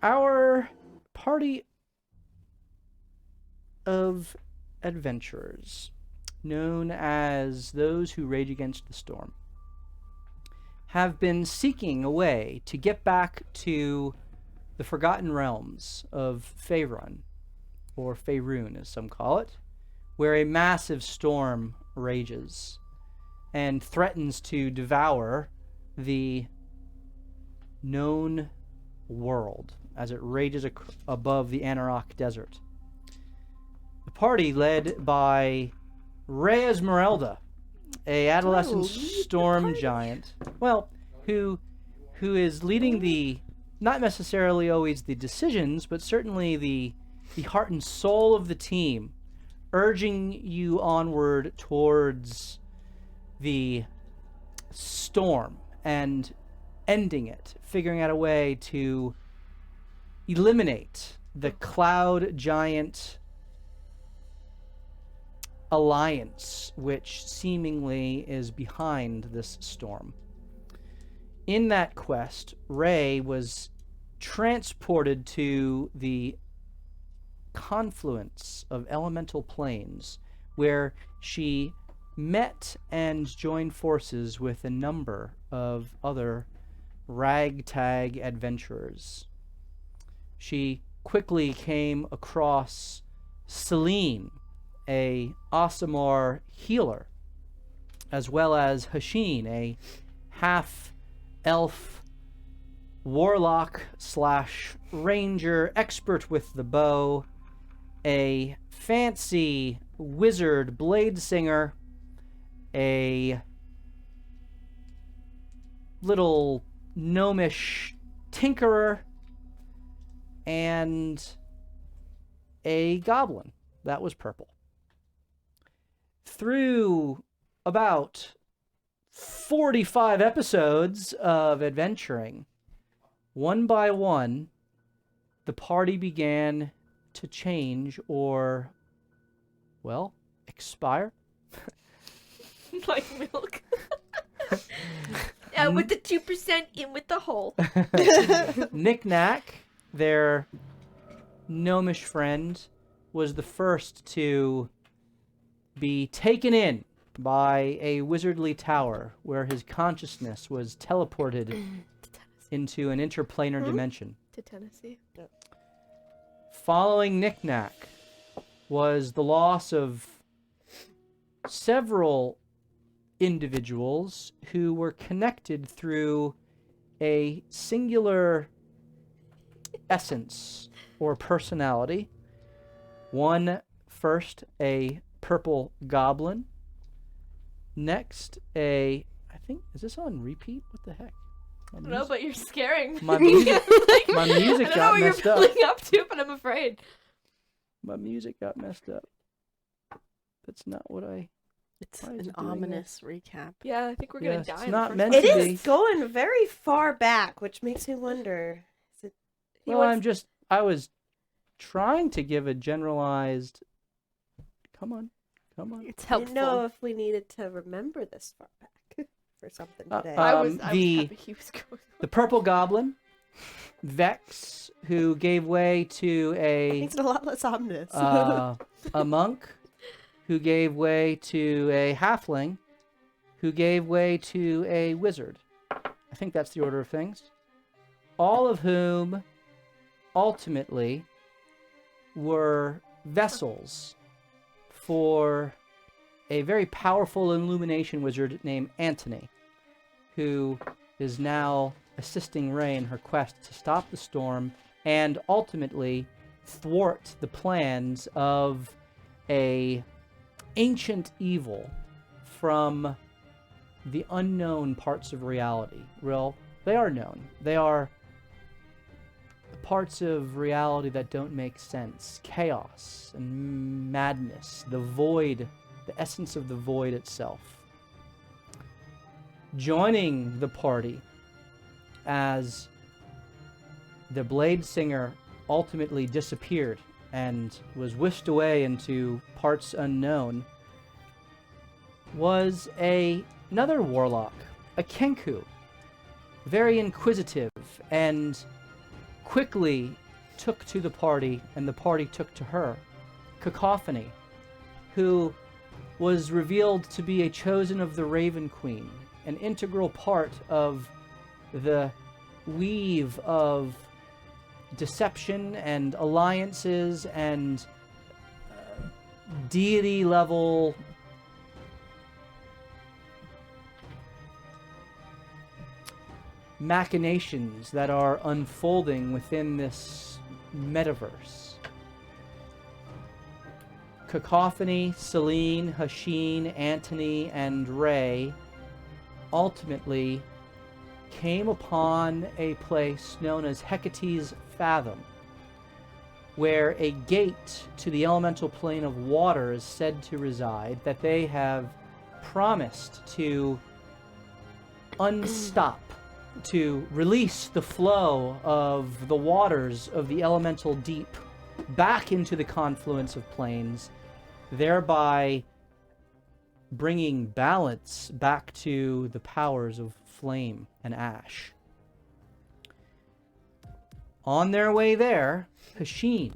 our party of adventurers, known as those who rage against the storm, have been seeking a way to get back to the Forgotten Realms of Faerun, or Faerun as some call it, where a massive storm rages and threatens to devour the known world as it rages above the Anarok Desert. The party, led by Rey Esmeralda, a adolescent storm giant, well, who is leading the, not necessarily always the decisions, but certainly the heart and soul of the team, urging you onward towards the storm and ending it, figuring out a way to eliminate the cloud giant alliance which seemingly is behind this storm. In that quest, Rey was transported to the confluence of elemental planes, where she met and joined forces with a number of other ragtag adventurers. She quickly came across Celine, a Aasimar healer, as well as Hashin, a half-elf warlock / ranger expert with the bow, a fancy wizard blade singer, a little gnomish tinkerer, and a goblin that was purple. Through about 45 episodes of adventuring, one by one, the party began to change or, well, expire. Like milk. With the 2% in with the hole. Knick-Knack, their gnomish friend, was the first to be taken in by a wizardly tower where his consciousness was teleported into an interplanar dimension. To Tennessee. Yep. Following Knick-Knack was the loss of several individuals who were connected through a singular essence or personality. One first, a purple goblin. Next, I think, is this on repeat? What the heck? I don't know, but you're scaring my music. My music got messed up. I don't know what you're pulling up to, but I'm afraid. My music got messed up. That's not what I... It's an ominous recap. Yeah, I think we're going to die. It's not meant to be. It is going very far back, which makes me wonder. Well, I was trying to give a generalized... Come on. It's helpful. I didn't know if we needed to remember this far back for something today. I was happy he was going. The purple goblin, Vex, who gave way to Makes it a lot less ominous. a monk, who gave way to a halfling, who gave way to a wizard. I think that's the order of things. All of whom ultimately were vessels for a very powerful illumination wizard named Antony, who is now assisting Rey in her quest to stop the storm and ultimately thwart the plans of a ancient evil from the unknown parts of reality. Well, they are known. They are parts of reality that don't make sense. Chaos and madness, the void, the essence of the void itself. Joining the party as the blade singer ultimately disappeared and was whisked away into parts unknown was another warlock, a Kenku, very inquisitive and quickly took to the party, and the party took to her. Cacophony, who was revealed to be a chosen of the Raven Queen, an integral part of the weave of deception and alliances and deity level machinations that are unfolding within this metaverse. Cacophony, Celine, Hasheen, Antony, and Ray ultimately came upon a place known as Hecate's Fathom, where a gate to the elemental plane of water is said to reside, that they have promised to unstop, to release the flow of the waters of the elemental deep back into the confluence of planes, thereby bringing balance back to the powers of flame and ash. On their way there, Hasheen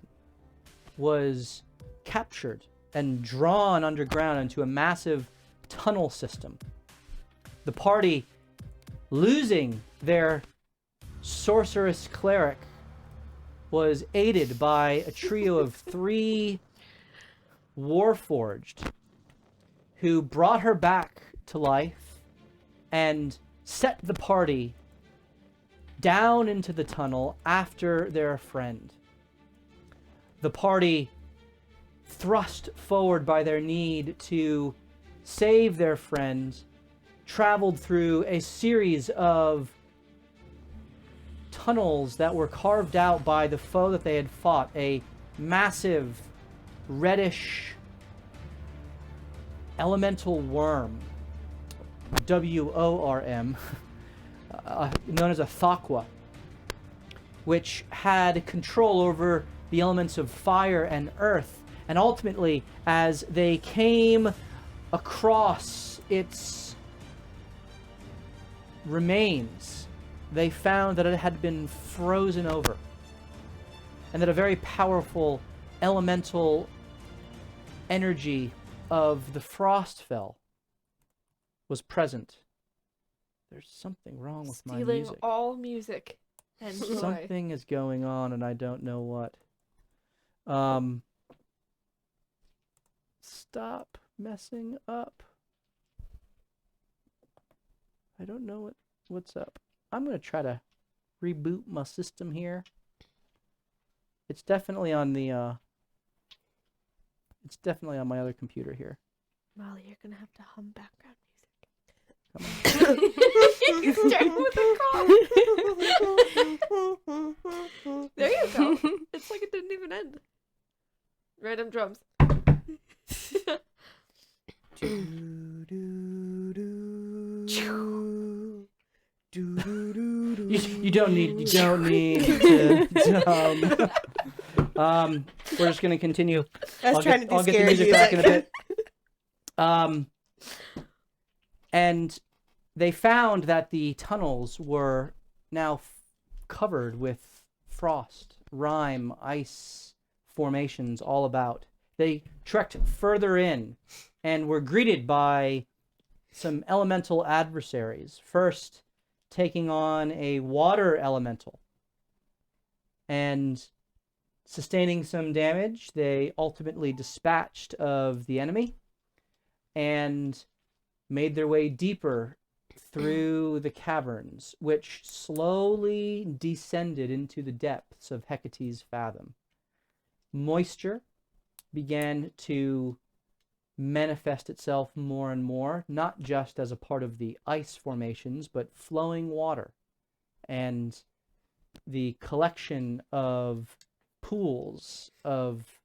was captured and drawn underground into a massive tunnel system. The party, losing their sorceress cleric, was aided by a trio of 3 Warforged who brought her back to life and set the party down into the tunnel after their friend. The party, thrust forward by their need to save their friend, traveled through a series of tunnels that were carved out by the foe that they had fought, a massive reddish elemental worm, WORM, known as a Thaqua, which had control over the elements of fire and earth. And ultimately, as they came across its remains, they found that it had been frozen over, and that a very powerful elemental energy of the Frostfell was present. There's something wrong with my music. Stealing all music and joy. Something is going on, and I don't know what. Stop messing up. I don't know what's up. I'm going to try to reboot my system here. It's definitely on the it's definitely on my other computer here. Molly, you're going to have to hum background Come on. music. He's starting with a cough. There you go. It's like it didn't even end. Random drums. You don't need to we're just going to continue. I'll get the music back in a bit. And they found that the tunnels were now covered with frost, rime, ice formations all about. They trekked further in and were greeted by some elemental adversaries. First, taking on a water elemental and sustaining some damage, they ultimately dispatched of the enemy and made their way deeper through the caverns, which slowly descended into the depths of Hecate's Fathom. Moisture began to manifest itself more and more, not just as a part of the ice formations, but flowing water and the collection of pools of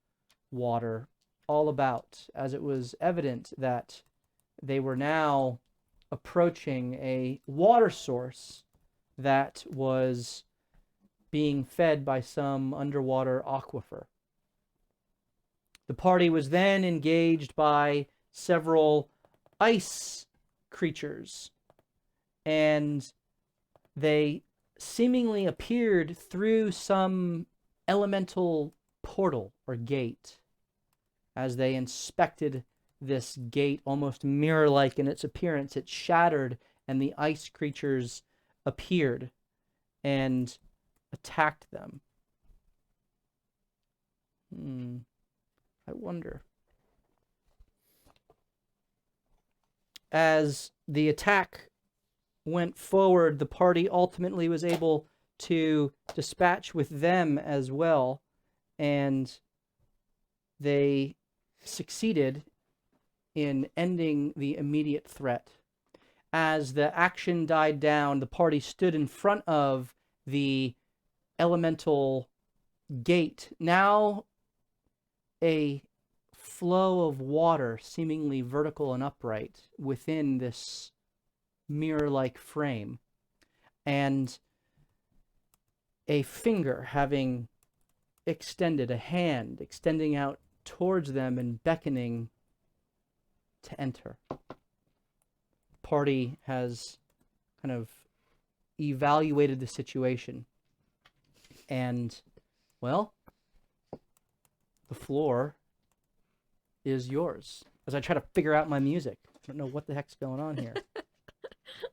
water all about, as it was evident that they were now approaching a water source that was being fed by some underwater aquifer. The party was then engaged by several ice creatures, and they seemingly appeared through some elemental portal or gate. As they inspected this gate, almost mirror-like in its appearance, it shattered, and the ice creatures appeared and attacked them. I wonder. As the attack went forward, the party ultimately was able to dispatch with them as well, and they succeeded in ending the immediate threat. As the action died down, the party stood in front of the elemental gate. Now a flow of water, seemingly vertical and upright, within this mirror-like frame, and a finger having extended, a hand extending out towards them and beckoning to enter. Party has kind of evaluated the situation, and, well, the floor is yours. As I try to figure out my music, I don't know what the heck's going on here.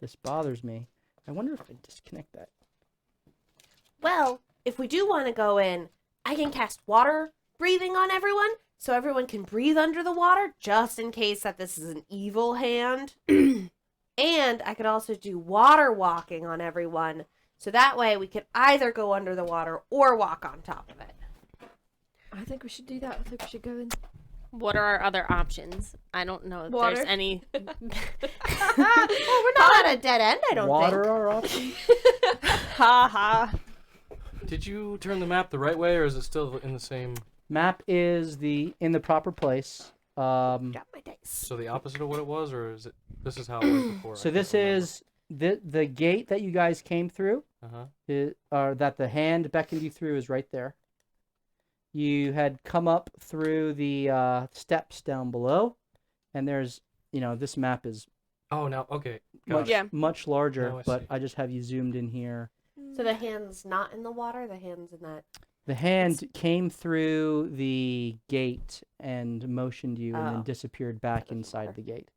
This bothers me. I wonder if I disconnect that. Well, if we do want to go in, I can cast water breathing on everyone, so everyone can breathe under the water, just in case that this is an evil hand. And I could also do water walking on everyone, so that way we could either go under the water or walk on top of it. I think we should do that. I think we should go in. What are our other options? I don't know if Water. there's any. Well, we're not at a dead end, I don't Water think. are options? Ha ha. Did you turn the map the right way, or is it still in the same? Map is in the proper place. Drop my dice. So the opposite of what it was, or is it? This is how it was before. So this is the gate that you guys came through, or that the hand beckoned you through, is right there. You had come up through the steps down below, and there's, this map is Oh, now okay. much, Yeah. much larger, Now I but see. I just have you zoomed in here. So the hand's not in the water, the hand's in that. The hand came through the gate and motioned you and then Oh. disappeared back inside the gate.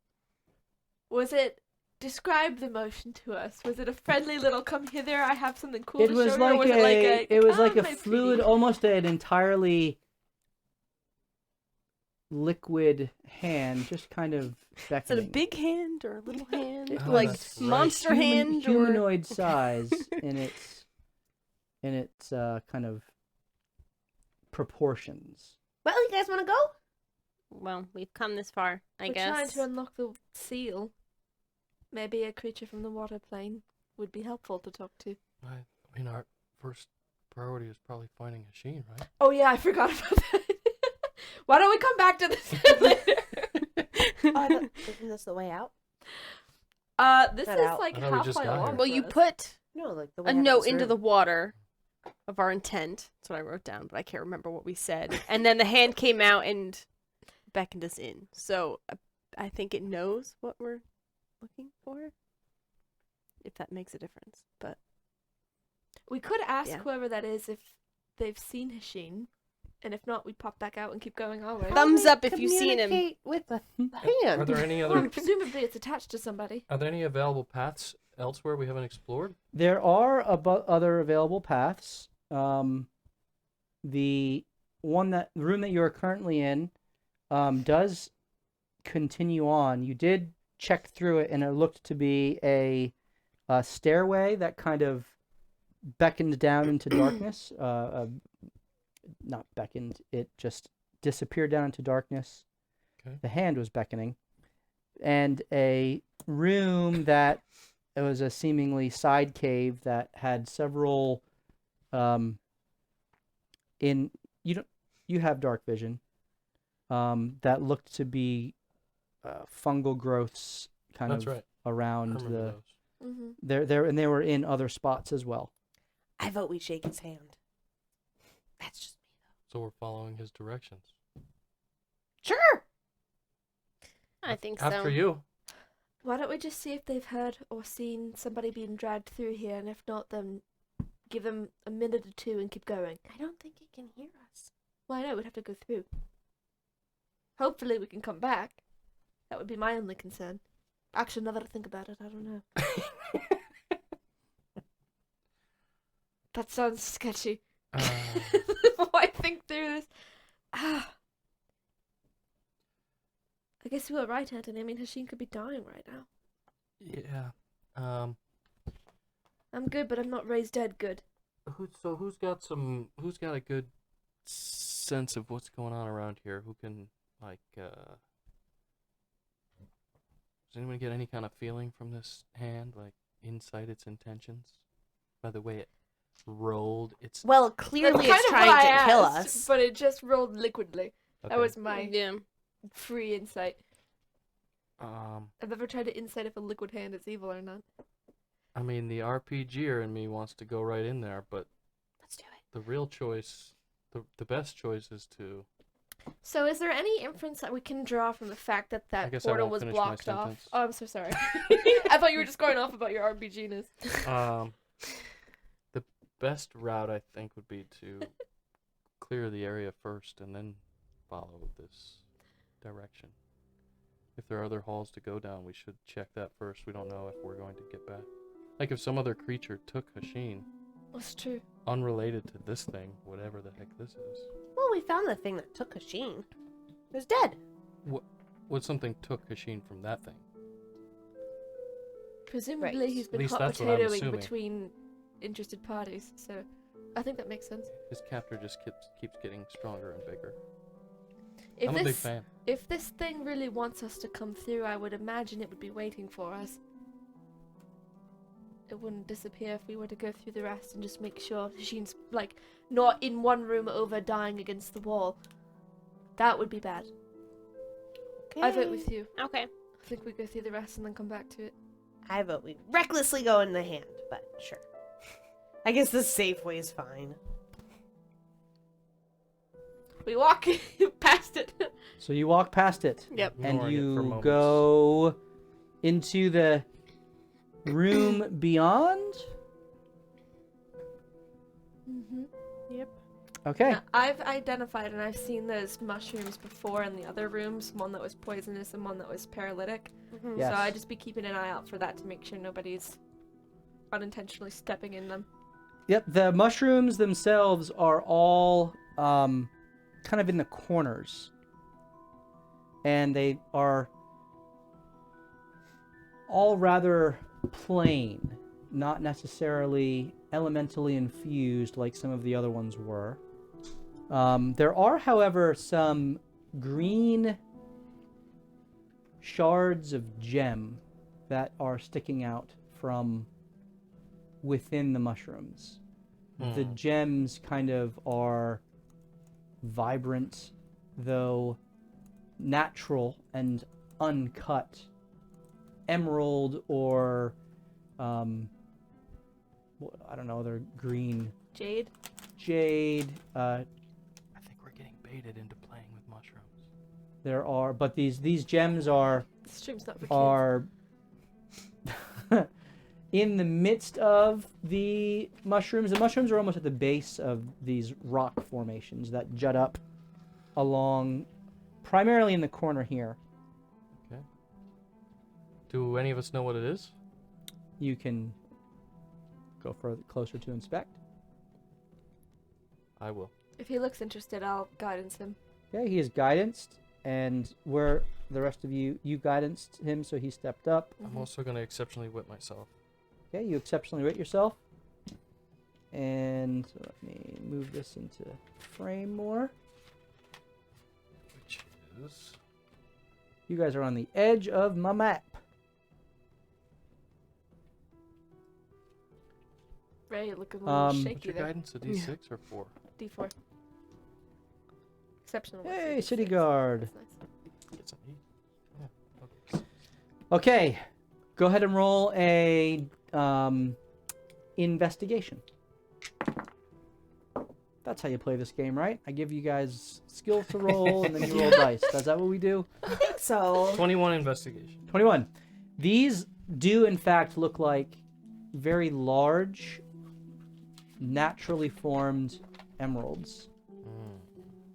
Was it? Describe the motion to us. Was it a friendly little "come hither, I have something cool It to was show you," or like was it like a? it was like "Come, a my fluid, pretty"? almost an entirely liquid hand, just kind of Is it beckoning. a big hand or a little hand? Oh, Like that's right. monster hand or humanoid size in its kind of proportions. Well, you guys want to go? Well, we've come this far, I We're guess. trying to unlock the seal. Maybe a creature from the water plane would be helpful to talk to. I mean, our first priority is probably finding a Sheen, right? Oh yeah, I forgot about that. Why don't we come back to this later? Isn't this the way out? This Cut is out. like I thought we just halfway got along. here. Well, you for us. put No, like the way a out of note this into room. the water of our intent. That's what I wrote down, but I can't remember what we said. And then the hand came out and beckoned us in. So I think it knows what we're looking for. If that makes a difference. But We could ask Yeah. whoever that is if they've seen Hasheen, and if not, we'd pop back out and keep going our way. Thumbs up if you've seen him. Communicate with the hand. Are there any Well, other? presumably it's attached to somebody. Are there any available paths elsewhere we haven't explored? There are other available paths. The room that you are currently in does continue on. You did check through it, and it looked to be a stairway that kind of beckoned down into darkness. Not beckoned; it just disappeared down into darkness. Okay. The hand was beckoning, and a room that it was a seemingly side cave that had several. You have dark vision. That looked to be fungal growths kind That's of right. around I remember the. those. Mm-hmm. And they were in other spots as well. I vote we shake his hand. That's just me, So we're following his directions. though. Sure. I think so. After you. Why don't we just see if they've heard or seen somebody being dragged through here, and if not, then give him a minute or two and keep going. I don't think he can hear us. Well, I know we'd have to go through. Hopefully we can come back. That would be my only concern. Actually, now that I think about it, I don't know. That sounds sketchy. Why think through this? I guess you were right, Anthony. I mean, Hasheen could be dying right now. Yeah. I'm good, but I'm not raised dead good. Who's got a good sense of what's going on around here? Who can, like, does anyone get any kind of feeling from this hand, like, insight its intentions? By the way it rolled its... Well, clearly That's it's kind of what trying I to kill asked, us. but it just rolled liquidly. That Okay. was my Yeah. free insight. Um, I've never tried to insight if a liquid hand is evil or not. I mean, the RPGer in me wants to go right in there, but Let's do it. the real choice, the best choice is to... So, is there any inference that we can draw from the fact that I that guess I portal won't was finish my blocked off? sentence. Oh, I'm so sorry. I thought you were just going off about your RPGness. The best route, I think, would be to clear the area first and then follow this direction. If there are other halls to go down, we should check that first. We don't know if we're going to get back. Like if some other creature took Hasheen, That's true. unrelated to this thing, whatever the heck this is. Well, we found the thing that took Hasheen. It was dead. What something took Hasheen from that thing? Presumably, Right. he's At been least hot that's what I'm potatoing assuming. between interested parties, so I think that makes sense. His captor just keeps getting stronger and bigger. If I'm this a big fan. if this thing really wants us to come through, I would imagine it would be waiting for us. It wouldn't disappear if we were to go through the rest and just make sure Hasheen's like not in one room over dying against the wall. That would be bad. I vote with you. Okay. I think we go through the rest and then come back to it. I vote we recklessly go in the hand, but sure. I guess the safe way is fine. We walk past it. So you walk past it, Yep. and Ignoring it for you moments. go into the room beyond. Mm-hmm. Okay. Now, I've identified and I've seen those mushrooms before in the other rooms. One that was poisonous and one that was paralytic. Yes. So I'd just be keeping an eye out for that to make sure nobody's unintentionally stepping in them. Yep. The mushrooms themselves are all kind of in the corners, and they are all rather plain, not necessarily elementally infused like some of the other ones were. There are, however, some green shards of gem that are sticking out from within the mushrooms. The gems kind of are vibrant, though natural and uncut emerald or I don't know, they're green Jade? jade. I think we're getting baited into playing with mushrooms. There are, but these gems are The stream's not for kids. are in the midst of the mushrooms. The mushrooms are almost at the base of these rock formations that jut up along, primarily in the corner here. Okay. Do any of us know what it is? You can go further, closer to inspect. I will. If he looks interested, I'll guidance him. Okay, he is guidanced, and where the rest of you guidanced him, so he stepped up. I'm also going to exceptionally whip myself. Okay, you exceptionally rate yourself. And so let me move this into frame more. Which is... You guys are on the edge of my map. Ray, looking a little What's shaky What's your there. guidance? A D6 or 4? D4. Exceptional. Hey, city guard. That's nice. Get some heat. Yeah. Okay. Okay, go ahead and roll a investigation. That's how you play this game, right? I give you guys skills to roll, and then you roll dice. Is that what we do? I think so. 21 investigation. 21. These do, in fact, look like very large naturally formed emeralds. Mm.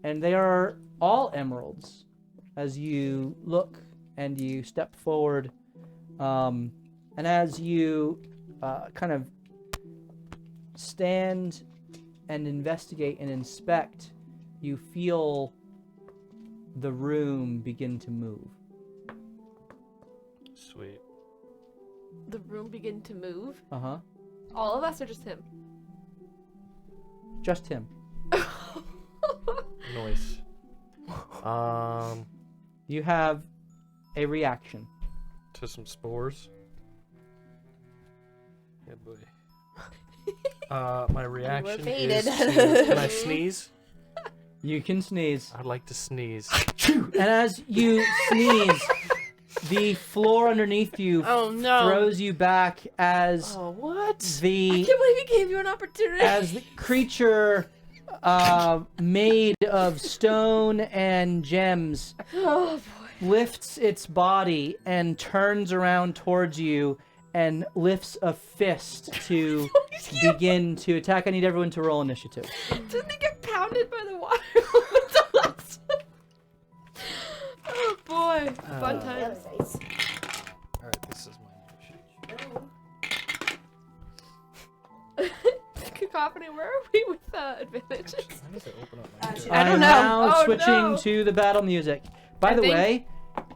And they are all emeralds as you look and you step forward. And as you kind of stand and investigate and inspect, you feel the room begin to move. Sweet. The room begin to move. Uh-huh. All of us or just him? Just him. Nice. You have a reaction. To some spores. Yeah, boy. My reaction is faded. can I sneeze? You can sneeze. I'd like to sneeze. And as you sneeze, the floor underneath you Oh no. throws you back as Oh, what? I the can't believe he gave you an opportunity. as the creature made of stone and gems Oh boy. lifts its body and turns around towards you and lifts a fist to begin to attack. I need everyone to roll initiative. Didn't he get pounded by the water? What the last time? Oh boy. Fun times. Alright, this is my initiative. Cacophony, where are we with advantages? I need to open up my book. I don't I'm know. now Oh, switching no. to the battle music. By I the think- way,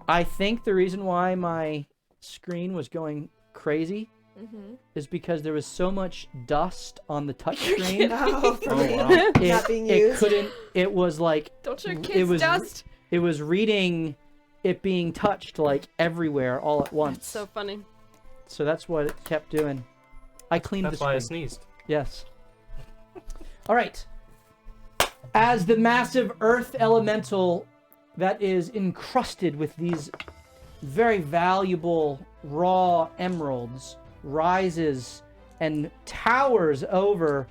I think the reason why my screen was going crazy Mm-hmm. is because there was so much dust on the touch screen. Oh, for Oh, me. wow. Not being It used. couldn't. It was like Don't show It kids was- dust. it was reading it being touched like everywhere all at once. That's so funny. So that's what it kept doing. I cleaned That's the why I screen. sneezed. Yes. All right. As the massive earth elemental that is encrusted with these very valuable raw emeralds rises and towers over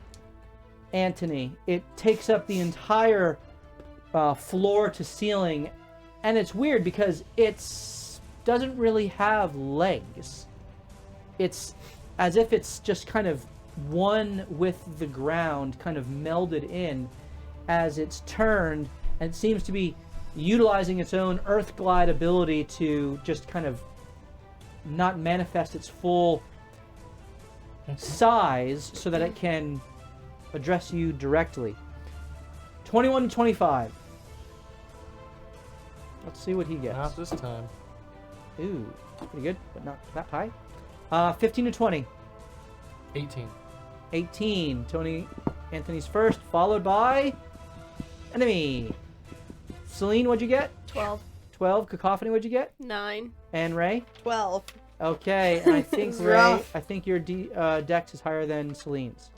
Antony, it takes up the entire floor to ceiling, and it's weird because it's doesn't really have legs. It's as if it's just kind of one with the ground, kind of melded in as it's turned, and it seems to be utilizing its own earth glide ability to just kind of not manifest its full size so that it can address you directly. 21 to 25. Let's see what he gets. Not this time. Ooh, that's pretty good, but not that high. 15 to 20. 18. 18. Anthony's first, followed by enemy. Celine, what'd you get? 12. 12. Cacophony, what'd you get? 9. And Ray? 12. Okay, and I think It's Ray, rough. I think your dex is higher than Celine's.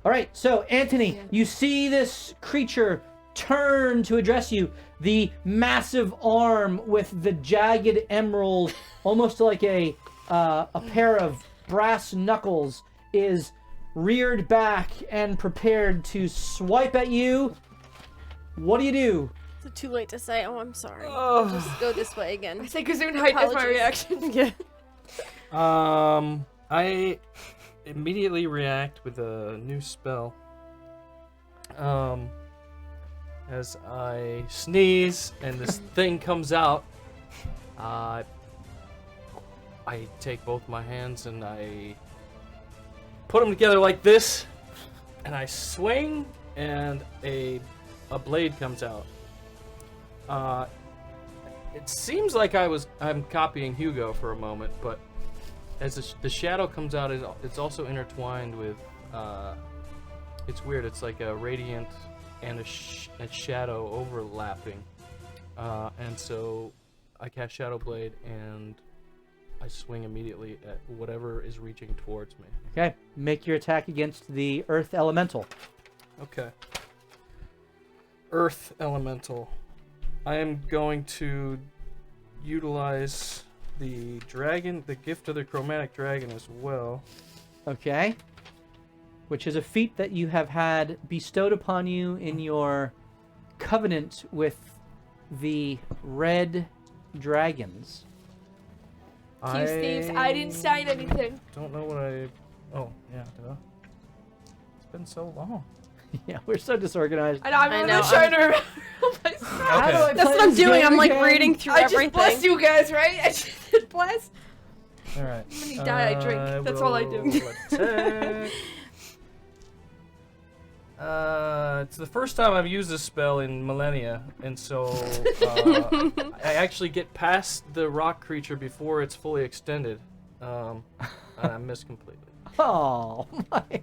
All right, so Anthony, Yeah. you see this creature turn to address you. The massive arm with the jagged emerald, almost like a pair of brass knuckles, is reared back and prepared to swipe at you. What do you do? Is it too late to say, oh, I'm sorry? Oh. Just go this way I again. think Kazoon height is my Apologies. reaction. Yeah. I immediately react with a new spell. As I sneeze and this thing comes out, I take both my hands and I put them together like this, and I swing, and a blade comes out. It seems like I'm copying Hugo for a moment, but as the shadow comes out, it's also intertwined with. It's weird. It's like a radiant and a shadow overlapping, and so I cast Shadow Blade and I swing immediately at whatever is reaching towards me. Okay, make your attack against the earth elemental. Okay. Earth Elemental. I am going to utilize the dragon, the gift of the chromatic dragon as well. Okay. Which is a feat that you have had bestowed upon you in your covenant with the red dragons. Keys, thieves. I didn't sign anything. Don't know what I. Oh, yeah, duh. been so long. Yeah, we're so disorganized. And I'm I really know, trying to remember my stuff. How do I That's play what I'm this doing. game I'm like again? reading through I just everything. blessed you guys, right? I just did bless. All right. How many die I drink? That's all I do. Attack. It's the first time I've used this spell in millennia, and so I actually get past the rock creature before it's fully extended. And I miss completely. Oh my! I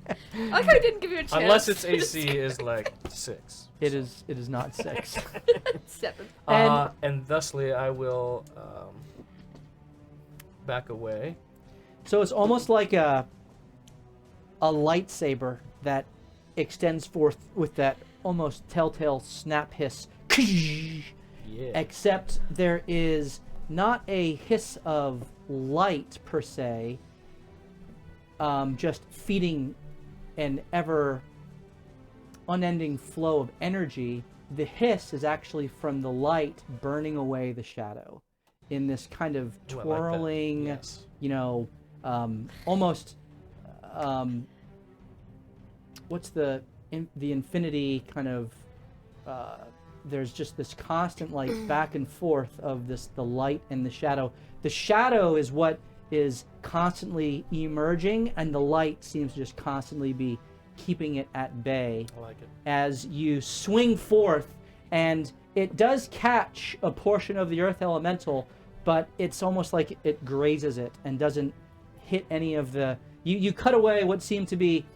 like how I didn't give you a chance. Unless its AC is like 6. It is. It is not 6. 7. And thusly I will back away. So it's almost like a lightsaber that extends forth with that almost telltale snap hiss. Yeah. Except there is not a hiss of light per se, just feeding an ever unending flow of energy. The hiss is actually from the light burning away the shadow in this kind of Ooh, I like that. twirling, Yes. you know, almost, what's the infinity kind of, there's just this constant like back and forth of the light and the shadow. The shadow is what is constantly emerging, and the light seems to just constantly be keeping it at bay I like it. as you swing forth, and it does catch a portion of the earth elemental, but it's almost like it grazes it and doesn't hit any of the... You cut away what seemed to be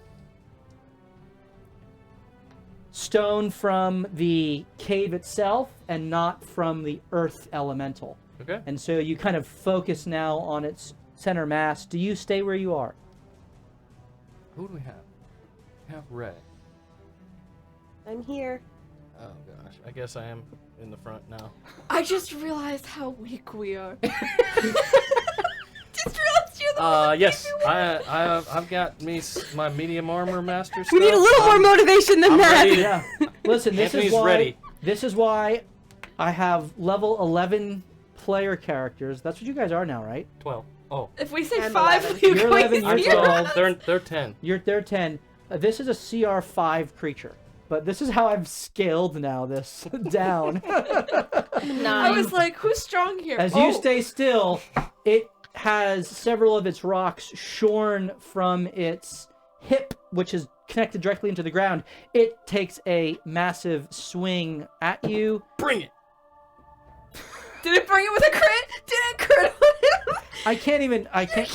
stone from the cave itself and not from the earth elemental. Okay. And so you kind of focus now on its center mass. Do you stay where you are? Who do we have? We have Ray. I'm here. Oh gosh. I guess I am in the front now. I just realized how weak we are. Just realized you're the one Yes. I've got my medium armor master We stuff. need a little more motivation than I'm that. ready. Yeah. Listen, this Anthony's is why ready. this is why I have level 11 player characters. That's what you guys are now, right? 12. Oh. If we say I'm 5 11. of you You're going 11, I'm you're 12. 12. They're 10. They're 10. This is a CR5 creature. But this is how I've scaled now this down. I was like, who's strong here? As you stay still, it has several of its rocks shorn from its hip, which is connected directly into the ground. It takes a massive swing at you. Bring it. Did it bring it with a crit? Did it crit on him?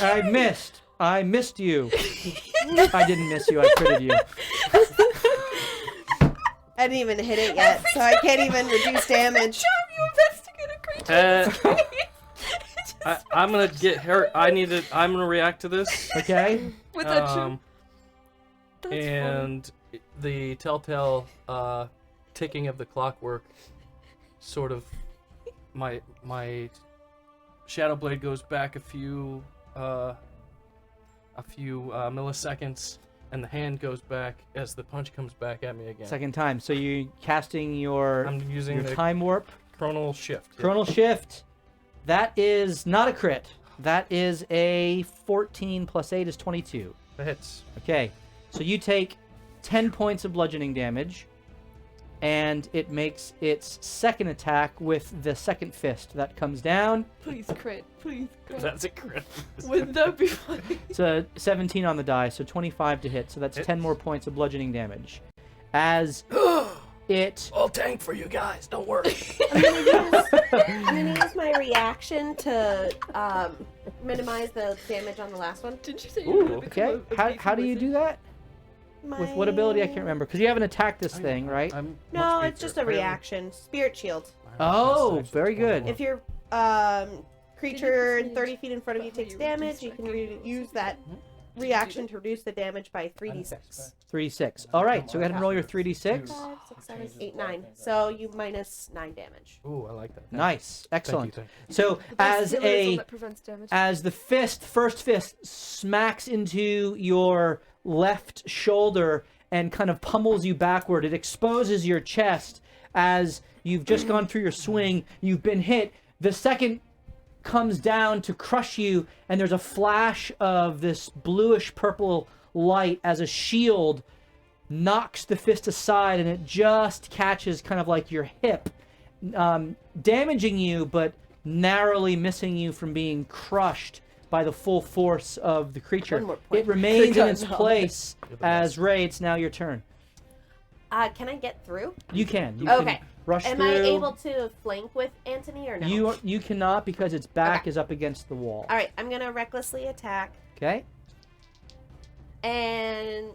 I missed. I missed you. I didn't miss you. I critted you. I didn't even hit it yet, so I can't even reduce damage. Charm, you investigate a creature. I'm gonna get her. I'm gonna react to this. Okay? With a charm. That's And the telltale ticking of the clockwork sort of my shadow blade goes back a few milliseconds, and the hand goes back as the punch comes back at me again. Second time. So you casting your I'm using the time warp. chronal shift. Yeah. Chronal shift. That is not a crit. That is a 14 plus 8 is 22. That hits. Okay. So you take 10 points of bludgeoning damage, and it makes its second attack with the second fist. That comes down. Please crit. Please crit. That's a crit. Wouldn't that be funny? It's a 17 on the die, so 25 to hit. So that's 10 more points of bludgeoning damage. As it... I'll tank for you guys. Don't worry. I'm gonna use my reaction to minimize the damage on the last one. Didn't you say you were Ooh, gonna become okay. a How do you do that? With what ability? I can't remember. Because you haven't attacked this thing, right? I'm No, much it's just weaker. a reaction. Spirit shield. Oh, That's very actually good. 21. If your creature 30 feet in front of you takes damage, you can use that reaction to reduce the damage by 3d6. 3d6. All right, so go ahead and roll your 3d6. 5, 6, 7, 8, 9. So you minus 9 damage. Ooh, I like that. Nice, excellent. Thank you. So as Healer is the one a that prevents damage. as the first fist smacks into your left shoulder and kind of pummels you backward, it exposes your chest as you've just gone through your swing. You've been hit. The second comes down to crush you, and there's a flash of this bluish purple light as a shield knocks the fist aside, and it just catches kind of like your hip, damaging you, but narrowly missing you from being crushed by the full force of the creature. One more point. It remains in its Good God. place. You're the As best. Ray, it's now your turn. Can I get through? You can. You Okay. can rush Am through. I able to flank with Antony or no? You cannot because its back Okay. is up against the wall. All right, I'm gonna recklessly attack, Okay, and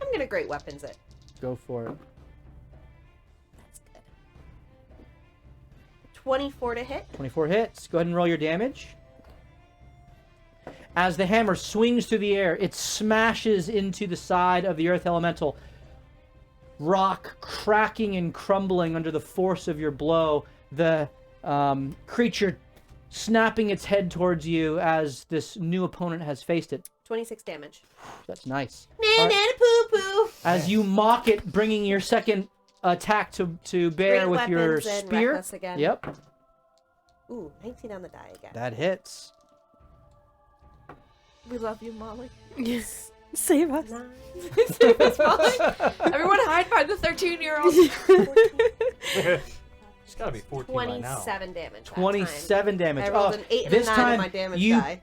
I'm gonna great weapons it. go for it. That's good. 24 to hit. 24 hits. Go ahead and roll your damage. As the hammer swings through the air, it smashes into the side of the earth elemental. Rock cracking and crumbling under the force of your blow. The creature snapping its head towards you as this new opponent has faced it. 26 damage. That's nice. Na na poo poo. As you mock it, bringing your second attack to bear Great with your weapons and spear. reckless again. Yep, Ooh, 19 on the die again. that hits. We love you, Molly. Yes. Save us. 9, Everyone hide behind the 13-year-old. 14, It's gotta be 14 by now. 27 damage. that 27 damage. I rolled an 8 and a this 9 time on my damage you die.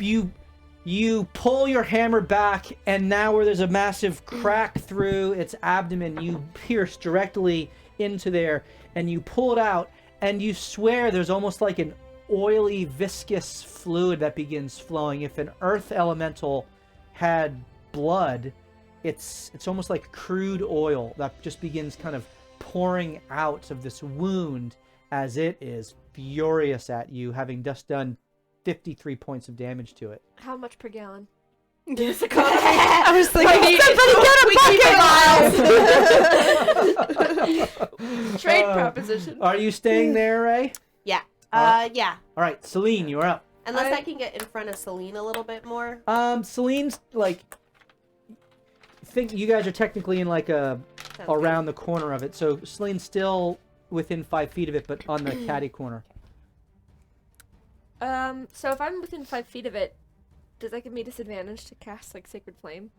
you pull your hammer back, and now where there's a massive crack through its abdomen, you pierce directly into there, and you pull it out, and you swear there's almost like an oily, viscous fluid that begins flowing. If an earth elemental had blood, it's almost like crude oil that just begins kind of pouring out of this wound as it is furious at you, having just done 53 points of damage to it. How much per gallon? I was thinking, Trade proposition. Are you staying there, Ray? Yeah. Yeah. All right, Celine, you're up. Unless I can get in front of Celine a little bit more. Celine's like, think you guys are technically in like a Sounds around the corner of it, so Celine's still within 5 feet of it, but on the caddy corner. So if I'm within 5 feet of it, does that give me disadvantage to cast like Sacred Flame?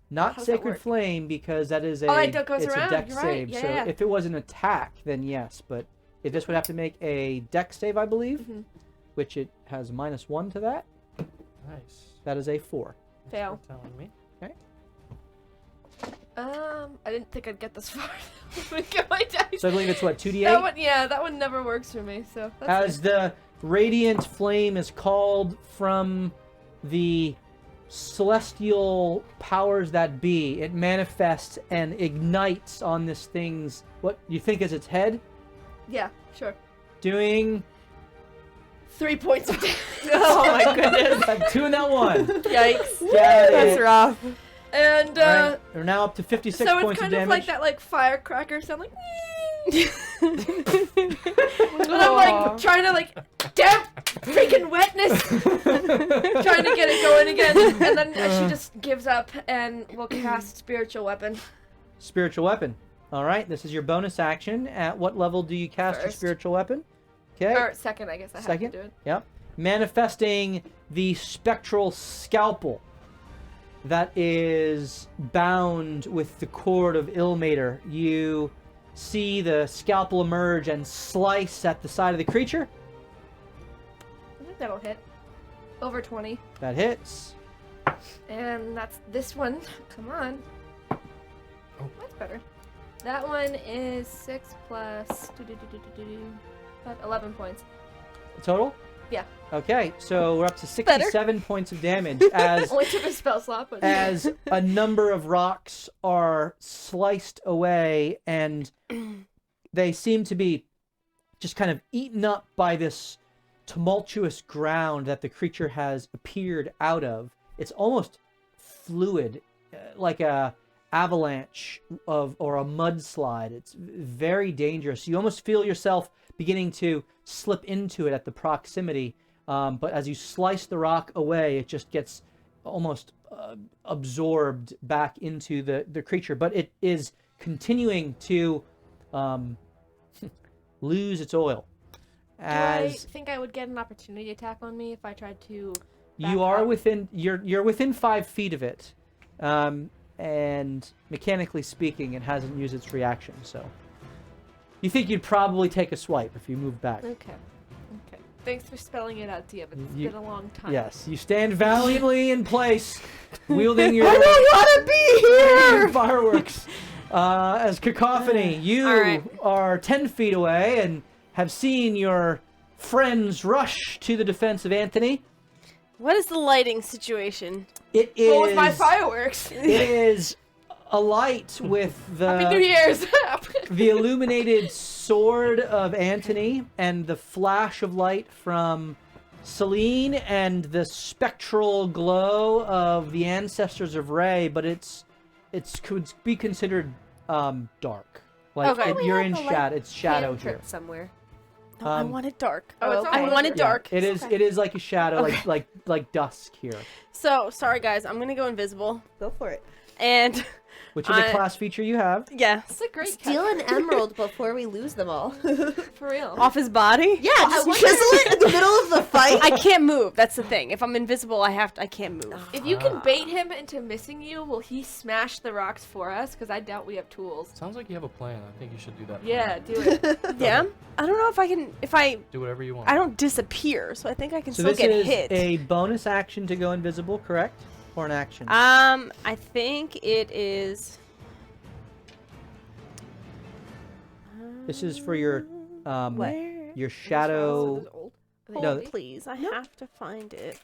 Not How does that Sacred work? Flame because that is a Oh, it goes it's around, a dex you're right, save. yeah, so yeah. if it was an attack, then yes, but this would have to make a dex save, I believe, Mhm. which it has -1 to that. Nice. That is a 4. Thanks Fail. for telling me. I didn't think I'd get this far. Let me get my dice. So I believe it's what, 2d8? That one, yeah, that one never works for me. So that's As the radiant flame is called from the celestial powers that be, it manifests and ignites on this thing's, what you think is its head, yeah, sure. doing 3 points of damage. oh my goodness. 2 and that 1. Yikes. Got That's it. rough. And Alright, we're now up to 56 so it's points of kind of damage. like that like firecracker sound, like. And And I'm like trying to like damp freaking wetness, trying to get it going again, and then she just gives up and will cast spiritual weapon. Spiritual weapon. Alright, this is your bonus action. At what level do you cast your First. spiritual weapon? Okay. Or second, I guess I Second? have to do it. Yep. Manifesting the spectral scalpel that is bound with the cord of Ilmater. You see the scalpel emerge and slice at the side of the creature. I think that'll hit. Over 20. That hits. And that's this one. Come on. Oh. That's better. That one is 6 plus about 11 points. Total? Yeah. Okay, so we're up to 67 points of damage as Only took a spell slot, but as a number of rocks are sliced away, and they seem to be just kind of eaten up by this tumultuous ground that the creature has appeared out of. It's almost fluid, like a avalanche or a mudslide. It's very dangerous. You almost feel yourself beginning to slip into it at the proximity. But as you slice the rock away, it just gets almost absorbed back into the creature. But it is continuing to lose its oil. do I As think I would get an opportunity attack on me if I tried to. you back are up? within, you're within 5 feet of it, and mechanically speaking, it hasn't used its reaction. So you think you'd probably take a swipe if you move back. Okay. Thanks for spelling it out, Tia, but it's You- been a long time. Yes, you stand valiantly in place, wielding your I don't want to be here. fireworks. As Cacophony, you All right. are 10 feet away and have seen your friends rush to the defense of Anthony. What is the lighting situation? It is. What was my fireworks? It is alight with Happy New the Year's! the illuminated sword of Anthony and the flash of light from Celine and the spectral glow of the ancestors of Ray, but it's could be considered dark. Like Okay. you're in shadow. It's shadow here. somewhere. No, I Um, want it dark. Oh, it's I okay. want it Yeah, dark. it is. It is like a shadow, Okay. like dusk here, So, sorry guys, I'm gonna go invisible. Go for it. And, which is a I- class feature you have. yeah, It's a great Steal an emerald before we lose them all. for real. off his body? Yeah, just chisel it in the middle of the fight. I can't move. That's the thing. If I'm invisible, I can't move. If you can bait him into missing you, will he smash the rocks for us? Because I doubt we have tools. Sounds like you have a plan. I think you should do that. Yeah, do it. Yeah? I don't know if I can, Do whatever you want. I don't disappear, so I think I can So still this get is hit. a bonus action to go invisible, correct? Or an action? I think it is. This is for your Where? your shadow. Old. No, Please, I have to find it.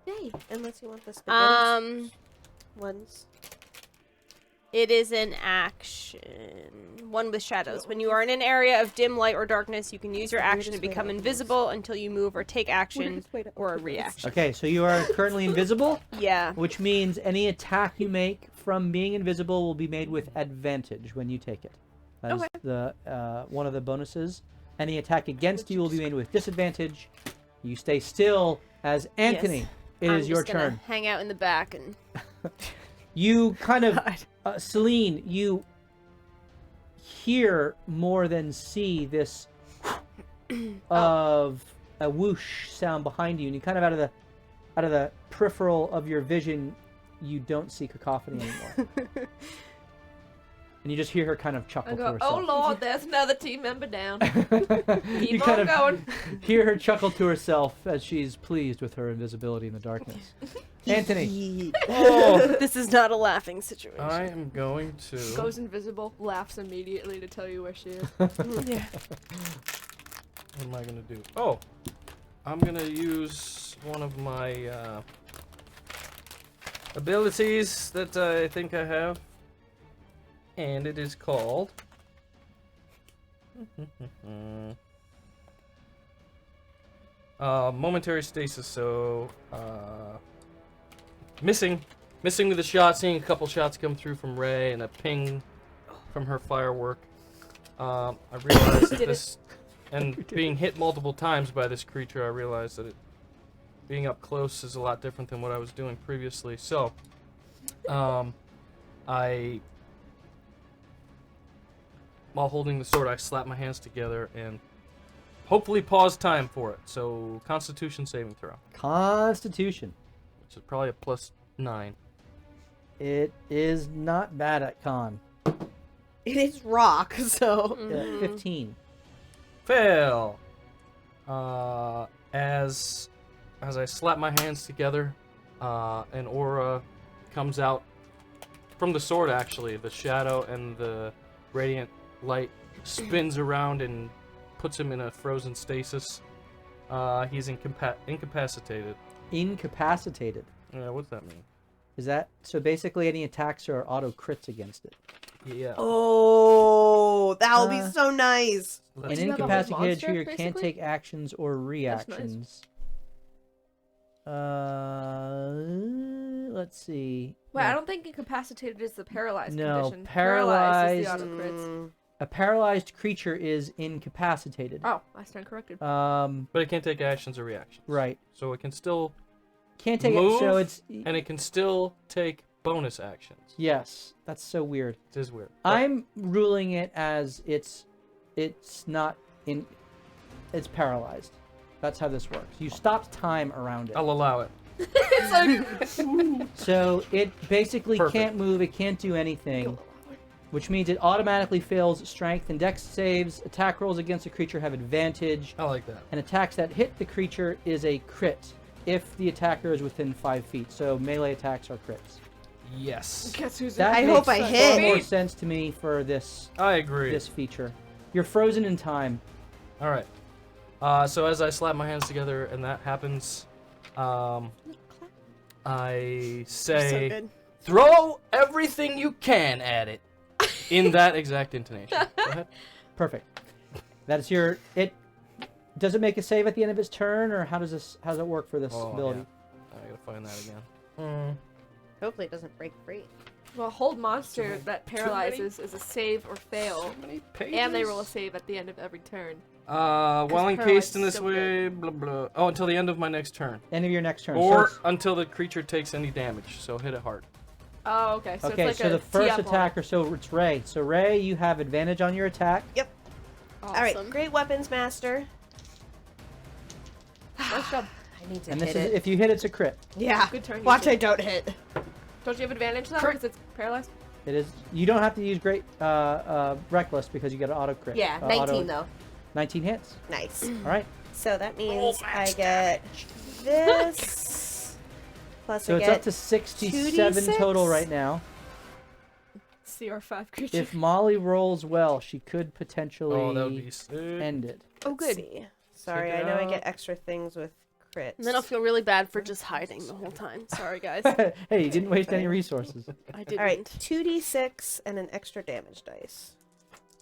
Yay. Unless you want the spaghetti ones. It is an action. One with shadows. When you are in an area of dim light or darkness, you can use your action to become invisible until you move or take action or a reaction. Okay, so you are currently invisible, Yeah. which means any attack you make from being invisible will be made with advantage when you take it. That is the one of the bonuses. Any attack against you will be made with disadvantage. You stay still as Anthony. Yes. It I'm is your just gonna turn. hang out in the back and. You kind of, Celine, you hear more than see this of a whoosh sound behind you, and you kind of out of the peripheral of your vision, you don't see Cacophony anymore. And you just hear her kind of chuckle I to go, herself. oh lord, there's another team member down. You Keep kind on of going. hear her chuckle to herself as she's pleased with her invisibility in the darkness. Anthony. Oh, This is not a laughing situation. I am going to. Goes invisible, laughs immediately to tell you where she is. Yeah. What am I gonna do? Oh, I'm gonna use one of my abilities that I think I have, and it is called. Momentary stasis. So, missing with a shot. Seeing a couple shots come through from Ray and a ping from her firework. I realized that this. And being hit multiple times by this creature, I realized that being up close is a lot different than what I was doing previously. So, while holding the sword, I slap my hands together and hopefully pause time for it. So, Constitution saving throw, Constitution. which is probably a +9. It is not bad at con. It is rock, so. Mhm. 15. Fail. As I slap my hands together, an aura comes out from the sword. Actually, the shadow and the radiant light spins around and puts him in a frozen stasis. He's incapacitated. Incapacitated. What's that mean? Is that so? Basically, any attacks are auto crits against it. Yeah. Oh, that would be Uh, so nice. An Does he have a whole incapacitated monster, creature can't basically? take actions or reactions. Let's see. Wait, No. I don't think incapacitated is the paralyzed No, condition. Paralyzed is the paralyzed- auto crits. A paralyzed creature is incapacitated. Oh, I stand corrected. But it can't take actions or reactions. Right. So it can still, Can't take it. So Move, it's and it can still take bonus actions. yes. That's so weird. It is weird. I'm ruling it as it's not in. It's paralyzed. That's how this works. You stopped time around it. I'll allow it. It's like So it basically Perfect. can't move, it can't do anything, which means it automatically fails strength and dex saves. Attack rolls against a creature have advantage, I like that. and attacks that hit the creature is a crit if the attacker is within 5 feet. So melee attacks are crits. Yes. guess who's That I makes hope I far hit. more sense to me for this I agree. this feature. You're frozen in time. All right. So as I slap my hands together and that happens, I So say, good. throw everything you can at it, in that exact intonation. Go ahead. Perfect. That's your it. Does it make a save at the end of its turn, or how does it work for this Oh, ability? yeah. I gotta find that again. Hopefully it doesn't break free. Well, hold monster that paralyzes is a save or fail, How many pages? and they roll a save at the end of every turn. While paralyzed encased in is this so way, blah blah. Oh, until the end of my next turn, End of your next turn. or So until the creature takes any damage. So hit it hard. Oh, okay. So okay, it's like so a the first tee-up attacker, so it's Ray. So Ray, you have advantage on your attack. Awesome. All right, great weapons master. Nice job. I need to And hit this is it. if you hit, it's a crit. Yeah. Good turn. you Watch two. I don't hit. Don't you have advantage though? Because it's paralyzed. It is. You don't have to use great reckless because you get an auto crit. Yeah, 19 though. 19 hits. Nice. All right. So that means I get this. Plus So I it's get up to 67 2d6? total right now. CR5 creature. If Molly rolls well, she could potentially Oh, that would be sick. end it. Oh, Let's good. see. Sorry, Check I it know I out. get extra things with crits. And then I'll feel really bad for just hiding the whole time. Sorry, guys. Hey, you didn't waste any resources. I didn't. All right, 2d6 and an extra damage dice.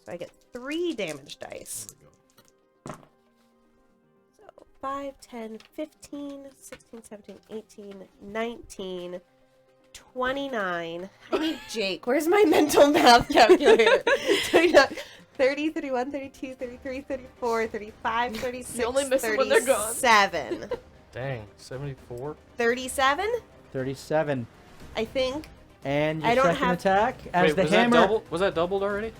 So I get 3 damage dice. So 5, 10, 15, 16, 17, 18, 19, 29. I need Jake. Where's my mental math calculator? 29, 30, 31, 32, 33, 34, 35, 36, You only miss them when they're gone. 37. Dang, 74. 37, 37. I think. And your I don't second have- attack as Wait, the was hammer. that doubled? Was that doubled already?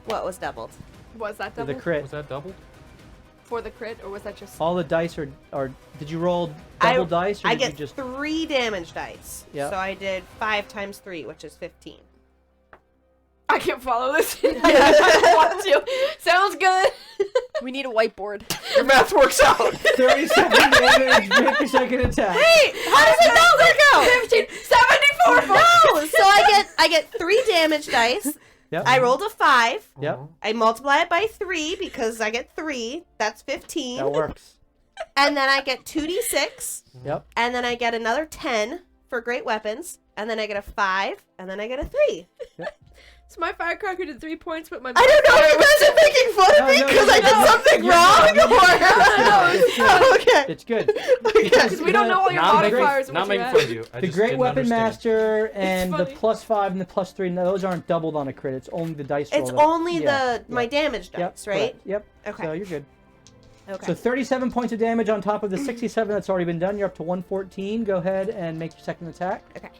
What was doubled? Was that The double crit. Was that doubled? for the crit, or was that just? All the dice are. Did you roll double dice, or I did you get just? 3 damage dice. Yeah. So I did 5 times 3, which is 15. I can't follow this. I want to. Sounds good. We need a whiteboard. Your math works out. 37 damage with your second attack. Wait, how does it go? 15, 74. No, so I get 3 damage dice. Yep. I rolled a 5. Yep. I multiply it by 3 because I get 3. That's 15. That works. And then I get 2d6. Yep. And then I get another 10 for great weapons. And then I get a 5. And then I get a 3. So my firecracker did 3 points, but my. I don't know if you guys are making fun of No, me no, because no, I did no. something You're wrong. not. It's good. Oh, okay. It's good. Because we don't know all your Not making- modifiers. and Not what you making add. fun of you. I The just Great didn't Weapon understand. Master and the funny. +5 and the +3, those aren't doubled on a crit. It's only the dice roll. It's that- only yeah, my yeah. damage dice, Yep, right? correct. Yep. Okay. So you're good. Okay. So 37 points of damage on top of the 67 that's already been done. You're up to 114. Go ahead and make your second attack. Okay.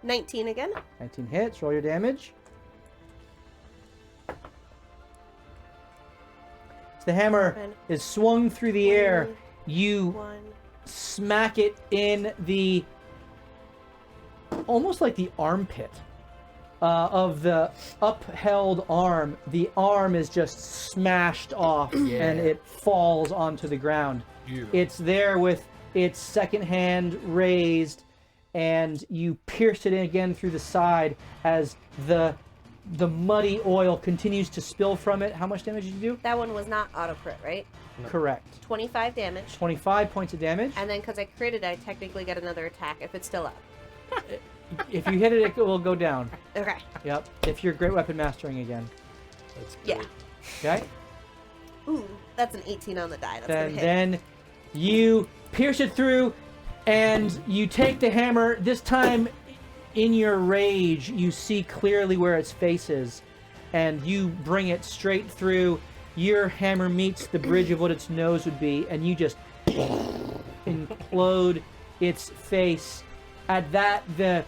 19 again. 19 hits. Roll your damage. So the hammer Seven. is swung through the air. You 1. smack it in the almost like the armpit of the upheld arm. The arm is just smashed off and it falls onto the ground. It's there with its second hand raised, and you pierce it in again through the side as the muddy oil continues to spill from it. How much damage did you do? That one was not auto crit, right? Correct. 25 damage. 25 points of damage. And then because I critted, I technically get another attack if it's still up. If you hit it, it will go down. Okay. Yep. If you're Great Weapon Mastering again. That's Yeah. great. Okay? Ooh, that's an 18 on the die. That's gonna And hit. then you pierce it through, and you take the hammer. This time, in your rage, you see clearly where its face is, and you bring it straight through. Your hammer meets the bridge of what its nose would be, and you just implode its face. At that, the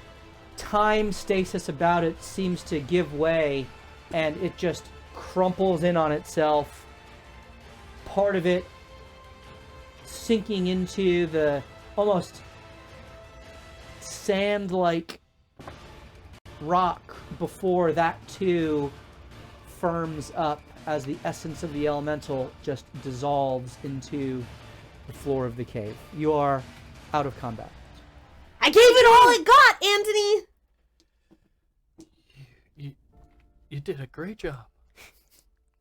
time stasis about it seems to give way, and it just crumples in on itself. Part of it sinking into the almost sand-like rock before that too firms up as the essence of the elemental just dissolves into the floor of the cave. You are out of combat. I gave it all it got, Anthony! You did a great job.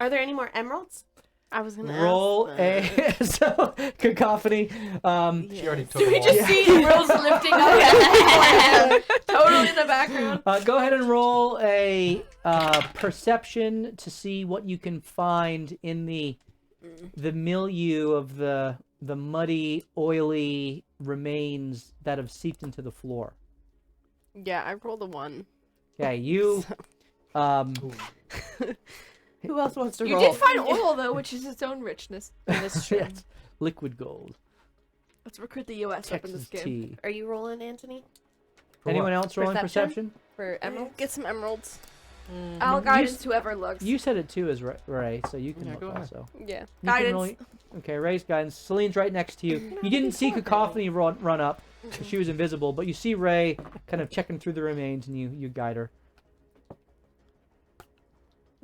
Are there any more emeralds? I was gonna Roll ask that. a so cacophony. She already took Do we them just all. see Rose lifting up totally in the background? Go ahead and roll a perception to see what you can find in the milieu of the muddy, oily remains that have seeped into the floor. Yeah, I rolled a 1. Okay, you. Who else wants to You roll? did find oil though, which is its own richness. That's true. Yes, liquid gold, Let's recruit the U.S. up in Texas this game. tea. Are you rolling, Anthony? For Anyone what? else rolling perception? For emeralds? Get some emeralds. I'll You guidance s- whoever looks. You said it too, as Ray, so you can Yeah, look go ahead. also. Yeah. You can Guidance. roll- okay, Ray's guidance. Celine's right next to you. You didn't see Cacophony run up. She was invisible, but you see Ray kind of checking through the remains, and you guide her.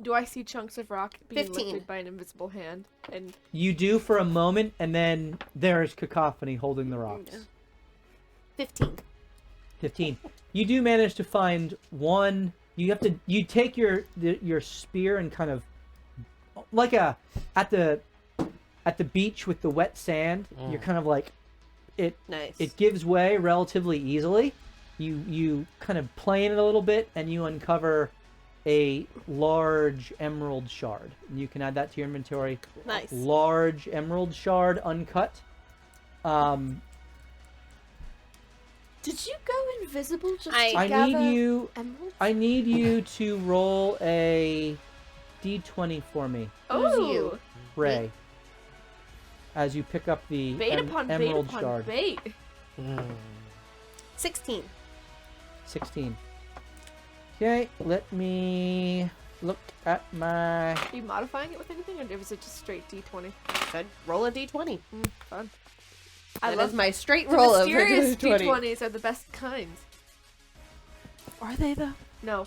Do I see chunks of rock being 15. lifted by an invisible hand? And You do for a moment, and then there's Cacophony holding the rocks. Yeah. 15. 15. You do manage to find one. You take your spear and kind of like at the beach with the wet sand. You're kind of like Nice. it gives way relatively easily. You kind of plane it a little bit, and you uncover a large emerald shard. And you can add that to your inventory. Nice. Large emerald shard, uncut. did you go invisible just I to I gather need you. emeralds? I need you to roll a d20 for me, Oh, you? Ray. As you pick up the bait upon bait emerald upon shard. bait. 16. 16. Okay, let me look at my. Are you modifying it with anything, or was it just straight D20? Said roll a d20. Fun. That I is love my straight the roll of a mysterious d20. D20s are the best kinds. Are they though? No,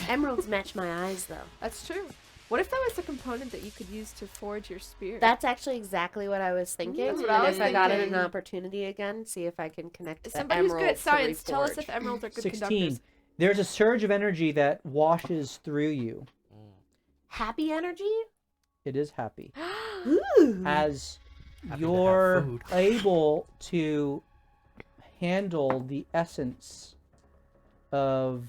Emeralds match my eyes, though. that's true. What if that was a component that you could use to forge your spear? That's actually exactly what I was thinking. That's what and I was if I got it thinking. an opportunity again, see if I can connect the Somebody who's good at emerald to science, tell us reforge. if emeralds are good 16. conductors. There's a surge of energy that washes through you. Happy energy? It is happy. Ooh. As Happy to have you're food. able to handle the essence of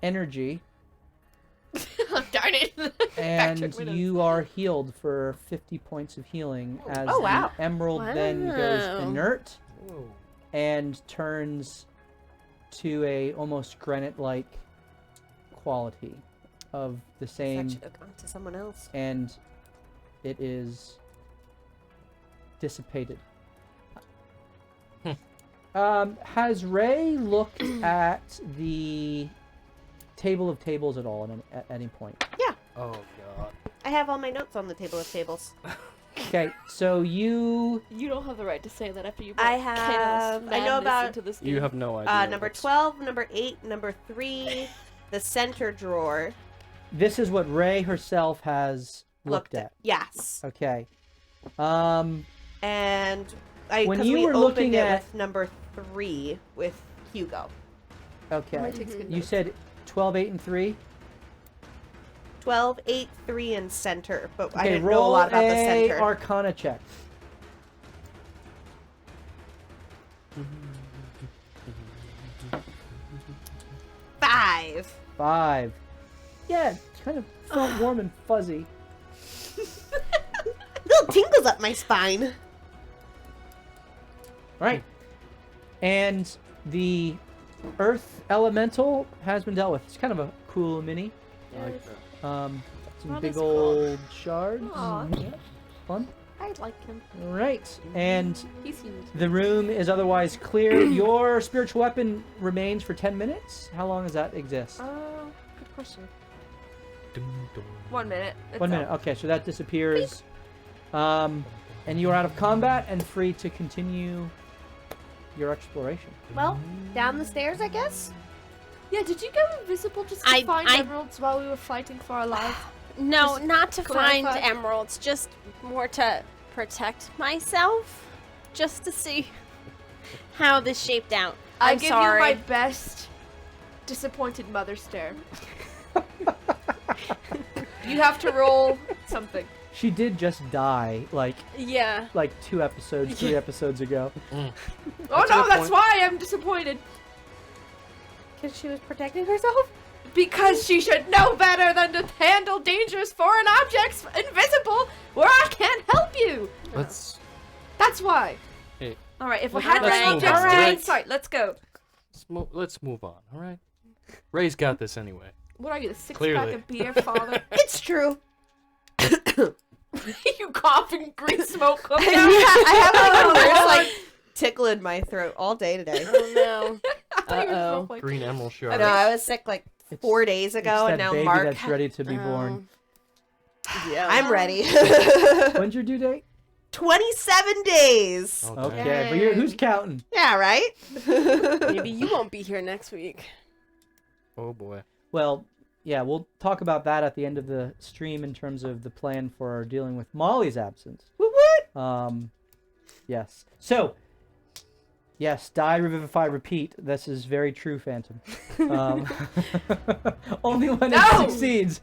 energy, Darn it! and Backtrack windows. you are healed for 50 points of healing as Oh, wow. the emerald then goes Wow. inert Whoa. and turns to a almost granite-like quality of the That same, should have gone to someone else. and it is dissipated. Has Ray looked at the table of tables at all at any point? Oh god. I have all my notes on the table of tables. Okay, so you You don't have the right to say that after you I brought have- chaos I know madness about- into this game. You have no idea. Number what's- 12, number 8, number 3, the center drawer. this is what Ray herself has looked at. Yes. Okay. And When 'cause you we were opened looking it at- with number 3 with Hugo. Okay. Might take some good You notes. said 12, 8, and 3? 12, 8, 3, and center, but I Okay, didn't know a roll lot about the a center. Arcana check. Five. 5. Yeah, it kind of felt warm and fuzzy. Little tingles up my spine. Right. And the earth elemental has been dealt with. It's kind of a cool mini. I like that. Some Oh, big that's cool. old shards. Aw. Yeah, fun. I like him. Right. And He seems. the room is otherwise clear. Your spiritual weapon remains for 10 minutes. How long does that exist? Good question. 1 minute. It's 1 minute. up. Okay, so that disappears. And you are out of combat and free to continue your exploration. Well, down the stairs, I guess. Yeah, did you go invisible just to find emeralds while we were fighting for our lives? No, Just not to find clarify. emeralds, just more to protect myself, just to see how this shaped out. I I'm give sorry. you my best disappointed mother stare. You have to roll something. She did just die, like Yeah. 2 episodes, 3 episodes ago. Oh That's a no, good that's point. why I'm disappointed. Because she was protecting herself? Because she should know better than to handle dangerous foreign objects invisible where I can't help you. Let's That's why. Hey. Alright, if we Let's had move no on. objects to Alright. insight, let's go. let's move on. All right. Ray's got this anyway. What are you, the 6-pack Clearly. of beer, father? It's true. You coughing green smoke coming Yeah, out? I have like a nurse like tickling my throat all day today. Oh no. I thought you were Uh-oh. smoking. Green emerald No, shard. I was sick like 4 days It's ago, that and now baby Mark. that's ready to be born. Yeah. I'm ready. When's your due date? 27 days. Oh, Okay, dang. but who's counting? Yeah, right? Maybe you won't be here next week. Oh boy. Well, yeah, we'll talk about that at the end of the stream in terms of the plan for dealing with Molly's absence. What? Yes. So, yes, die, revivify, repeat. This is very true, Phantom. Only when No! it succeeds.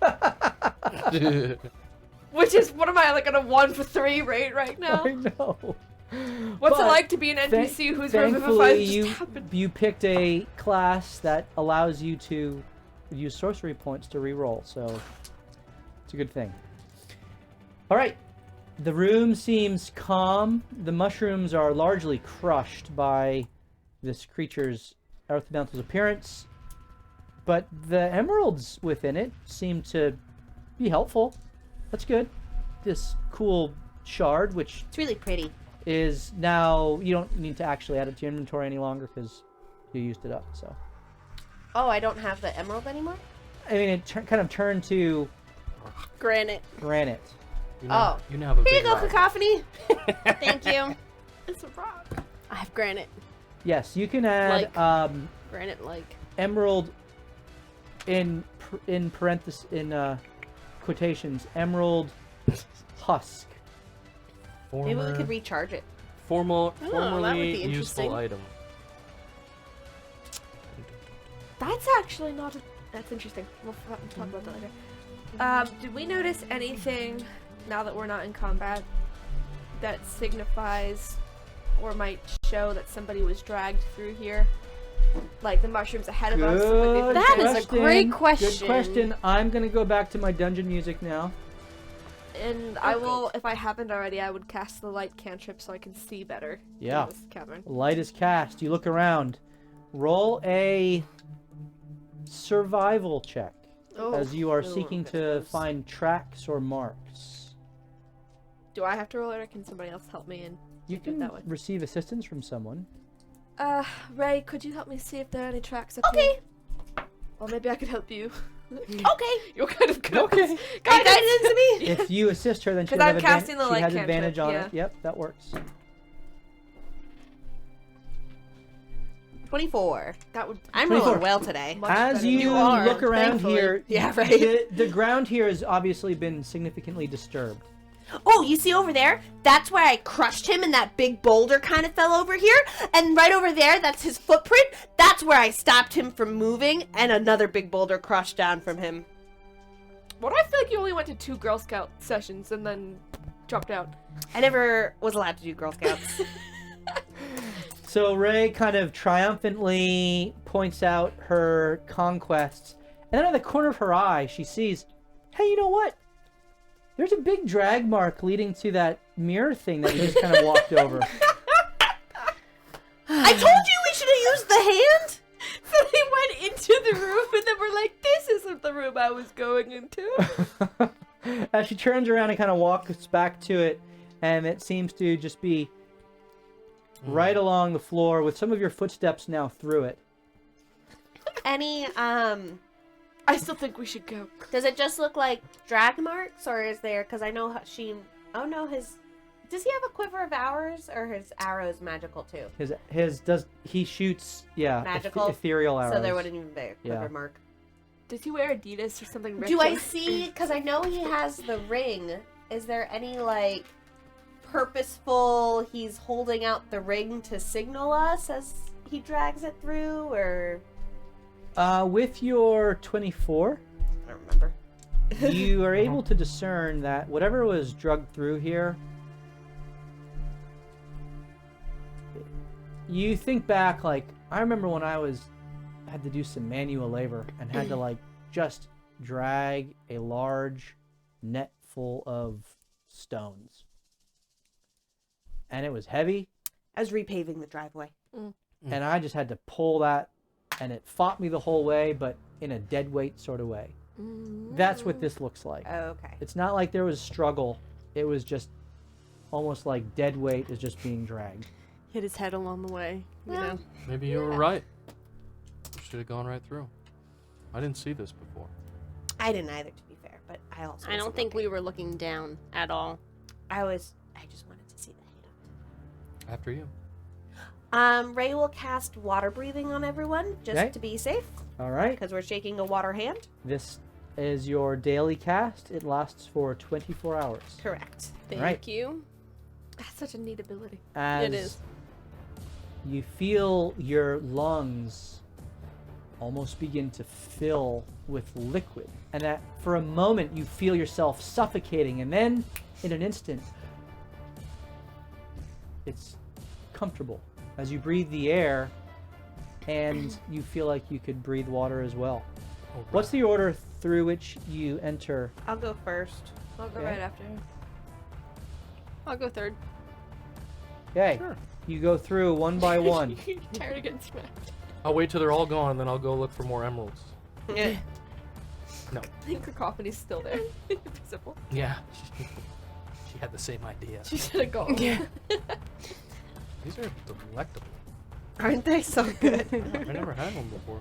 Which is, what am I, like on a 1 for 3 rate right now? I know. What's it But like to be an NPC who's Thankfully, revivified you just happened? you picked a class that allows you to use sorcery points to reroll, so it's a good thing. All right, the room seems calm. The mushrooms are largely crushed by this creature's elemental's appearance, but the emeralds within it seem to be helpful. That's good. This cool shard, which It's really pretty. is now, you don't need to actually add it to your inventory any longer because you used it up. So Oh, I don't have the emerald anymore? I mean, it kind of turned to Granite. granite. You now, Oh. you now have a Here you big go, rock. cacophony. Thank you. It's a rock. I have granite. Yes, you can add Granite like. emerald in parentheses quotations, emerald husk. Former, Maybe we could recharge it. Oh, that would be formerly interesting. useful item. That's actually not a... That's interesting. We'll talk about that later. Did we notice anything, now that we're not in combat, that signifies or might show that somebody was dragged through here? Like the mushrooms ahead of us? Good That is a great Good question. question. I'm going to go back to my dungeon music now. And I will, if I haven't already, I would cast the light cantrip so I can see better. Yeah. In this cavern. Light is cast. You look around. Roll a survival check as you are seeking to find tracks or marks. Do I have to roll it or can somebody else help me? And You do it can that way. receive assistance from someone. Ray, could you help me see if there are any tracks up Okay. here? Or maybe I could help you. Okay. You're kind of good. Okay. Guidance to me. If you assist her, then she 'Cause has I'm casting the she light has cantrip, advantage on yeah. it. Yep, that works. 24. That would. I'm 24. rolling well today. Much As better. you are, look around thankfully. here, Yeah, right. the ground here has obviously been significantly disturbed. Oh, you see over there? That's where I crushed him and that big boulder kind of fell over here. And right over there, that's his footprint. That's where I stopped him from moving and another big boulder crushed down from him. What I feel like you only went to 2 Girl Scout sessions and then dropped out. I never was allowed to do Girl Scouts. So Ray kind of triumphantly points out her conquests, and then out of the corner of her eye, she sees, hey, you know what? There's a big drag mark leading to that mirror thing that we just kind of walked over. I told you we should have used the hand. So they went into the room and then we're like, this isn't the room I was going into. As she turns around and kind of walks back to it, and it seems to just be right along the floor with some of your footsteps now through it. Any I still think we should go. Does it just look like drag marks, or is there? Because I know she. Oh no, his. Does he have a quiver of arrows, or his arrows magical too? He shoots Magical? ethereal arrows. So there wouldn't even be a quiver Yeah. mark. Does he wear Adidas or something? Do I retro? see? Because I know he has the ring. Is there any like purposeful? He's holding out the ring to signal us as he drags it through, or With your 24, I don't remember. you are able to discern that whatever was drugged through here. You think back, like, I remember when I had to do some manual labor and had to, like, just drag a large net full of stones. And it was heavy, I was repaving the driveway. and I just had to pull that, and it fought me the whole way, but in a dead weight sort of way. That's what this looks like. Okay. It's not like there was struggle. It was just almost like dead weight is just being dragged. Hit his head along the way. You Well, know. Maybe you were right. Should have gone right through. I didn't see this before. I didn't either, to be fair, but I also. I don't think we were looking down at all. I just wanted to see the hand. After you. Ray will cast water breathing on everyone just Okay. to be safe, All right. because we're shaking a water hand. This is your daily cast. It lasts for 24 hours. Correct. Thank Right. you. That's such a neat ability. As It is. you feel your lungs almost begin to fill with liquid, and that for a moment you feel yourself suffocating, and then in an instant it's comfortable as you breathe the air and you feel like you could breathe water as well. Oh, What's the order through which you enter? I'll go first. I'll go Okay. right after him. I'll go third. Okay, Sure. you go through one by one. Tired of getting smacked. I'll wait till they're all gone, and then I'll go look for more emeralds. I think Cacophony's still there. Invisible. Yeah. She had the same idea. She should have gone. Yeah. These are delectable. Aren't they so good? I never had one before.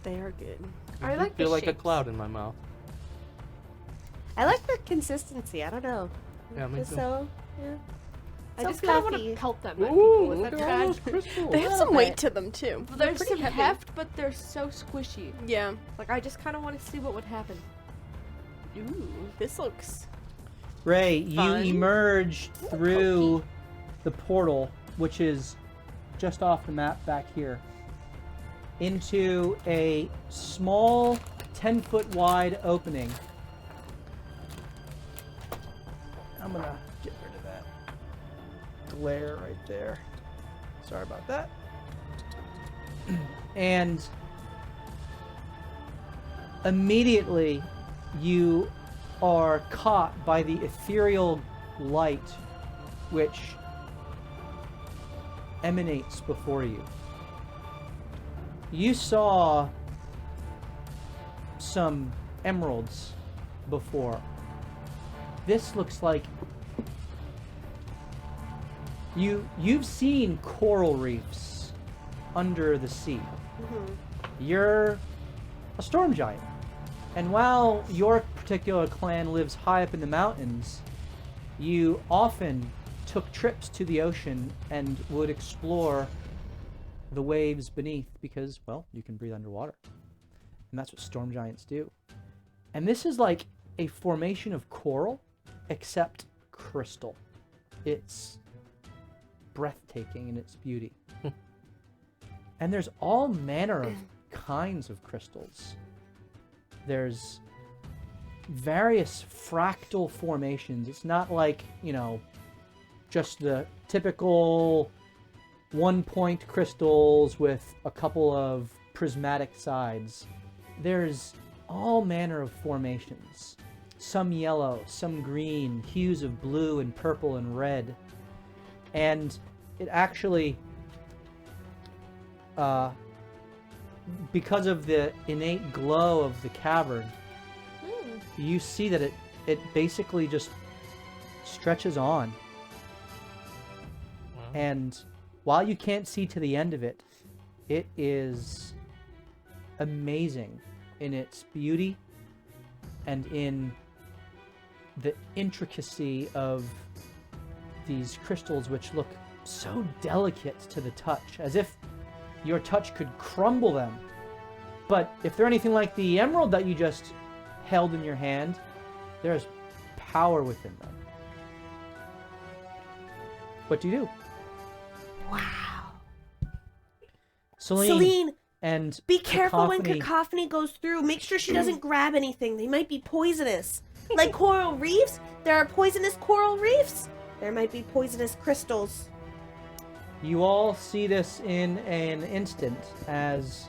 They are good. I They like the feel like a shapes. cloud in my mouth. I like the consistency. I don't know. Yeah, me Just too. so, yeah. I So just kind of want fluffy. to pelt them. at Ooh, people with look that at all those trash. crystals. They have little some weight bit. to them too. Well, there's pretty some heavy. heft, but they're so squishy. Yeah. Like, I just kind of want to see what would happen. Ooh, this looks. Ray, you Fun. emerge through the portal, which is just off the map back here, into a small 10-foot wide opening. I'm gonna get rid of that glare right there. Sorry about that. And immediately you are caught by the ethereal light which emanates before you. You saw some emeralds before. This looks like you've seen coral reefs under the sea. You're a storm giant. And while your particular clan lives high up in the mountains, you often took trips to the ocean and would explore the waves beneath because, well, you can breathe underwater. And that's what storm giants do. And this is like a formation of coral, except crystal. It's breathtaking in its beauty. And there's all manner of kinds of crystals. There's various fractal formations. It's not like, just the typical one-point crystals with a couple of prismatic sides. There's all manner of formations. Some yellow, some green, hues of blue and purple and red. And it actually, because of the innate glow of the cavern, you see that it basically just stretches on. Wow. And while you can't see to the end of it, it is amazing in its beauty and in the intricacy of these crystals, which look so delicate to the touch, as if your touch could crumble them. But if they're anything like the emerald that you just held in your hand, there's power within them. What do you do? Wow. Celine, Celine, and be careful when Cacophony. Cacophony goes through. Make sure she doesn't grab anything. They might be poisonous. Like coral reefs, there are poisonous coral reefs. There might be poisonous crystals. You all see this in an instant as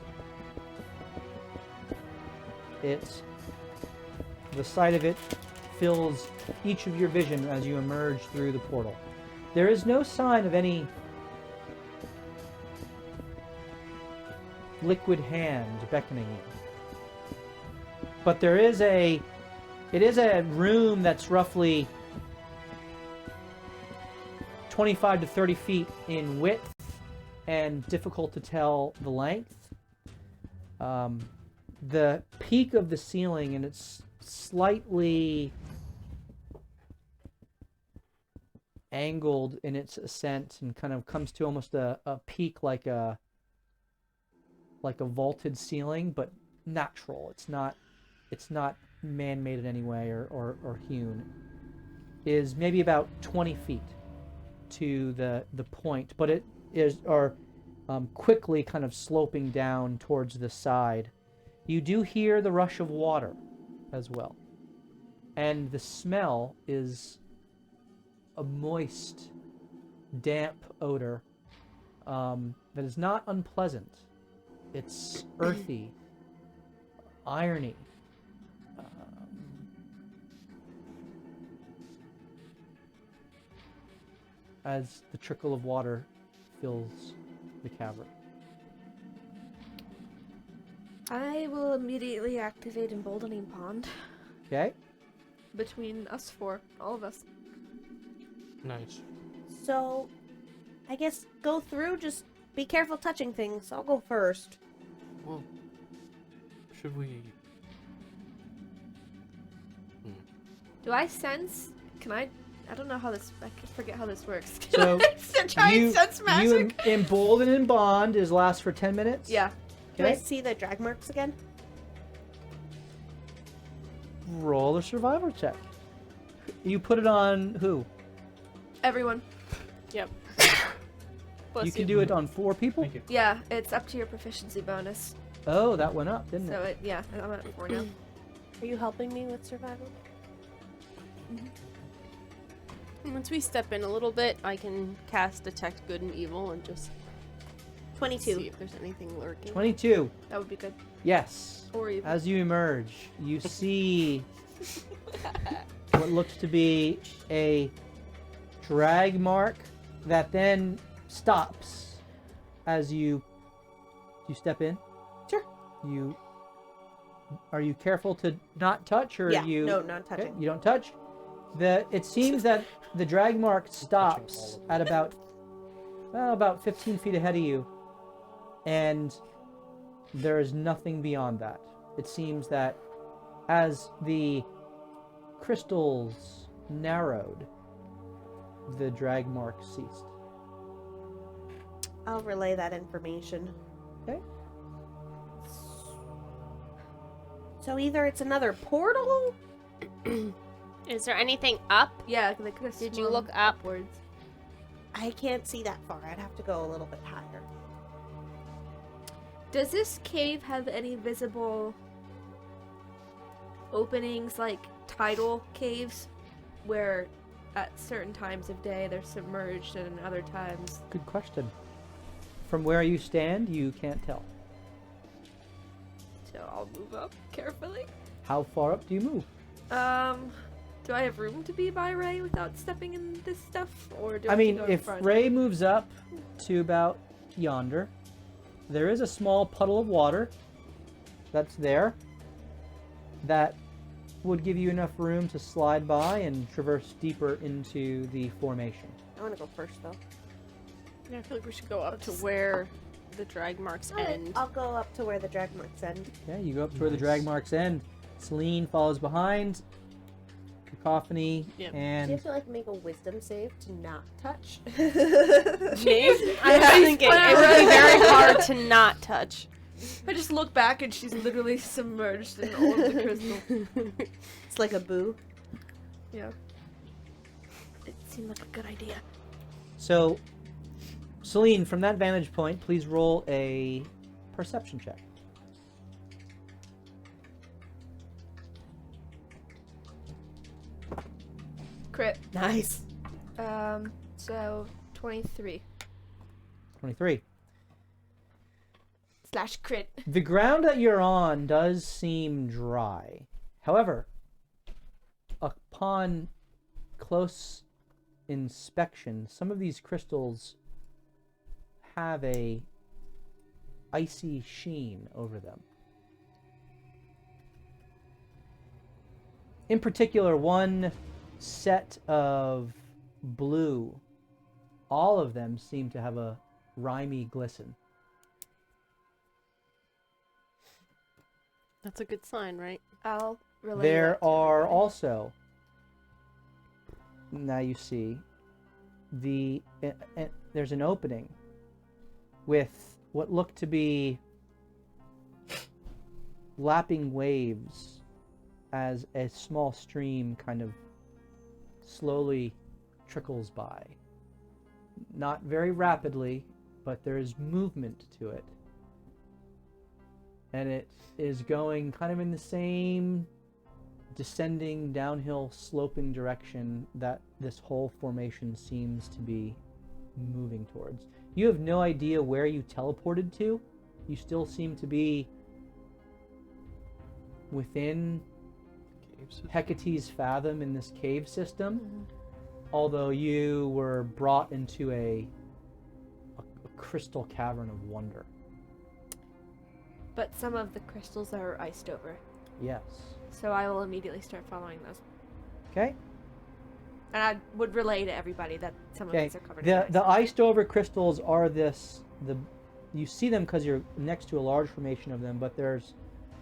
the sight of it fills each of your vision as you emerge through the portal. There is no sign of any liquid hand beckoning you. But it is a room that's roughly 25 to 30 feet in width and difficult to tell the length. The peak of the ceiling, and it's slightly angled in its ascent and kind of comes to almost a peak like a vaulted ceiling, but natural. It's not man-made in any way or hewn. Is maybe about 20 feet to the point, but it is quickly kind of sloping down towards the side. You do hear the rush of water as well, and the smell is a moist, damp odor that is not unpleasant. It's earthy, irony. As the trickle of water fills the cavern. I will immediately activate Emboldening Pond Okay? between us four, all of us. Nice. So, I guess go through, just be careful touching things. I'll go first. Well, should we... Do I sense? Can I don't know how this. I forget how this works. So, Can I try and sense magic? You embolden and bond is lasts for 10 minutes. Yeah. Do I Okay. see the drag marks again? Roll a survival check. You put it on who? Everyone. Yep. You can do it on 4 people? Thank you. Yeah, it's up to your proficiency bonus. Oh, that went up, didn't So it? yeah, I'm at 4 now. Are you helping me with survival? Once we step in a little bit, I can cast Detect Good and Evil and just 22. see if there's anything lurking. 22. That would be good. Yes. Or even. As you emerge, you see what looks to be a drag mark that then stops as you step in. Sure. Are you careful to not touch, or Yeah, you? no, not touching. Okay, you don't touch. It seems that the drag mark stops at about 15 feet ahead of you, and there is nothing beyond that. It seems that as the crystals narrowed, the drag mark ceased. I'll relay that information. Okay. So either it's another portal? Is there anything up? Yeah, they could have Did you swum look up? upwards. I can't see that far. I'd have to go a little bit higher. Does this cave have any visible openings like tidal caves where at certain times of day they're submerged and other times? Good question. From where you stand, you can't tell. So I'll move up carefully. How far up do you move? Do I have room to be by Ray without stepping in this stuff? Or do I I have to mean, go in if front? Ray moves up to about yonder, there is a small puddle of water that's there that would give you enough room to slide by and traverse deeper into the formation. I want to go first, though. Yeah, I feel like we should go up to where the drag marks Alright, end. I'll go up to where the drag marks end. Okay, you go up to where the drag marks end. Celine follows behind. Cacophony Yep. Do you and have to like make a wisdom save to not touch? Me? I was thinking it would be very hard to not touch. I just look back and she's literally submerged in all of the crystal. It's like a boo. Yeah. It seemed like a good idea. so, Celine, from that vantage point, please roll a perception check. Crit. Nice. So 23 23. / crit. The ground that you're on does seem dry. However, upon close inspection, some of these crystals have a icy sheen over them. In particular, one set of blue, all of them seem to have a rimy glisten. That's a good sign, right? I'll relay There that to are everybody. also, now you see, there's an opening with what look to be lapping waves as a small stream kind of slowly trickles by. Not very rapidly, but there is movement to it. And it is going kind of in the same descending, downhill, sloping direction that this whole formation seems to be moving towards. You have no idea where you teleported to. You still seem to be within Hecate's fathom in this cave system, although you were brought into a crystal cavern of wonder. But some of the crystals are iced over, Yes. so I will immediately start following those. Okay. And I would relay to everybody that some of Okay. these are covered in ice. The iced over crystals are you see them because you're next to a large formation of them, but there's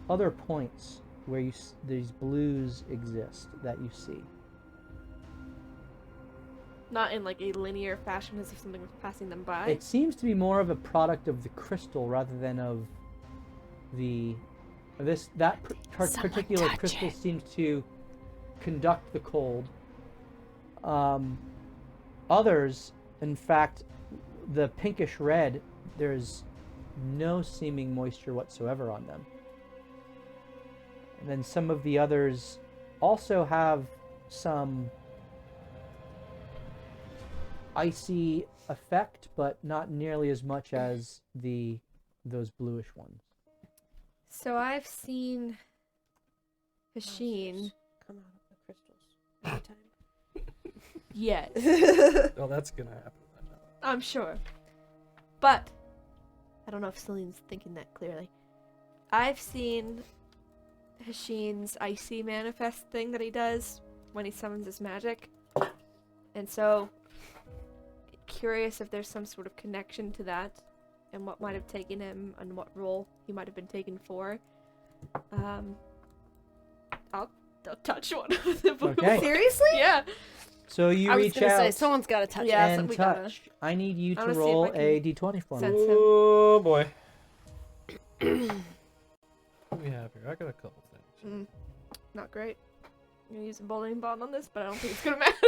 other points where these blues exist that you see. Not in like a linear fashion as if something was passing them by. It seems to be more of a product of the crystal rather than of that particular crystal seems to conduct the cold. Others, in fact, the pinkish red, there's no seeming moisture whatsoever on them. And then some of the others also have some icy effect, but not nearly as much as those bluish ones. So I've seen Hasheen. Come out of the crystals every time. Yes, Oh, that's gonna happen. I'm sure. But I don't know if Celine's thinking that clearly. I've seen Hasheen's icy manifest thing that he does when he summons his magic. And so, curious if there's some sort of connection to that and what might have taken him and what role he might have been taken for. I'll touch one of the blue. Okay. Seriously? Yeah. So you I was reach gonna out say someone's got to touch Yeah, it. and we gotta- touch. I need you I to wanna see if roll I can a d20 for me. sense him. Oh boy. What do we have here? I got a couple things. Not great. I'm gonna use a bowling ball on this, but I don't think it's gonna matter.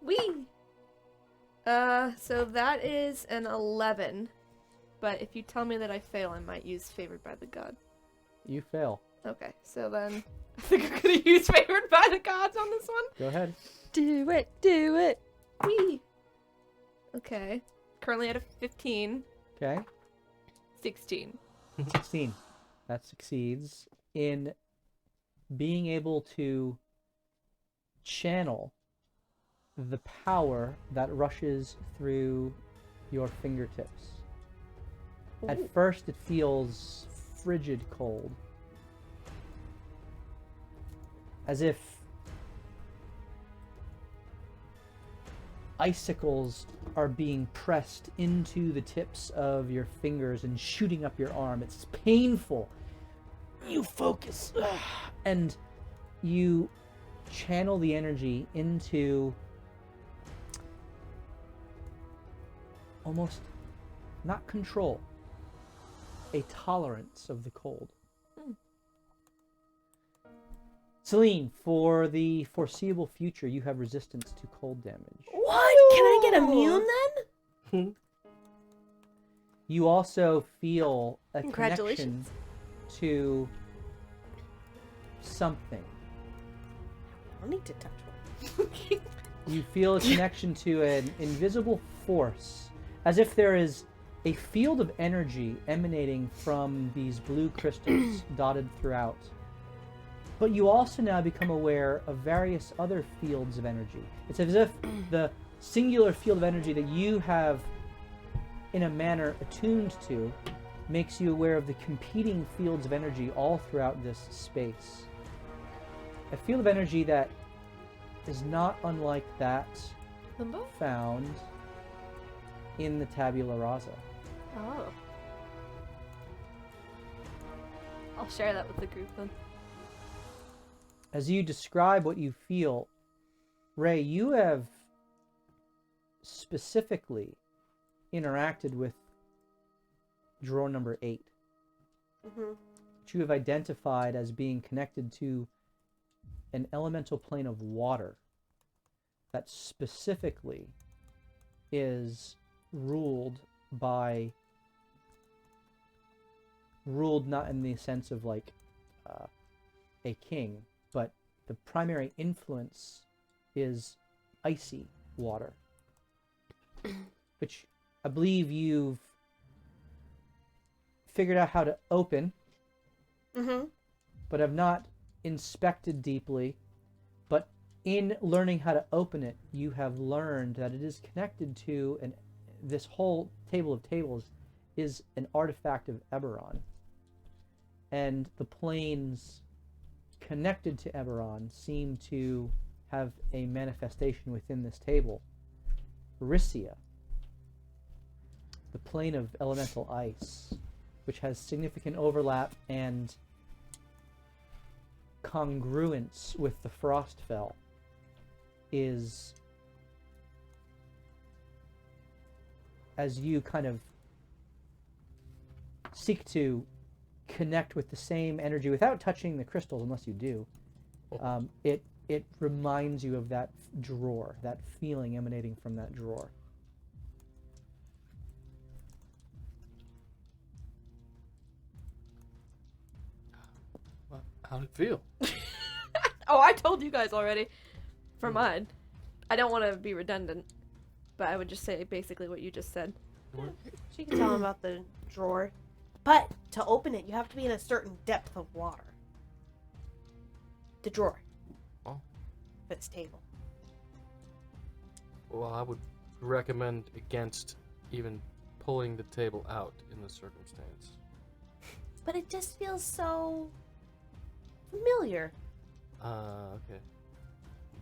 Wee! So that is an 11. But if you tell me that I fail, I might use Favored by the God. You fail. Okay, so then I think I'm gonna use Favored by the Gods on this one. Go ahead. Do it, do it. Wee! Okay. Currently at a 15. Okay. 16. 16. That succeeds in being able to channel the power that rushes through your fingertips. At Ooh. first, it feels frigid cold. As if icicles are being pressed into the tips of your fingers and shooting up your arm. It's painful. You focus, and you channel the energy into almost not control, a tolerance of the cold. Celine, for the foreseeable future, you have resistance to cold damage. What? Can I get immune then? You also feel a connection Congratulations. to something. I don't need to touch one. You feel a connection to an invisible force, as if there is a field of energy emanating from these blue crystals dotted throughout. But you also now become aware of various other fields of energy. It's as if the singular field of energy that you have, in a manner, attuned to, makes you aware of the competing fields of energy all throughout this space. A field of energy that is not unlike that Limbo? found in the tabula rasa. Oh. I'll share that with the group then. As you describe what you feel, Ray, you have specifically interacted with drawer number 8, which you have identified as being connected to an elemental plane of water that specifically is ruled not in the sense of like a king, but the primary influence is icy water, which I believe you've figured out how to open, but have not inspected deeply. But in learning how to open it, you have learned that it is connected to, and this whole table of tables is an artifact of Eberron. And the planes connected to Eberron seem to have a manifestation within this table. Risia, the plane of elemental ice, which has significant overlap and congruence with the Frostfell, is, as you kind of seek to connect with the same energy without touching the crystals, unless you do, it reminds you of that drawer, that feeling emanating from that drawer. How'd it feel? Oh, I told you guys already. For mine. I don't want to be redundant, but I would just say basically what you just said. She can tell him about the drawer. But to open it, you have to be in a certain depth of water. The drawer. Oh. Its table. Well, I would recommend against even pulling the table out in this circumstance. But it just feels so familiar. Okay.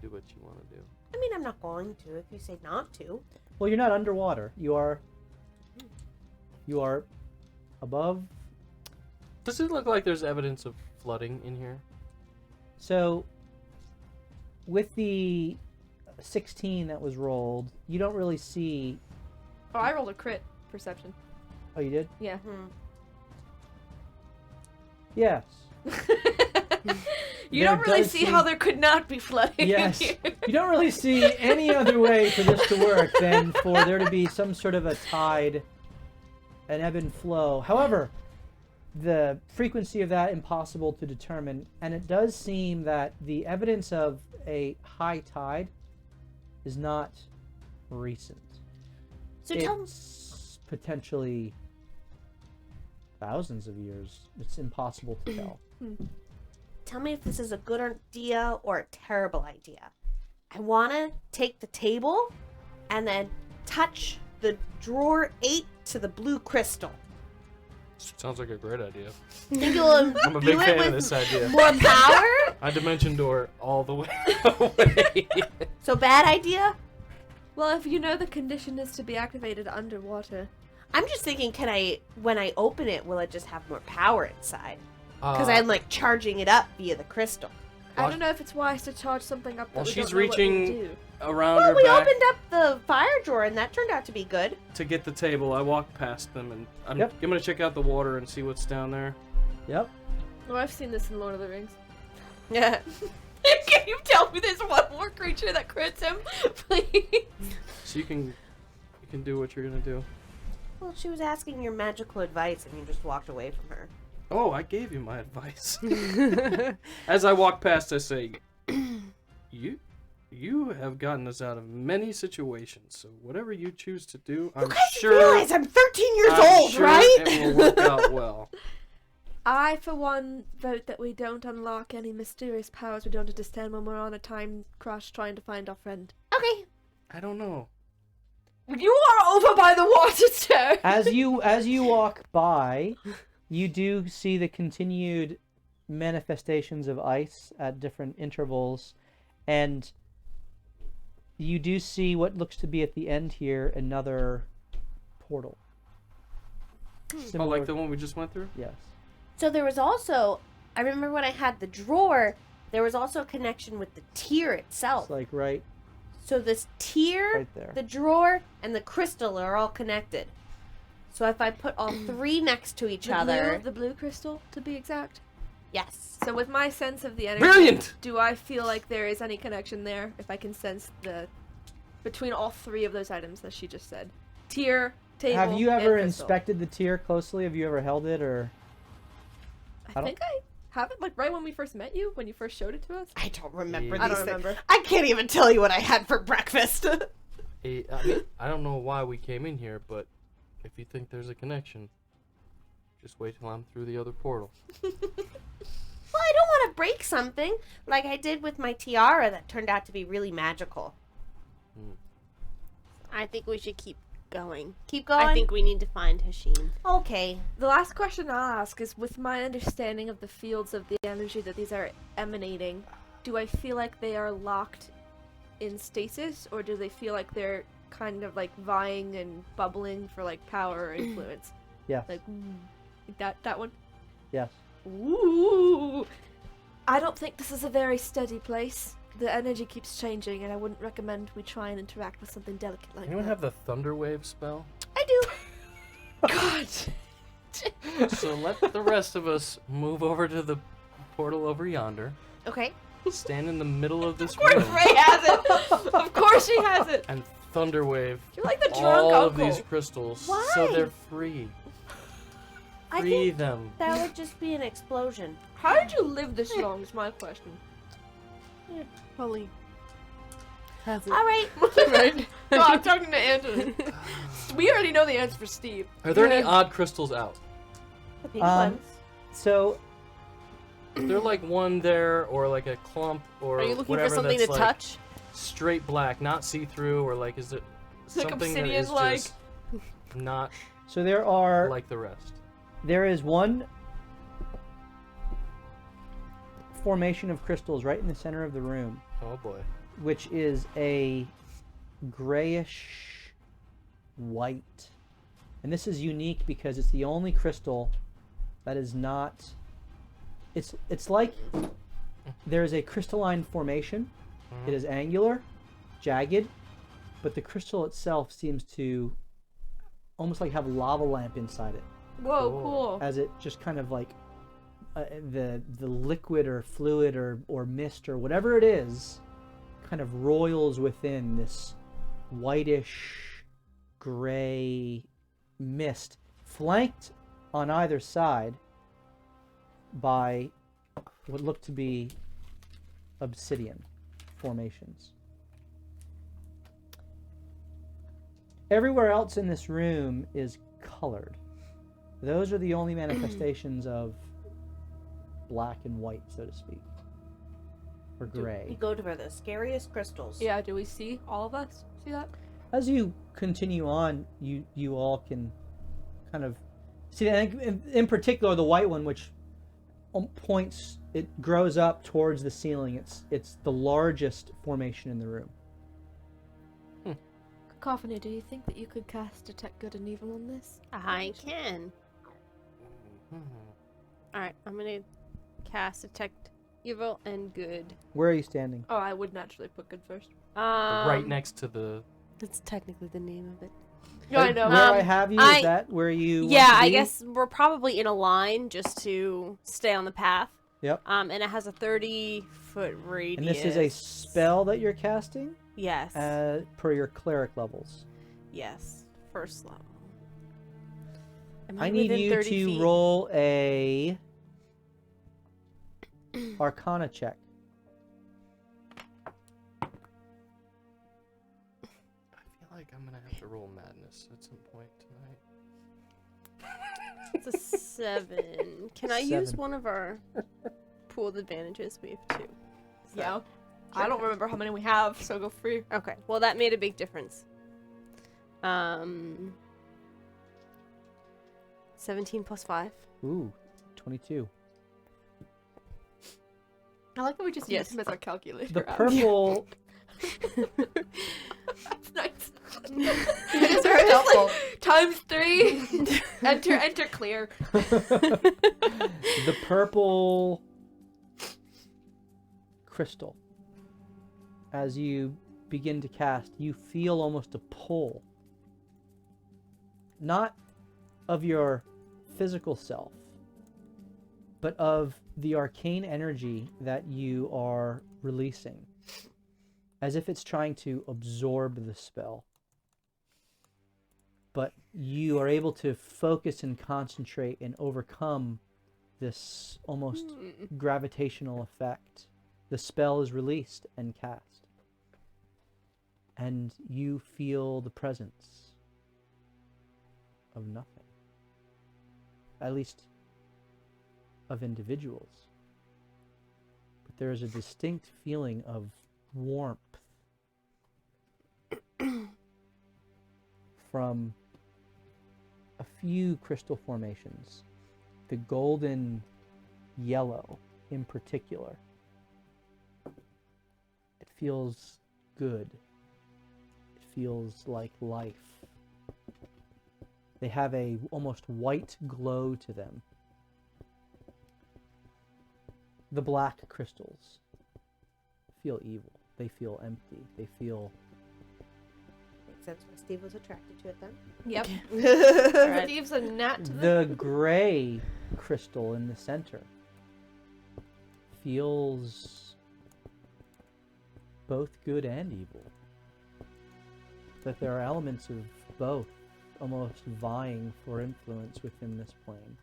Do what you want to do. I mean, I'm not going to if you say not to. Well, you're not underwater. You are above. Does it look like there's evidence of flooding in here? So, with the 16 that was rolled, you don't really see. Oh, I rolled a crit perception. Oh, you did? Yeah. Yes. You There don't really does see seem- how there could not be flooding Yes. in here. You don't really see any other way for this to work than for there to be some sort of a tide, an ebb and flow. However, the frequency of that impossible to determine, and it does seem that the evidence of a high tide is not recent. So tell me. It's potentially thousands of years. It's impossible to tell. Tell me if this is a good idea or a terrible idea. I want to take the table and then touch the drawer 8 to the blue crystal. Sounds like a great idea. Think you'll I'm a big imbue it fan of with this idea. more power? I dimension door all the way away. So bad idea? Well, if you know the condition is to be activated underwater. I'm just thinking, when I open it, will it just have more power inside? Because I'm like charging it up via the crystal. I don't know if it's wise to charge something up that While we she's don't know what reaching will do. around Well, her we back opened up the fire drawer, and that turned out to be good. to get the table, I walk past them, and I'm Yep. gonna check out the water and see what's down there. Yep. Well, I've seen this in Lord of the Rings. Yeah. Can you tell me there's one more creature that crits him, please? So you can do what you're gonna do. Well, she was asking your magical advice, and you just walked away from her. Oh, I gave you my advice. As I walk past, I say, You have gotten us out of many situations, so whatever you choose to do, I'm sure realize I'm 13 years I'm old, sure right? it will work out well. I, for one, vote that we don't unlock any mysterious powers we don't understand when we're on a time crush trying to find our friend. Okay. I don't know. You are over by the water, sir! As you walk by, you do see the continued manifestations of ice at different intervals, and you do see what looks to be at the end here another portal. Oh, like the one we just went through? Yes. So there was also, I remember when I had the drawer, there was also a connection with the tier itself. It's like right So this tier, there. the drawer, and the crystal are all connected. So if I put all three next to each other, The blue crystal, to be exact. yes. So with my sense of the energy, Brilliant! do I feel like there is any connection there? If I can sense between all three of those items that she just said. Tier, table, Have you and ever crystal. inspected the tier closely? Have you ever held it, or I think I have it, like right when we first met you, when you first showed it to us. I don't remember Yeah. I these don't things. remember. I can't even tell you what I had for breakfast. I don't know why we came in here, but if you think there's a connection, just wait till I'm through the other portal. Well, I don't want to break something like I did with my tiara that turned out to be really magical. I think we should keep going. Keep going. I think we need to find Hashim. Okay. The last question I'll ask is, with my understanding of the fields of the energy that these are emanating, do I feel like they are locked in stasis, or do they feel like they're kind of like vying and bubbling for like power or influence? yes, Like that one? yes. Ooh. I don't think this is a very steady place. The energy keeps changing, and I wouldn't recommend we try and interact with something delicate like Anyone that. have the Thunder Wave spell? I do. God. So let the rest of us move over to the portal over yonder, Okay. stand in the middle of this Of course room, Ray has it. Of course she has it. and Thunder Wave You're like the drunk all uncle. of these crystals so Why? they're free. I Free think them. that would just be an explosion. How did you live this long is my question. Probably has it. All right. Right? No, I'm talking to Angela. We already know the answer for Steve. Are there any odd crystals out? The pink Um, ones. So Is there like one there, or like a clump, or Are you looking for whatever something that's to like touch? straight black, not see-through, or like is it Like something that is obsidian-like? just not so there are like the rest? there is one formation of crystals right in the center of the room, Oh boy. which is a grayish white. And this is unique because it's the only crystal that is not it's like there is a crystalline formation. It is angular, jagged, but the crystal itself seems to almost like have a lava lamp inside it, Whoa, Cool. cool. as it just kind of like the liquid or fluid or mist or whatever it is kind of roils within this whitish gray mist, flanked on either side by what look to be obsidian formations. Everywhere else in this room is colored. Those are the only manifestations of black and white, so to speak, or We gray. go to where the scariest crystals. Yeah, do we see all of us? See that? As you continue on, you all can kind of see that. In particular, the white one, which points, it grows up towards the ceiling. It's the largest formation in the room. Cacophony, do you think that you could cast Detect Good and Evil on this? I can. Alright, I'm gonna cast Detect Evil and Good. Where are you standing? Oh, I would naturally put Good first. Right next to the. That's technically the name of it. No, I know. Where I have you, is that where you want Yeah, to I be? guess we're probably in a line just to stay on the path. Yep. And it has a 30-foot radius. And this is a spell that you're casting Yes. per your cleric levels. Yes. First level. Am I need within you 30 to feet? roll a Arcana check. I feel like I'm gonna have to roll madness at some point tonight. It's a 7. Can I use 7. one of our pooled advantages? We have 2. Yeah. I don't remember how many we have, so go free. Okay. Well, that made a big difference. 17 plus 5. Ooh, 22. I like that we just Yes. use him as our calculator. The purple That's nice. It is very helpful. Times 3. enter clear. the purple crystal, as you begin to cast, you feel almost a pull, not of your physical self, but of the arcane energy that you are releasing, as if it's trying to absorb the spell. But you are able to focus and concentrate and overcome this almost gravitational effect. The spell is released and cast. And you feel the presence of nothing. At least of individuals. But there is a distinct feeling of warmth from a few crystal formations. The golden yellow in particular. It feels good. It feels like life. They have a almost white glow to them. The black crystals feel evil. They feel empty. They feel... Makes sense why Steve was attracted to it then. Yep. Alright. Steve's a gnat to The gray crystal in the center feels both good and evil. That there are elements of both almost vying for influence within this plane,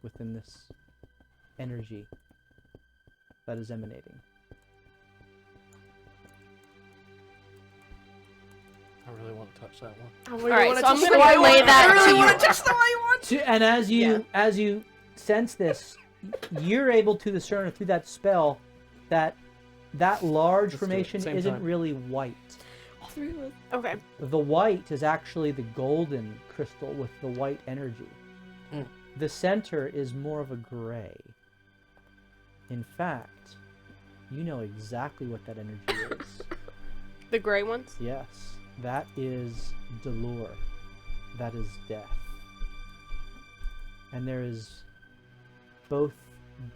within this energy that is emanating. I really want to touch that one. I really Alright, wanna so I'm touch gonna the white relay one. that I really to want you. to touch the white one. And as you sense this, you're able to discern through that spell that large Let's do it, formation same isn't time. really white. All 3 of us. Okay. The white is actually the golden crystal with the white energy. Mm. The center is more of a gray. In fact, you know exactly what that energy is. The gray ones? Yes, that is Delure. That is death. And there is both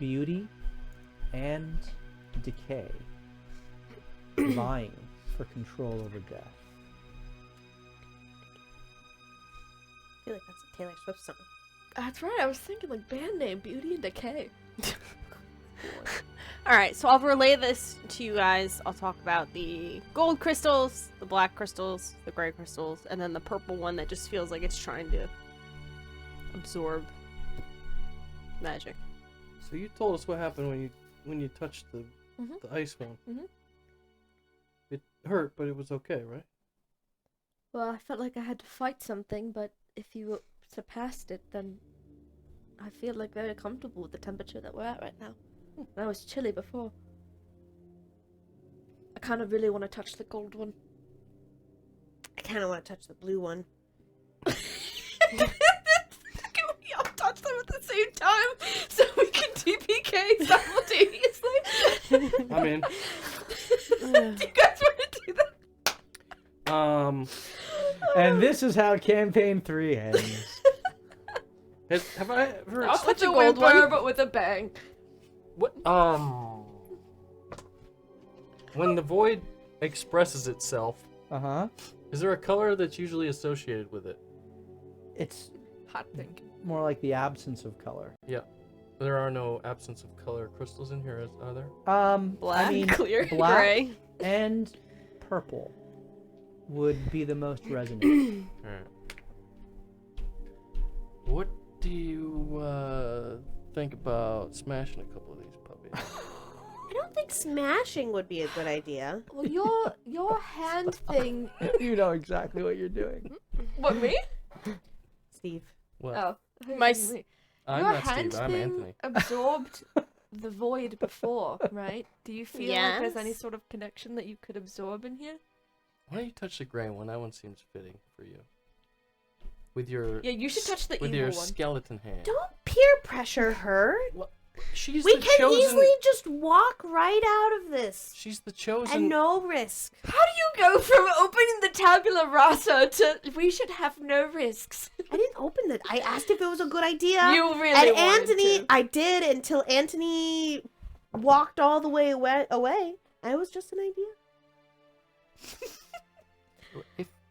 beauty and decay vying for control over death. I feel like that's a Taylor Swift song. That's right. I was thinking like band name, Beauty and Decay. Alright, so I'll relay this to you guys. I'll talk about the gold crystals, the black crystals, the gray crystals, and then the purple one that just feels like it's trying to absorb magic. So you told us what happened when you touched the ice one. Mhm. It hurt, but it was okay, right? Well, I felt like I had to fight something, but if you surpassed it, then I feel like very comfortable with the temperature that we're at right now. And I was chilly before. I kind of really want to touch the gold one. I kind of want to touch the blue one. Can we all touch them at the same time so we can TPK simultaneously? I'm in. Do you guys want to do that? this is how campaign 3 ends. Have I ever? Not Such with a a gold whimper, one. but with a bang. What? When the void expresses itself, Uh-huh. is there a color that's usually associated with it? It's Hot pink. more like the absence of color. There are no absence of color crystals in here, are there? Black, I mean, clear, black gray. and purple would be the most resonant. Alright. What do you think about smashing a couple of these puppies? I don't think smashing would be a good idea. Well, your hand thing. You know exactly what you're doing. What, me? Steve. What? Oh. My me. s- I'm Your not hand Steve. I'm thing Anthony. absorbed the void before, right? Do you feel like there's any Yes. sort of connection that you could absorb in here? Why don't you touch the gray one? That one seems fitting for you. With your Yeah, you should touch the with evil your one. skeleton hand. Don't peer pressure her. She's We the can chosen. easily just walk right out of this. She's the chosen. And no risk. How do you go from opening the tabula rasa to we should have no risks? I didn't open it. I asked if it was a good idea. You really and wanted Anthony, to. I did until Anthony walked all the way away. And it was just an idea.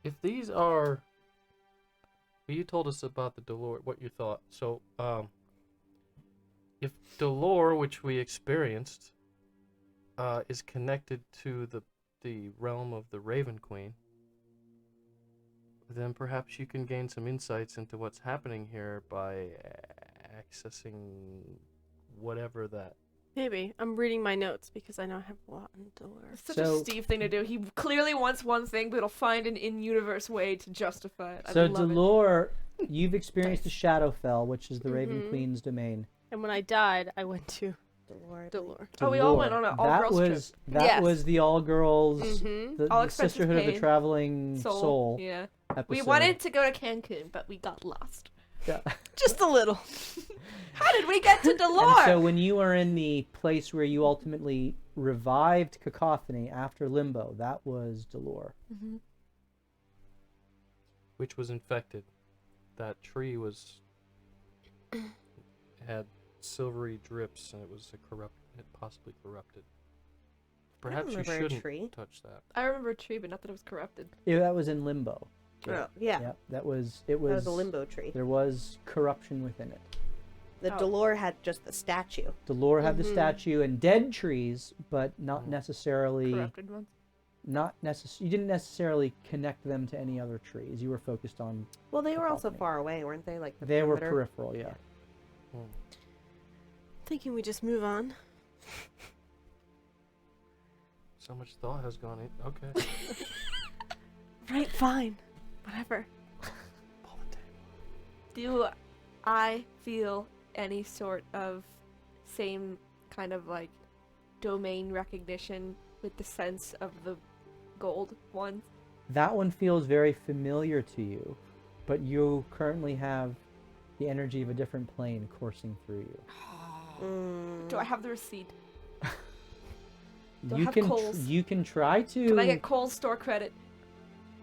If these are, well, you told us about the Dolor, what you thought. So, if Dolor, which we experienced, is connected to the realm of the Raven Queen, then perhaps you can gain some insights into what's happening here by accessing whatever that. Maybe. I'm reading my notes because I know I have a lot in Dolor. It's such So- a Steve thing to do. He clearly wants one thing, but he'll find an in-universe way to justify it. I So love it. Delore, you've experienced the Shadowfell, which is the Raven Mhm. Queen's domain. And when I died, I went to Lord. Dolor. Oh, we all Delore. went on an That all-girls trip. was that Yes. was the all girls, Mm-hmm. the, All the expenses Sisterhood of the paid. Traveling Soul Yeah. episode. We wanted to go to Cancun, but we got lost. Yeah. Just a little. How did we get to And Dolor? so when you were in the place where you ultimately revived Cacophony after Limbo, that was Delore. Mhm. Which was infected. That tree was had silvery drips, and it was possibly corrupted. Perhaps you remember a shouldn't tree. touch that. I remember a tree, but not that it was corrupted. Yeah, that was in Limbo. Oh, yeah. Yep, that was it That was was a limbo tree. There was corruption within it. The Oh. Dolor had just the statue. Delore had the Mhm. statue and dead trees, but not necessarily Corrupted ones. you didn't necessarily connect them to any other trees. You were focused on Well, they were also Cacophony. far away, weren't they? Like the they were perimeter? peripheral, yeah. Thinking we just move on. So much thought has gone in. Okay. Right, fine. Whatever. Pull the tape. Do I feel any sort of same kind of like domain recognition with the sense of the gold ones? That one feels very familiar to you, but you currently have the energy of a different plane coursing through you. Mm. Do I have the receipt? Do I you have can coals? you can try to Can I get Cole's store credit?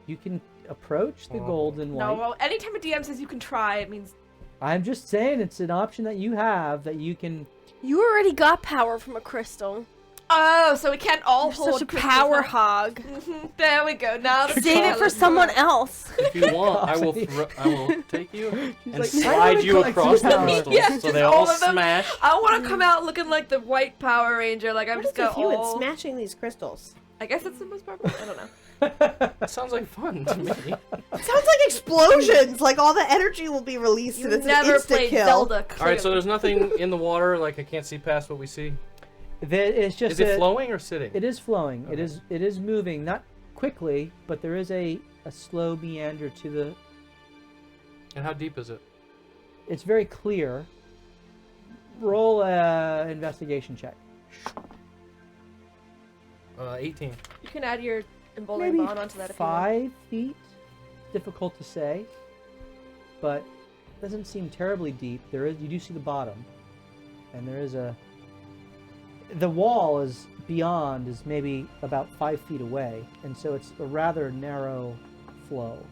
you can approach the Oh. gold and white. No, well, anytime a DM says you can try, it means I'm just saying it's an option that you have that you can. You already got power from a crystal. oh, so we can't all You're hold such a crystals power now. hog. Mhm, there we go. Now the Save it for colors someone work. else. If you want, I will Cacophony. take you She's and like, "I slide wanna you collect across some the power." crystals Yeah, so just they all all of them. smash. I want to come out looking like the white Power Ranger. Like I'm What just is with going you and all. smashing these crystals? I guess that's the most powerful. I don't know. That sounds like fun to me. It sounds like explosions. Like all the energy will be released You and it's an never instant played kill. Zelda. All right, so clearly. there's nothing in the water. Like I can't see past what we see. It's just Is it flowing or sitting? It is flowing. It Okay. is moving, not quickly, but there is a slow meander to the. And how deep is it? It's very clear. Roll a investigation check. 18. You can add your emboldening Maybe bond onto that if you want. 5 feet. Difficult to say, but doesn't seem terribly deep. There is. You do see the bottom, and there is a. The wall is beyond is maybe about 5 feet away, and so it's a rather narrow flow.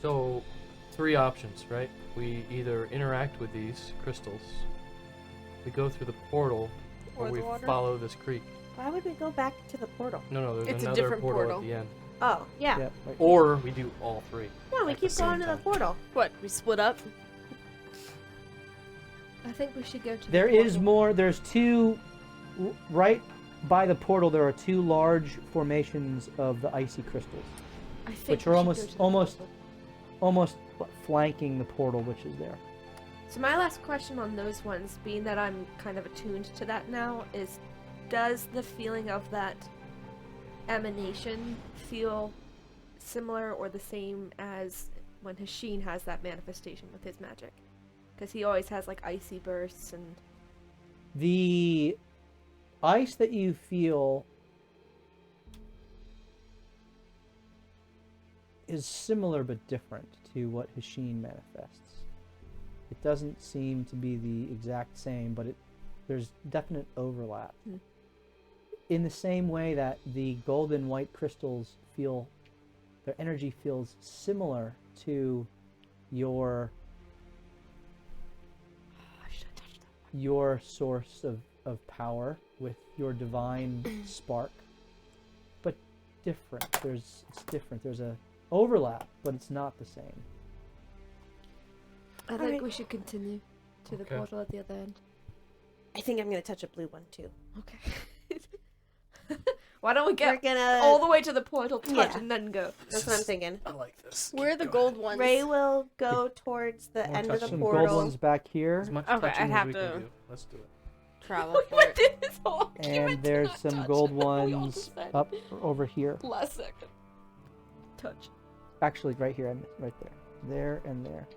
So, 3 options, right? We either interact with these crystals, we go through the portal, or Or we the water. follow this creek. Why would we go back to the portal? No, there's It's a another different portal portal. at the end. Oh, yeah. Yeah, right. Or we do all 3. No, we at the keep same going to the time. portal. What? We split up? I think we should go to. There the is portal. more. There's 2 right by the portal. There are 2 large formations of the icy crystals, I think which we are should almost go to the almost portal. almost flanking the portal, which is there. So my last question on those ones, being that I'm kind of attuned to that now, is does the feeling of that emanation feel similar or the same as when Hasheen has that manifestation with his magic? Because he always has like icy bursts and The ice that you feel is similar but different to what Hasheen manifests. It doesn't seem to be the exact same, but there's definite overlap. Hmm. In the same way that the golden white crystals feel, their energy feels similar to your source of power with your divine spark, but different. It's different. There's a overlap, but it's not the same. I think Alright. we should continue to the Okay. portal at the other end. I think I'm gonna touch a blue one too. Okay. Why don't we We're get gonna. all the way to the portal, touch, Yeah. and then go? That's what I'm thinking. I like this. Where are the gold ones? Ray will go towards the More end of the touching. Some portal. gold ones back here, As much Okay, touching I'd as have we to- can do. Let's do it. Travel We for it. did this whole argument and to there's not some touch, gold and then we all ones decided up over here. last second. Touch. Actually, right here, right there, there and there,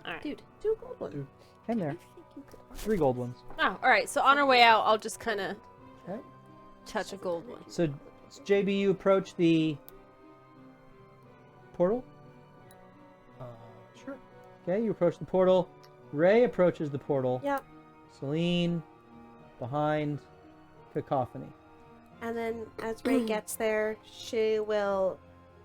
Alright. Dude. 2 gold ones. and there. You think you could 3 gold ones. Oh, alright. So on our way out, I'll just kind of Okay. touch a gold one. So, JB, you approach the portal. Sure. Okay, you approach the portal. Ray approaches the portal. Yep. Celine behind Cacophony. And then as Ray gets there, she will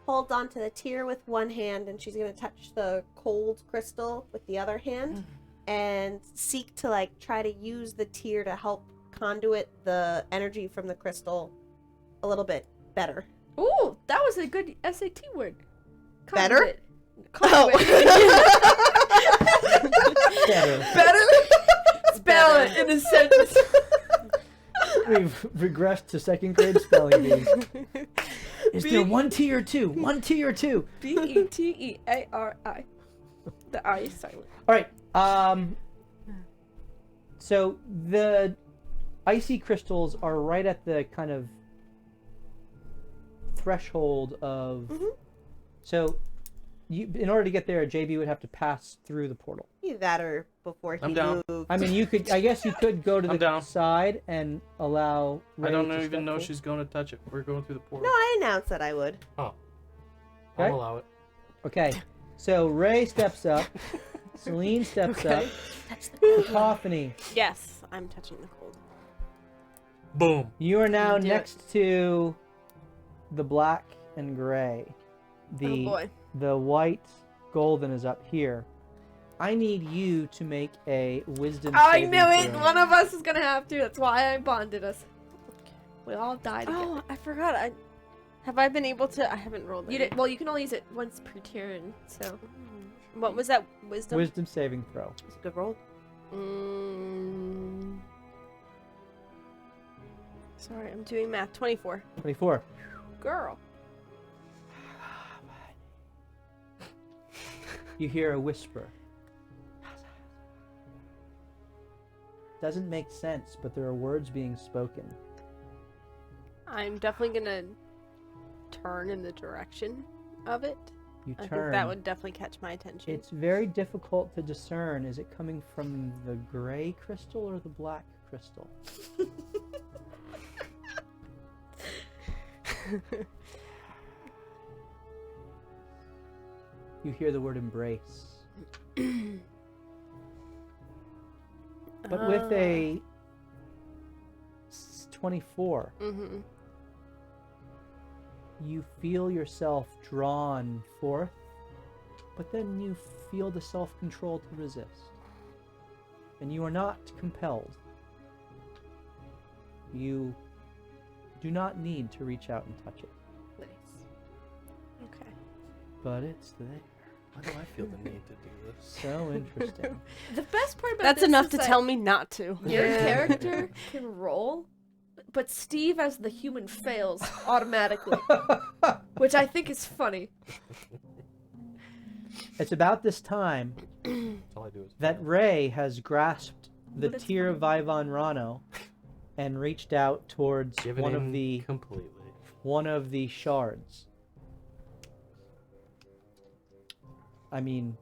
hold onto the tear with one hand and she's going to touch the cold crystal with the other hand and seek to like try to use the tear to help conduit the energy from the crystal a little bit better. Ooh, that was a good SAT word. Better? Conduit. Better. Better? Spell it in a sentence. We've regressed to 2nd grade spelling bees. Is there one T or 2? One T or 2? Beteari. The I is silent. All right. So the icy crystals are right at the kind of threshold of. So, in order to get there, JB would have to pass through the portal. Either that or before he I'm down. moved. I mean, I guess you could go to I'm the down. side and allow. I Ray don't to even step know through. she's going to touch it. We're going through the portal. No, I announced that I would. Oh. Okay. I'll allow it. Okay, so Ray steps up. Celine steps up. Cacophony. Yes, I'm touching the gold. Boom. You are now Do it. next to the black and gray. The Oh boy. the white golden is up here. I need you to make a wisdom I saving knew it. throw. One of us is gonna have to. That's why I bonded us. We all died together. Oh, I forgot. Have I been able to? I haven't rolled You any. did, well, you can only use it once per turn, so. What was that? Wisdom. Wisdom saving throw. It's a good roll. Sorry, I'm doing math. 24. 24. Girl. You hear a whisper. Doesn't make sense, but there are words being spoken. I'm definitely gonna turn in the direction of it. You I think turn. that would definitely catch my attention. It's very difficult to discern. Is it coming from the gray crystal or the black crystal? You hear the word embrace. But with a 24, Mm-hmm. you feel yourself drawn forth but then you feel the self-control to resist. And you are not compelled. You do not need to reach out and touch it. Nice. Okay. But it's there. Why do I feel the need to do this? So interesting. The best part about That's this enough is to that tell me not to. your Yeah. character can roll, but Steve as the human fails automatically, which I think is funny. It's about this time That's all I do is that Ray has grasped the But it's tear of Vivon Rano and reached out towards give it one in of the shards. I mean,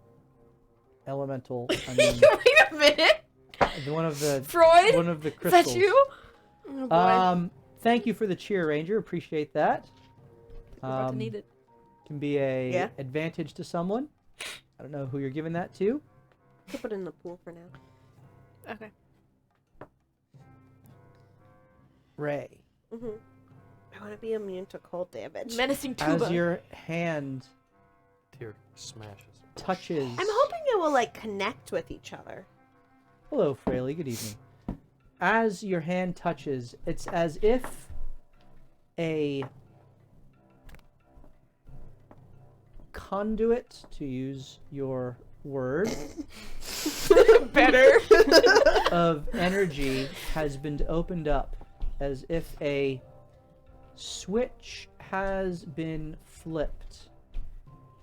elemental. I mean, Wait a minute, one of the Freud. Is crystals. that you? Oh, boy. Thank you for the cheer, Ranger. Appreciate that. We're about to need it. Can be a Yeah. advantage to someone. I don't know who you're giving that to. I'll put it in the pool for now. Okay. Ray, Mm-hmm. I want to be immune to cold damage. Menacing tuba. as your hand tear smashes. touches. I'm hoping it will like connect with each other. Hello, Fraley. Good evening. As your hand touches, it's as if a conduit, to use your word, Better. of energy has been opened up, as if a switch has been flipped,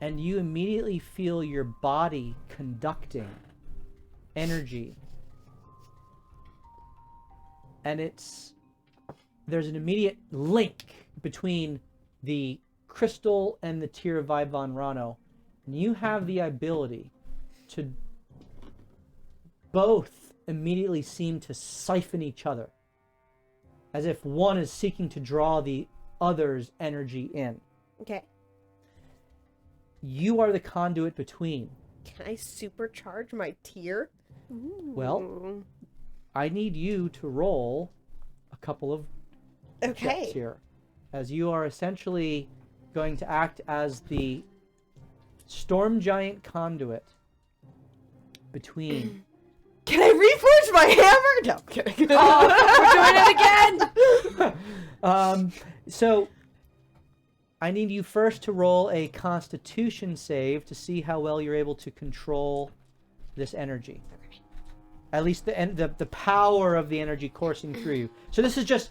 and you immediately feel your body conducting energy. And there's an immediate link between the crystal and the tear of Vivon Rano. And you have the ability to both immediately seem to siphon each other, as if one is seeking to draw the other's energy in. Okay. You are the conduit between. Can I supercharge my tear? Well, I need you to roll a couple of checks Okay. here, as you are essentially going to act as the storm giant conduit between. Can I reforge my hammer? No, I'm kidding. We're doing it again. So I need you first to roll a Constitution save to see how well you're able to control this energy. At least the power of the energy coursing through you. So this is just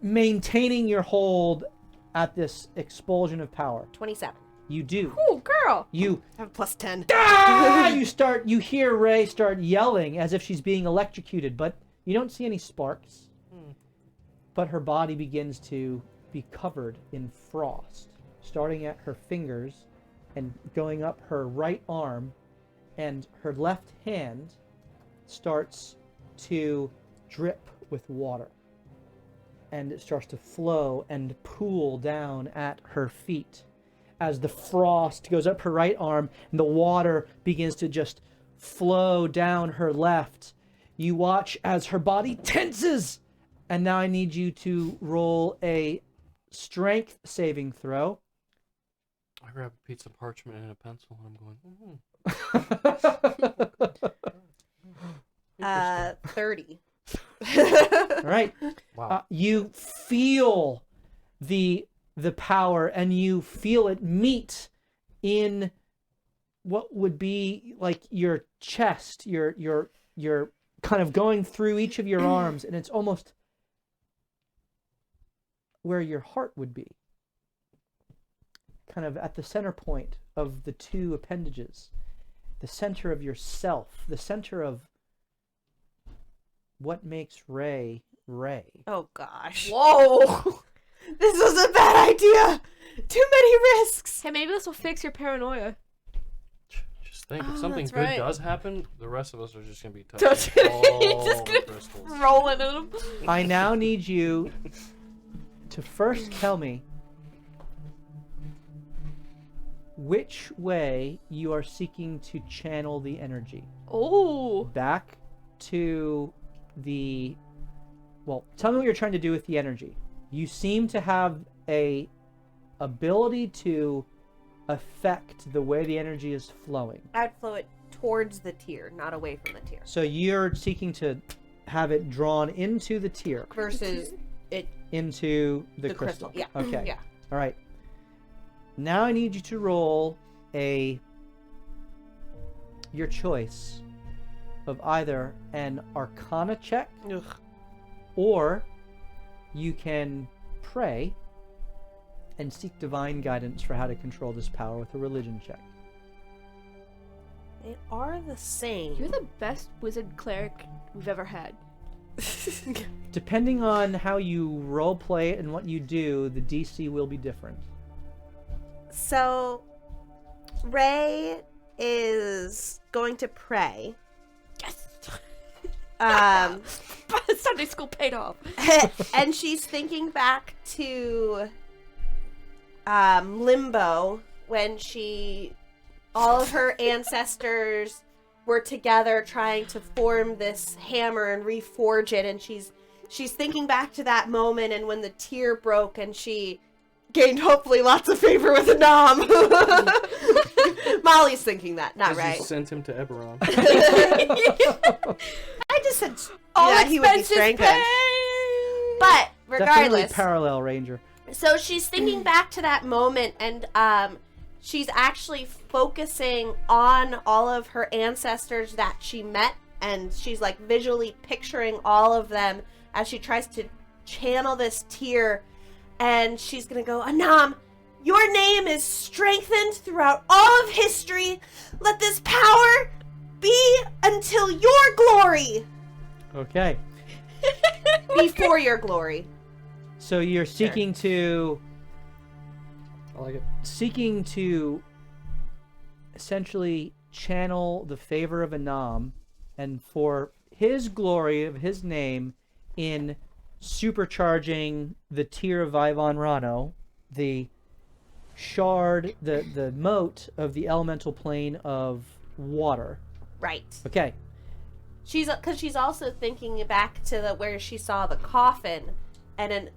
maintaining your hold at this expulsion of power. 27. You do. Ooh, girl. You I have a plus 10. you hear Ray start yelling as if she's being electrocuted, but you don't see any sparks. But her body begins to be covered in frost, starting at her fingers and going up her right arm, and her left hand starts to drip with water. And it starts to flow and pool down at her feet as the frost goes up her right arm and the water begins to just flow down her left. You watch as her body tenses. And now I need you to roll a strength saving throw. I grab a piece of parchment and a pencil and I'm going, 30. All right. wow. You feel the power, and you feel it meet in what would be like your chest, your kind of going through each of your arms, and it's almost where your heart would be, kind of at the center point of the two appendages, the center of yourself, the center of what makes Ray Ray. Oh gosh. Whoa. This was a bad idea. Too many risks. Hey, maybe this will fix your paranoia. Just think, Oh, if something that's good right. does happen, the rest of us are just going to be Touching touching it. all Just the gonna crystals. Rolling in them. I now need you to first tell me which way you are seeking to channel the energy. Oh. Back to the... Well, tell me what you're trying to do with the energy. You seem to have a ability to affect the way the energy is flowing. I would flow it towards the tier, not away from the tier. So you're seeking to have it drawn into the tier, Versus it into the crystal. Yeah. Okay. Yeah. All right. Now I need you to roll your choice of either an Arcana check, or you can pray and seek divine guidance for how to control this power with a religion check. They are the same. You're the best wizard cleric we've ever had. Depending on how you role play it and what you do, the DC will be different. So, Ray is going to pray. Yes. Sunday school paid off. And she's thinking back to Limbo when all of her ancestors were together trying to form this hammer and reforge it, and she's thinking back to that moment and when the tear broke and she gained hopefully lots of favor with Anam. Molly's thinking that, not 'Cause right. You sent him to Eberron. I just said All he would be expenses strengthened. paid. But Definitely regardless, parallel ranger. so she's thinking back to that moment, and she's actually focusing on all of her ancestors that she met, and she's like visually picturing all of them as she tries to channel this tear, and she's gonna go, Anam, your name is strengthened throughout all of history. Let this power be until your glory. Okay. Before your glory. So you're seeking to I like it. essentially channel the favor of Anam and for his glory of his name in supercharging the tier of Vivon Rano, the shard, the moat of the elemental plane of water. Right. Okay. Because she's also thinking back to where she saw the coffin, and then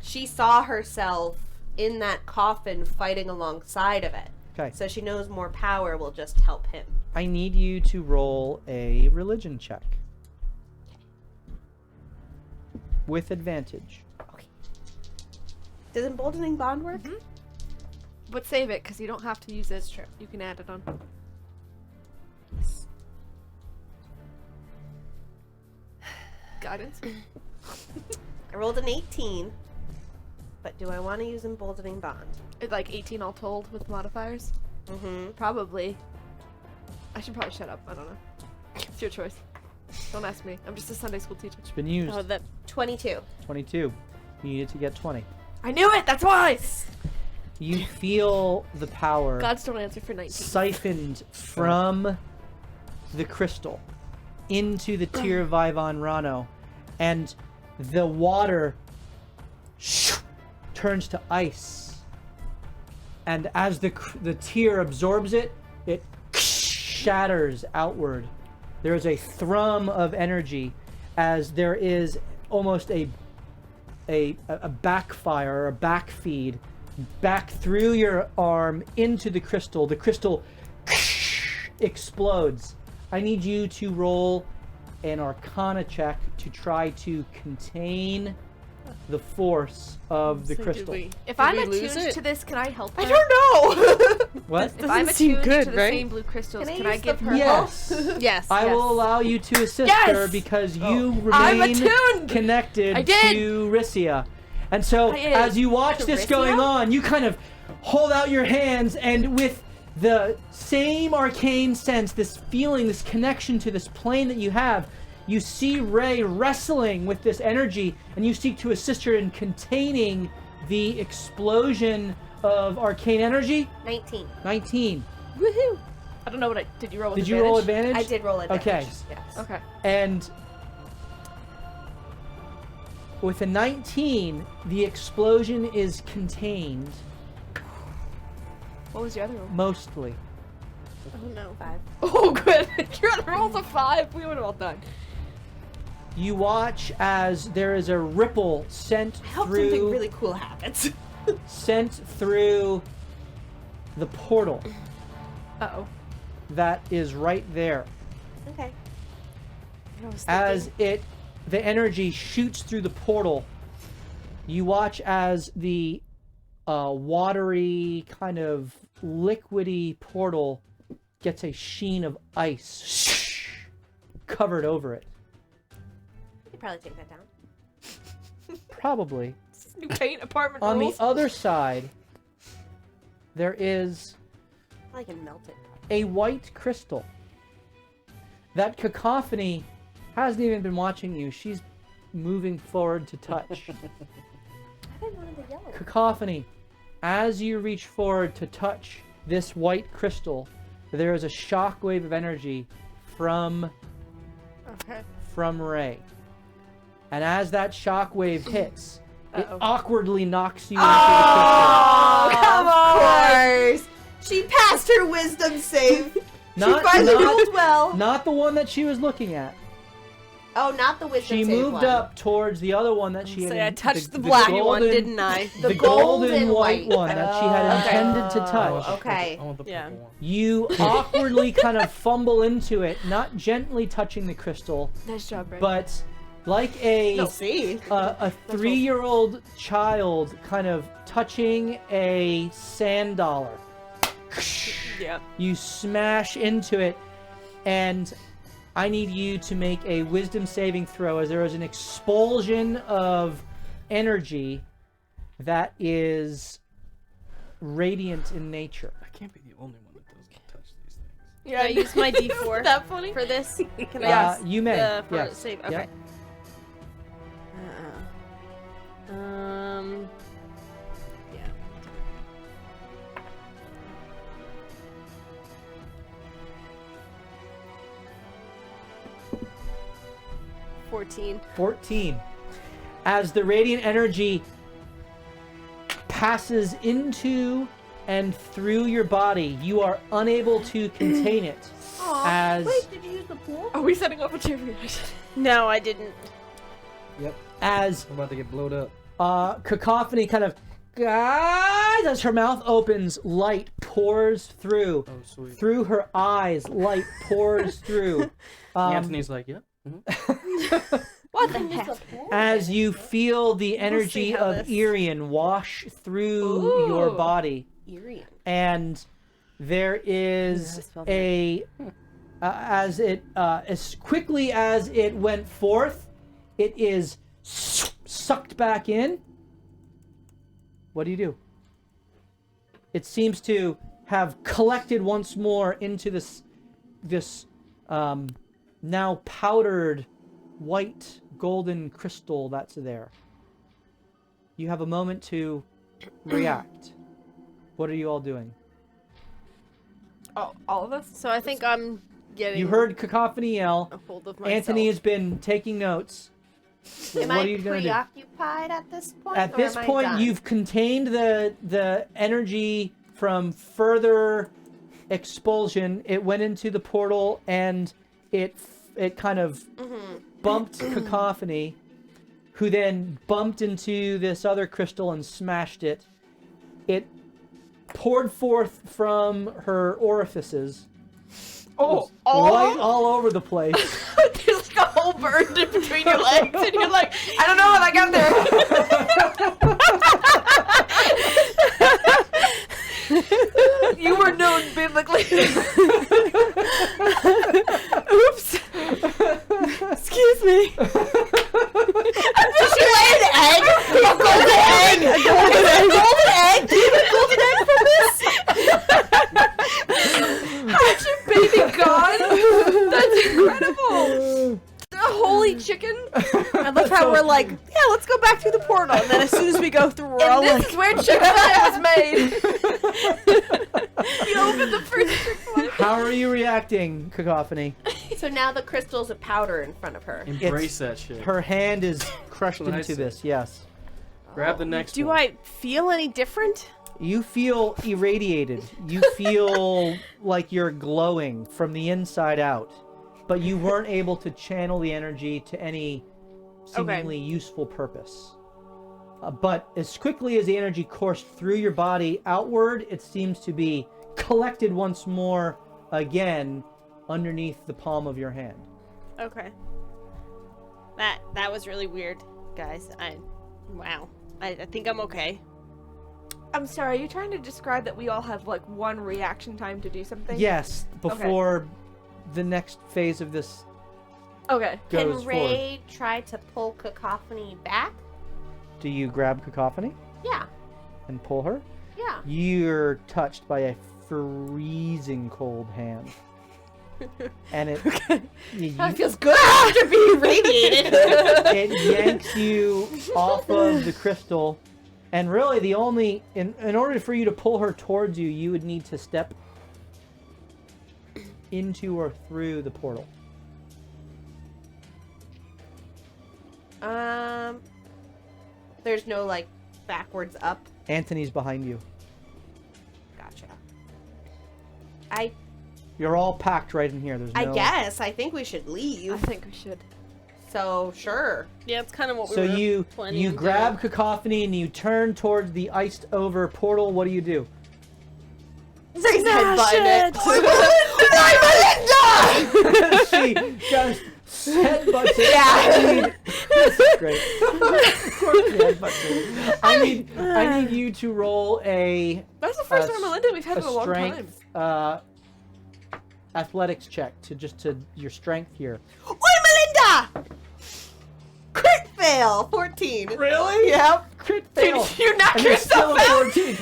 she saw herself in that coffin fighting alongside of it. Okay. So she knows more power will just help him. I need you to roll a religion check. With advantage. Does emboldening bond work? Mm-hmm. But save it, because you don't have to use it. True. You can add it on. Guidance. I rolled an 18, but do I want to use emboldening bond? It's like 18 all told with modifiers. Mm-hmm. Probably. I should probably shut up. I don't know. It's your choice. Don't ask me. I'm just a Sunday school teacher. It's been used. Oh, that 22. 22. You needed to get 20. I knew it. That's why. You feel the power Gods don't answer for 19. siphoned from the crystal into the tier of Vivon Rano, and the water turns to ice. And as the tier absorbs it, it shatters outward. There is a thrum of energy as there is almost a backfire or a backfeed back through your arm into the crystal. The crystal explodes. I need you to roll an Arcana check to try to contain the force of the So crystal. If Did I'm we lose attuned it? to this, can I help her? I don't know! What? If I'm Doesn't seem attuned good, to the right? same blue crystals, Can I can I use give the her purple? Yes. yes. I yes. will allow you to assist Yes! her because you I'm remain attuned! connected I did! to Rissia. And so I did. as you watch To this Rissia? going on, you kind of hold out your hands, and with the same arcane sense, this feeling, this connection to this plane that you have, you see Ray wrestling with this energy, and you seek to assist her in containing the explosion of arcane energy. 19. 19. Woohoo! I don't know what I did. You roll with Did you roll advantage? advantage? I did roll advantage. Okay. Yes. Okay. And with a 19, the explosion is contained What was your other roll? mostly. Oh no. 5. Oh, good. Your other roll's a 5. We would have all done. You watch as there is a ripple sent I hope something through really cool happens. sent through the portal Uh-oh. that is right there. Okay. As the energy shoots through the portal, you watch as the watery, kind of liquidy portal gets a sheen of ice covered over it. You could probably take that down. Probably. New paint apartment On rules. the other side, there is I can melt it. a white crystal. That Cacophony hasn't even been watching you. She's moving forward to touch. I didn't want the yellow. Cacophony, as you reach forward to touch this white crystal, there is a shockwave of energy from Ray. And as that shockwave hits, it awkwardly knocks you into the crystal. Oh, come on! Of course! She passed her wisdom save. Not, she finally not, rolled well. not the one that she was looking at. Oh, not the wisdom She save moved one. up towards the other one that she had. Say I touched the black one, golden- didn't I? The golden golden white white. one that she had Okay. intended to touch. Okay. I want the Yeah. purple one. You awkwardly kind of fumble into it, not gently touching the crystal, Nice job, Ray. but like a See? a 3-year-old child kind of touching a sand dollar. Yeah. You smash into it, and I need you to make a wisdom saving throw as there is an expulsion of energy that is radiant in nature. I can't be the only one that doesn't touch these things. Can I use my D4 Isn't that funny? for this? Can I use You may. the for Yes. save? Yep. Okay. Yeah. 14. 14. As the radiant energy passes into and through your body, you are unable to contain it. As Wait, did you use the pool? Are we setting up a chain reaction? No, I didn't. as I'm about to get blowed up. Cacophony kind of, guys, as her mouth opens, light pours through. Oh, sweet. Through her eyes, light pours through. Anthony's like, yep. What the heck? As you feel the energy how of this- Irian wash through your Ooh. body, Eerie. and there is a as quickly as it went forth, it is sucked back in. What do? It seems to have collected once more into this now powdered white golden crystal that's there. You have a moment to react. What are you all doing? Oh, all of us? So I think I'm getting You heard Cacophony yell. a hold of myself. Anthony has been taking notes. Am What I are you gonna do? preoccupied at this point? At or this am I point, done? you've contained the energy from further expulsion. It went into the portal and it kind of bumped Cacophony, who then bumped into this other crystal and smashed it. It poured forth from her orifices. Oh, Light all over the place. There's like a hole burned in between your legs, and you're like, I don't know how I got there. You were known biblically. Oops. Excuse me. Did she lay an egg? A golden egg? A golden egg? A golden egg? Do you have a golden egg from this? How's your baby gone? That's incredible. The holy chicken. I love how we're like, yeah, let's go back through the portal. And then as soon as we go through, we're all And like, this is where Chick-fil-A was made. You opened the first Chick-fil-A. How are you reacting, Cacophony? So now the crystal's a powder in front of her. Embrace that shit. Her hand is crushed That's what I into said. this, yes. Grab the next do one. I feel any different? You feel irradiated. You feel like you're glowing from the inside out. But you weren't able to channel the energy to any seemingly useful purpose. But as quickly as the energy coursed through your body outward, it seems to be collected once more again underneath the palm of your hand. Okay. That was really weird, guys. Wow. I think I'm okay. I'm sorry, are you trying to describe that we all have like one reaction time to do something? Yes, before the next phase of this Okay. goes Can forward. Ray try to pull Cacophony back? Do you grab Cacophony Yeah. and pull her? Yeah. You're touched by a freezing cold hand. And it, That feels good after being radiated. it yanks you off of the crystal. And really, the only in order for you to pull her towards you, you would need to step into or through the portal. There's no like backwards up. Anthony's behind you. Gotcha. You're all packed right in here. There's no. I guess I think we should I leave. think we should. So sure. Yeah, it's kind of what we So were you planning on grab doing. Cacophony and you turn towards the iced over portal. What do you do? Zay's headbutting it. She just headbutts it. Yeah. This is great. Of course she headbutts it. I need you to roll a That's the first Uh, one, Melinda, we've had in a long time. strength athletics check to your strength here. Oi, Melinda! Crit fail. 14. Really? Yep. Crit fail. You knock And it's still yourself a out! 14.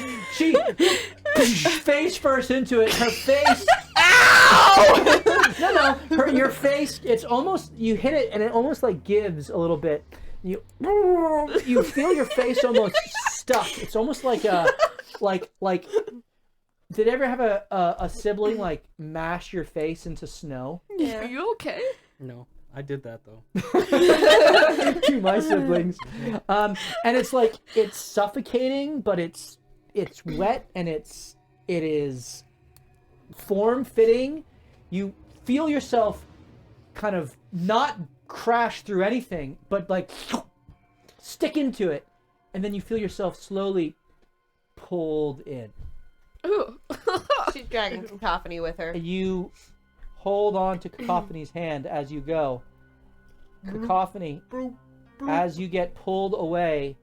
She face first into it. Her face. Ow! No. Your face. It's almost you hit it and it almost like gives a little bit. You feel your face almost stuck. It's almost like a like. Did you ever have a sibling like mash your face into snow? Are you okay? No, I did that though. To my siblings, and it's like it's suffocating, but it's wet and it is form fitting. You feel yourself kind of not crash through anything, but like stick into it, and then you feel yourself slowly pulled in. Ooh. She's dragging Cacophony with her. You hold on to Cacophony's hand as you go. Cacophony, as you get pulled away,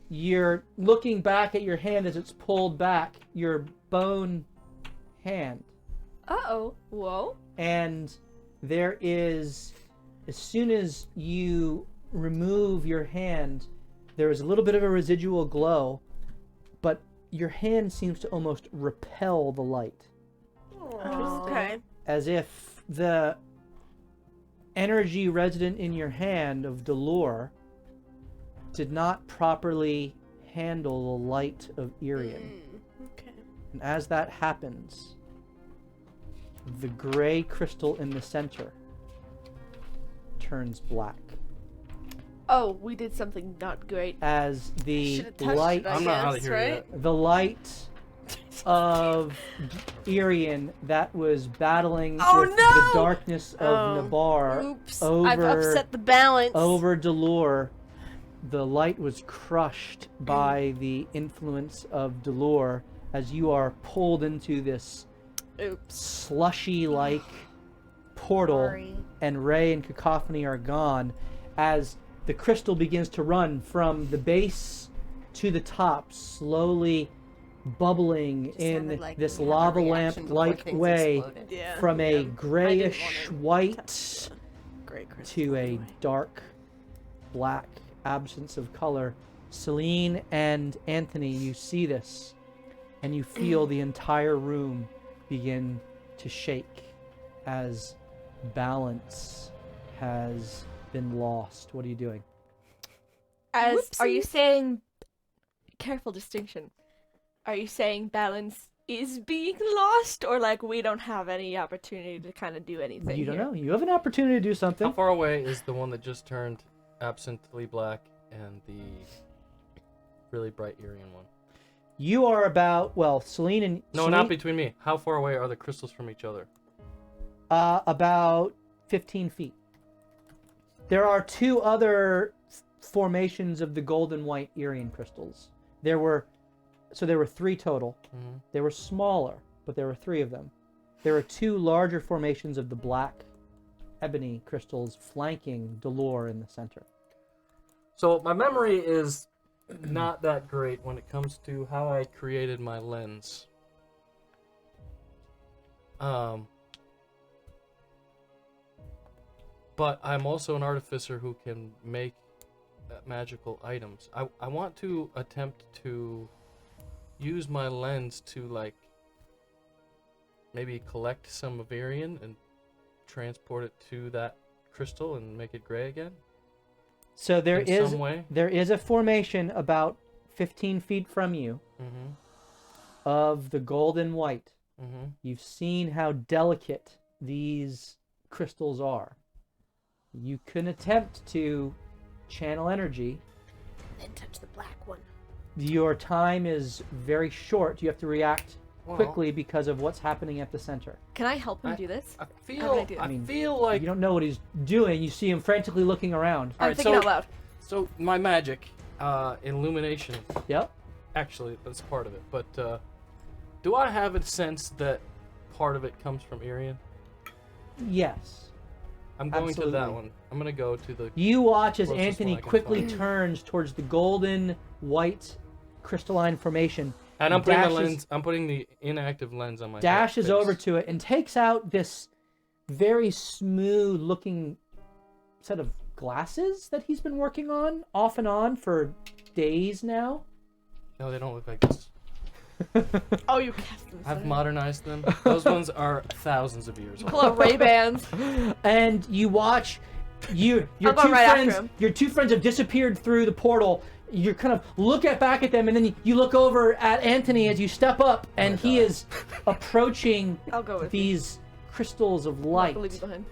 you're looking back at your hand as it's pulled back, your bone hand. Uh-oh. Whoa. And there is, as soon as you remove your hand, there is a little bit of a residual glow, but your hand seems to almost repel the light. Okay. As if the energy resident in your hand of Delore did not properly handle the light of Irian. Okay. And as that happens, the gray crystal in the center turns black. Oh, we did something not great. As the Should've touched light, it, I I'm not out of guess, here right? yet. the light of Irian that was battling Oh, with no! the darkness of Oh, Nabar Oops. over I've upset the balance. over Delore, the light was crushed by the influence of Delore as you are pulled into this Oops. slushy-like portal, Sorry. and Ray and Cacophony are gone as the crystal begins to run from the base to the top, slowly bubbling Just in sounded like this we had a lava reaction before lamp-like things way exploded. Yeah. from a yeah. grayish wanna white Great crystal. to a anyway. dark black absence of color. Celine and Anthony, you see this, and you feel the entire room begin to shake as balance has been lost. What are you doing? Are you Whoopsie. saying... Careful distinction. Are you saying balance is being lost? Or like we don't have any opportunity to kind of do anything You don't here? know. You have an opportunity to do How something. far away is the one that just turned absently black and the really bright Irian one? You are about, well, Celine and... No, Celine, not between me. How far away are the crystals from each other? about 15 feet. There are two other formations of the golden white Irian crystals. There were 3 total. Mhm. They were smaller, but there were 3 of them. There were 2 larger formations of the black ebony crystals flanking Dolor in the center. So my memory is not that great when it comes to how I created my lens. But I'm also an artificer who can make magical items. I want to attempt to use my lens to, like, maybe collect some of Irian and transport it to that crystal and make it gray again. So there in some way. is a formation about 15 feet from you Mm-hmm. of the golden white. Mm-hmm. You've seen how delicate these crystals are. You can attempt to channel energy. Then touch the black one. Your time is very short. You have to react quickly because of what's happening at the center. Can I help him do this? I How feel. can I do it? I I mean, feel like. You don't know what he's doing. You see him frantically looking around. I'm Alright, thinking so- out loud. So my magic, illumination. Yep. Actually, that's part of it. But do I have a sense that part of it comes from Irian? Yes. I'm going to that Absolutely. one. I'm gonna go to the. You watch as Closest Anthony one I can quickly find. turns towards the golden white crystalline formation, And I'm putting the dashes- lens. I'm putting the inactive lens on my. dashes face. over to it, and takes out this very smooth looking set of glasses that he's been working on off and on for days now. No, they don't look like this. Oh, you cast them. I've modernized them. Those ones are thousands of years Pull old. out Ray-Bans. And you watch your I'll go right after him. your 2 friends have disappeared through the portal. You kind of look back at them, and then you look over at Anthony as you step up, and he is approaching I'll go with you. these crystals of I'll light. leave you behind.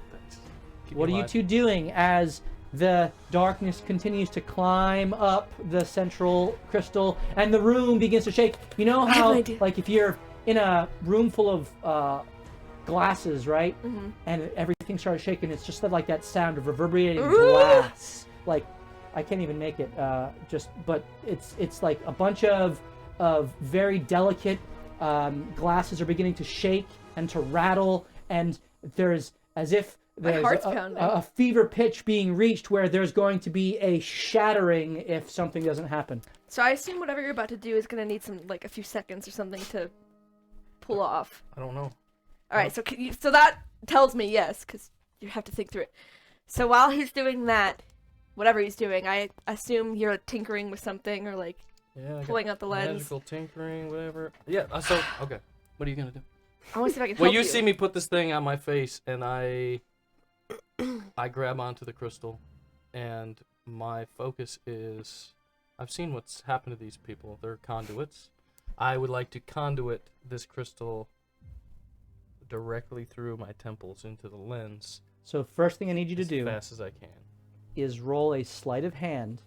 Keep What are me you alive. 2 doing as the darkness continues to climb up the central crystal and the room begins to shake? You know I have how, an idea. like, if you're in a room full of glasses, right? Mm-hmm. And everything starts shaking, it's just like that sound of reverberating Ooh. glass. Like, I can't even make it. But it's like a bunch of very delicate glasses are beginning to shake and to rattle, and there's as if there's heart's pounding. a fever pitch being reached where there's going to be a shattering if something doesn't happen. So I assume whatever you're about to do is gonna need some, like, a few seconds or something to pull off. I don't know. All right, so so that tells me yes, because you have to think through it. So while he's doing that, whatever he's doing, I assume you're tinkering with something or, like, Yeah. I got pulling out the lens. Magical tinkering, whatever. Yeah. So okay. What are you gonna do? I want to see if I can Well, help you see me put this thing on my face, and I grab onto the crystal, and my focus is, I've seen what's happened to these people. They're conduits. I would like to conduit this crystal directly through my temples into the lens So first thing I need you to as do fast as I can. is roll a sleight of hand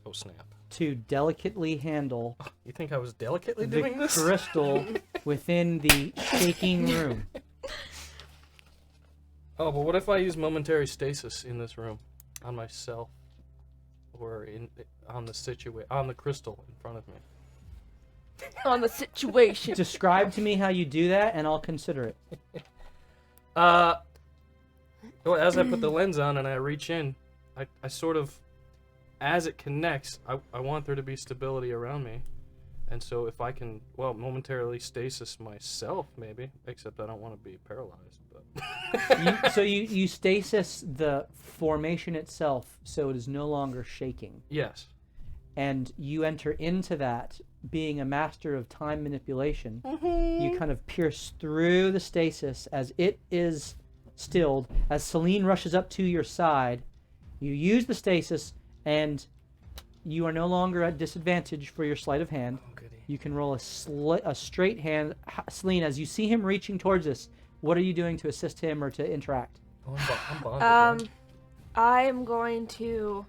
Oh snap! to delicately handle You think I was delicately the doing this? crystal within the shaking room. Oh, but what if I use momentary stasis in this room, on myself, or on the crystal in front of me? on the situation. Describe to me how you do that, and I'll consider it. Well, as I put the lens on and I reach in, I sort of, as it connects, I want there to be stability around me. And so if I can, well, momentarily stasis myself, maybe, except I don't want to be paralyzed. But So you stasis the formation itself, so it is no longer shaking. yes. And you enter into that, being a master of time manipulation. You kind of pierce through the stasis as it is stilled. As Celine rushes up to your side, you use the stasis, and you are no longer at disadvantage for your sleight of hand. Oh, goody. You can roll a straight hand. Celine, as you see him reaching towards us, what are you doing to assist him or to interact? Oh, I'm bonded, right? I am going to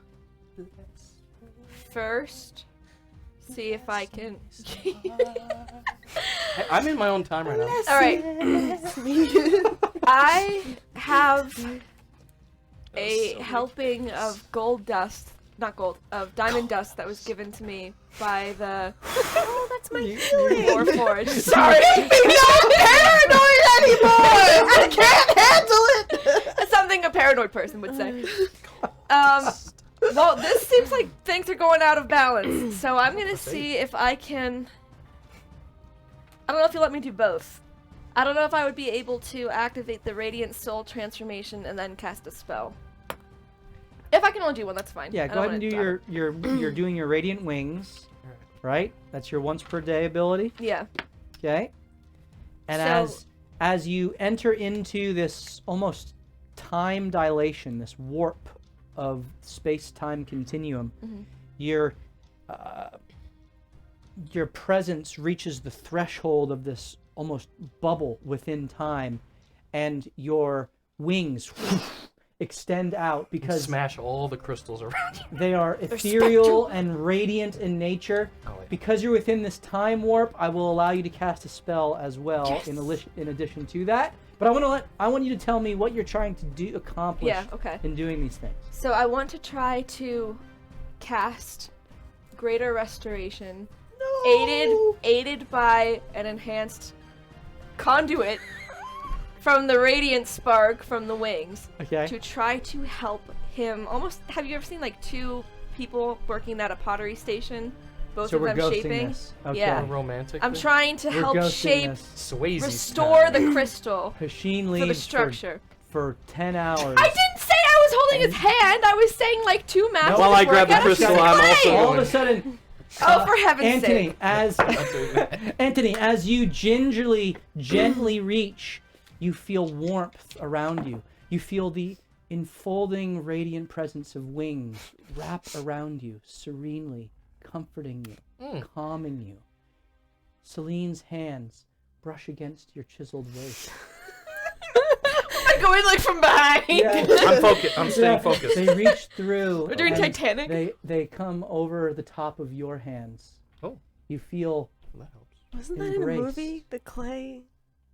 first see if I can. Hey, I'm in my own time right now. All right. I have a helping of gold dust not gold, of diamond dust that was given to me by the Oh, that's my Warforged. Sorry, I'm not paranoid anymore. I can't handle it. That's something a paranoid person would say. Well, this seems like things are going out of balance, so I'm gonna see if I can. I don't know if you'll let me do both. I don't know if I would be able to activate the Radiant Soul transformation and then cast a spell. If I can only do one, that's fine. Yeah, I go don't ahead and do wanna you're doing your radiant wings, right? That's your once per day ability. Yeah. Okay. And So- as you enter into this almost time dilation, this warp of space-time continuum, your presence reaches the threshold of this almost bubble within time, and your wings extend out because Smash all the crystals around you. they are ethereal and radiant in nature. Oh, yeah. Because you're within this time warp, I will allow you to cast a spell as well in addition to that. But I want you to tell me what you're trying to accomplish Yeah, okay. in doing these things. So I want to try to cast Greater Restoration, aided by an enhanced conduit from the radiant spark from the wings, Okay. to try to help him. Almost, have you ever seen like two people working at a pottery station, both So of we're them ghosting shaping? this. Okay. Yeah. Romantic. I'm thing? trying to We're help ghosting shape, this. Swayze restore style. the crystal Hasheen for leaves the structure. for 10 hours. I didn't say I was holding his hand. I was saying like two matches. While I work grab the at a crystal, time. I'm also All of a going. sudden, Oh, for heaven's Anthony, sake! as Anthony, as you gently reach, you feel warmth around you. You feel the enfolding, radiant presence of wings wrap around you, serenely, comforting you, calming you. Celine's hands brush against your chiseled waist. I'm going like from behind. Yeah. I'm focused. I'm staying focused. They reach through. We're doing and Titanic. They come over the top of your hands. Oh. You feel, That helps. Wasn't that Embrace. in a movie? The clay.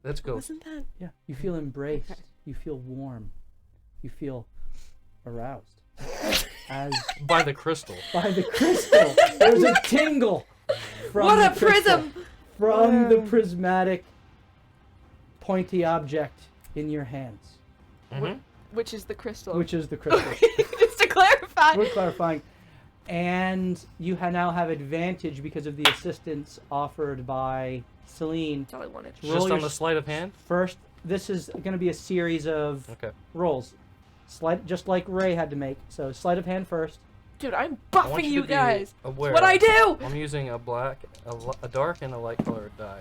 Let's go. Wasn't that? yeah, you feel embraced. You feel warm. You feel aroused. As By the crystal. by the crystal, there's a tingle from What the a crystal, prism! from the prismatic, pointy object in your hands, Which is the crystal. which is the crystal. Just to clarify. We're clarifying. And you now have advantage because of the assistance offered by Celine. That's all I wanted. Roll Just your on the sleight of hand. First, this is going to be a series of Okay. rolls. Just like Ray had to make. So sleight of hand first. Dude, I'm I want buffing you you to be guys. aware. What I do? I'm using a black, a dark, and a light colored die.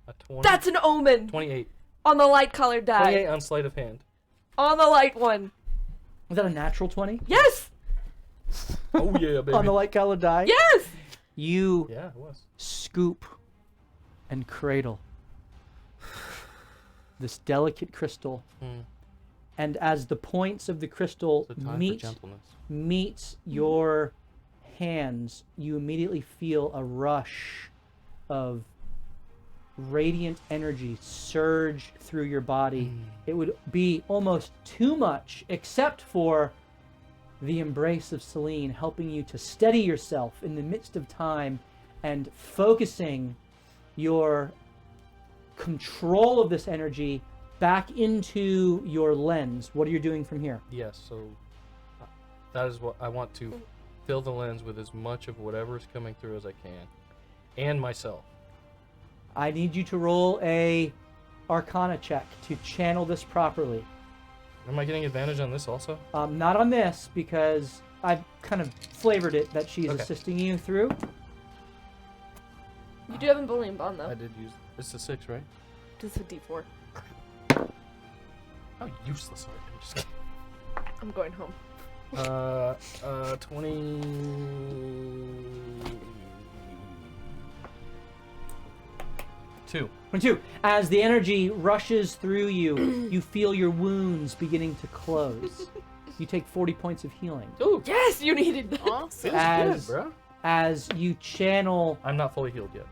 A 20. That's an omen 28. on the light colored die. 28 on sleight of hand. On the light one. Was that a natural 20? Yes! Oh yeah, baby. On the light colored die? Yes! You Yeah, it was. scoop and cradle this delicate crystal. And as the points of the crystal It's a time for meet gentleness. your hands, you immediately feel a rush of radiant energy surge through your body. It would be almost too much, except for the embrace of Celine helping you to steady yourself in the midst of time and focusing your control of this energy back into your lens. What are you doing from here? Yes, so that is what I want to fill the lens with as much of whatever is coming through as I can, and myself. I need you to roll a Arcana check to channel this properly. Am I getting advantage on this also? Not on this, because I've kind of flavored it that she's Okay. assisting you through. You do have a bullying bond I though. did use. It's a 6, right? Just a d4. How useless are you? I'm just kidding. I'm going home. 20. 2. 22. As the energy rushes through you, you feel your wounds beginning to close. You take 40 points of healing. Ooh, Yes, you needed that. Awesome. feels As- good, bro. As you channel I'm not fully healed yet.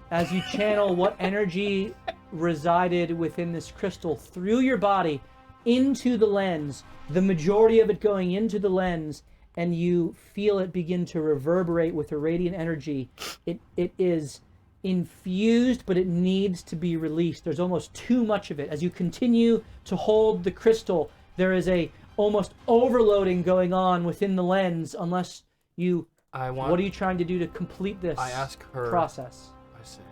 what energy resided within this crystal through your body into the lens, the majority of it going into the lens, and you feel it begin to reverberate with a radiant energy. It is infused, but it needs to be released. There's almost too much of it. As you continue to hold the crystal, there is a almost overloading going on within the lens. Unless you, what are you trying to do to complete this I ask her process? I say,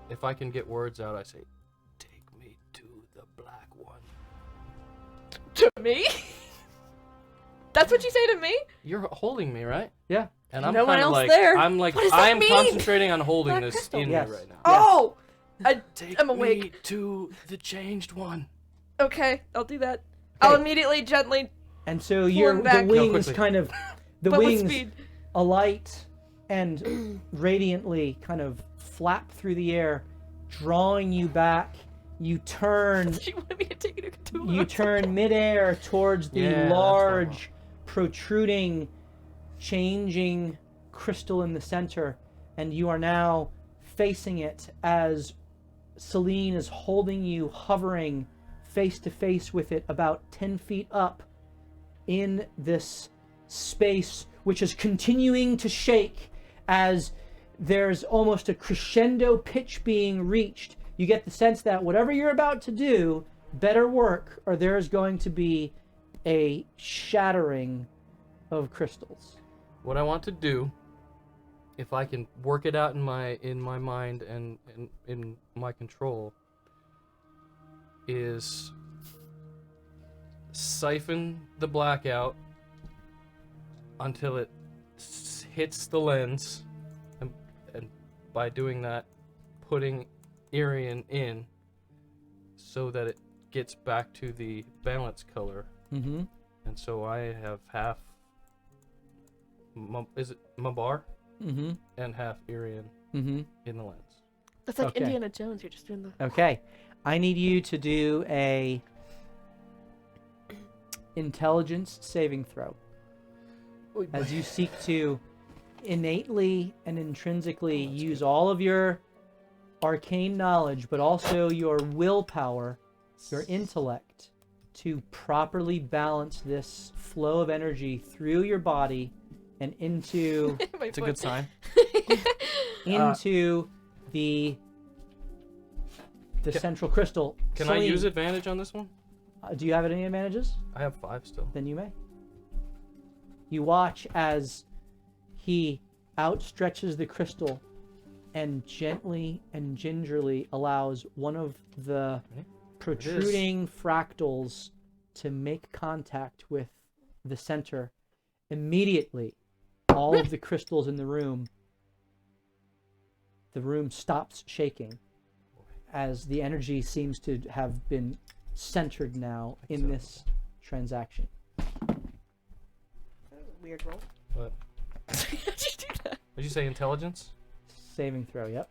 if I can get words out, I say, take me to the black one. To me? That's what you say to me? You're holding me, right? Yeah. And I'm No one kind of else like, there. I'm like, What does that I am mean? concentrating on holding Black this crystal. in Yes. me right now. Oh! Take I'm awake. me to the changed one. Okay, I'll do that. I'll immediately gently, And so Pulling back. the Go wings quickly. kind of, the but with wings speed. alight and radiantly kind of flap through the air, drawing you back. You turn She wanted me to take it to Cthulhu. you turn midair towards the Yeah, that's what I large, protruding, changing crystal in the center, and you are now facing it as Celine is holding you, hovering face to face with it about 10 feet up in this space, which is continuing to shake as there's almost a crescendo pitch being reached. You get the sense that whatever you're about to do better work, or there is going to be a shattering of crystals. What I want to do, if I can work it out in my mind and in my control, is siphon the black out until it hits the lens, and by doing that, putting Irian in so that it gets back to the balance color. Mm-hmm. And so I have half is it Mabar Mm-hmm. and half Irian Mm-hmm. in the lens. That's like Okay. Indiana Jones. You're just doing the. Okay. I need you to do a intelligence saving throw as you seek to innately and intrinsically use all of your arcane knowledge, but also your willpower, your intellect, to properly balance this flow of energy through your body and into It's a good sign. into the central crystal. Can I Celine, use advantage on this one? Do you have any advantages? I have 5 still. Then you may. You watch as he outstretches the crystal and gently and gingerly allows one of the Okay. protruding fractals to make contact with the center. Immediately, all of the crystals in the room stops shaking as the energy seems to have been centered now in this transaction. Weird roll. What? How'd you do that? Did you say intelligence? Saving throw, yep.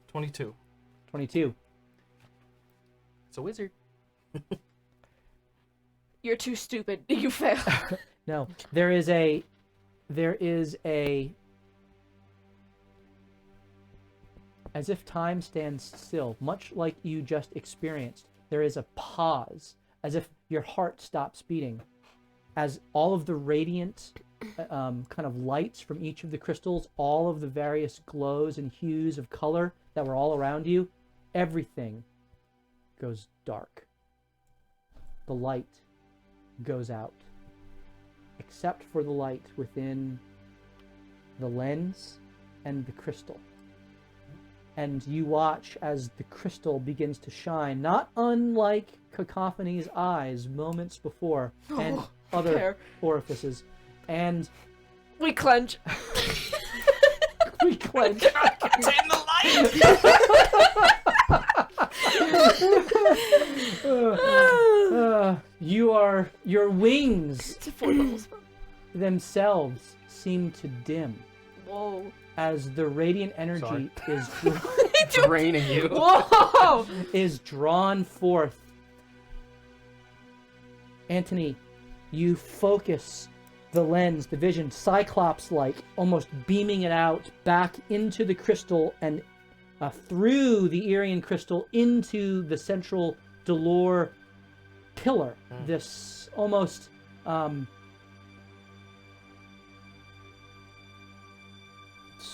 22. 22. It's a wizard. You're too stupid. You fail. No, there is a as if time stands still, much like you just experienced. There is a pause, as if your heart stops beating, as all of the radiant kind of lights from each of the crystals, all of the various glows and hues of color that were all around you, everything goes dark. The light goes out, except for the light within the lens and the crystal. And you watch as the crystal begins to shine, not unlike Cacophony's eyes moments before, and other fair. orifices. And We clench. we clench. Contain the light! Your wings It's a 4 levels. themselves seem to dim Whoa. as the radiant energy Sorry. is Draining you. Whoa. is drawn forth. Anthony, you focus the lens, the vision, Cyclops-like, almost beaming it out back into the crystal and through the Irian crystal into the central Delore pillar. This almost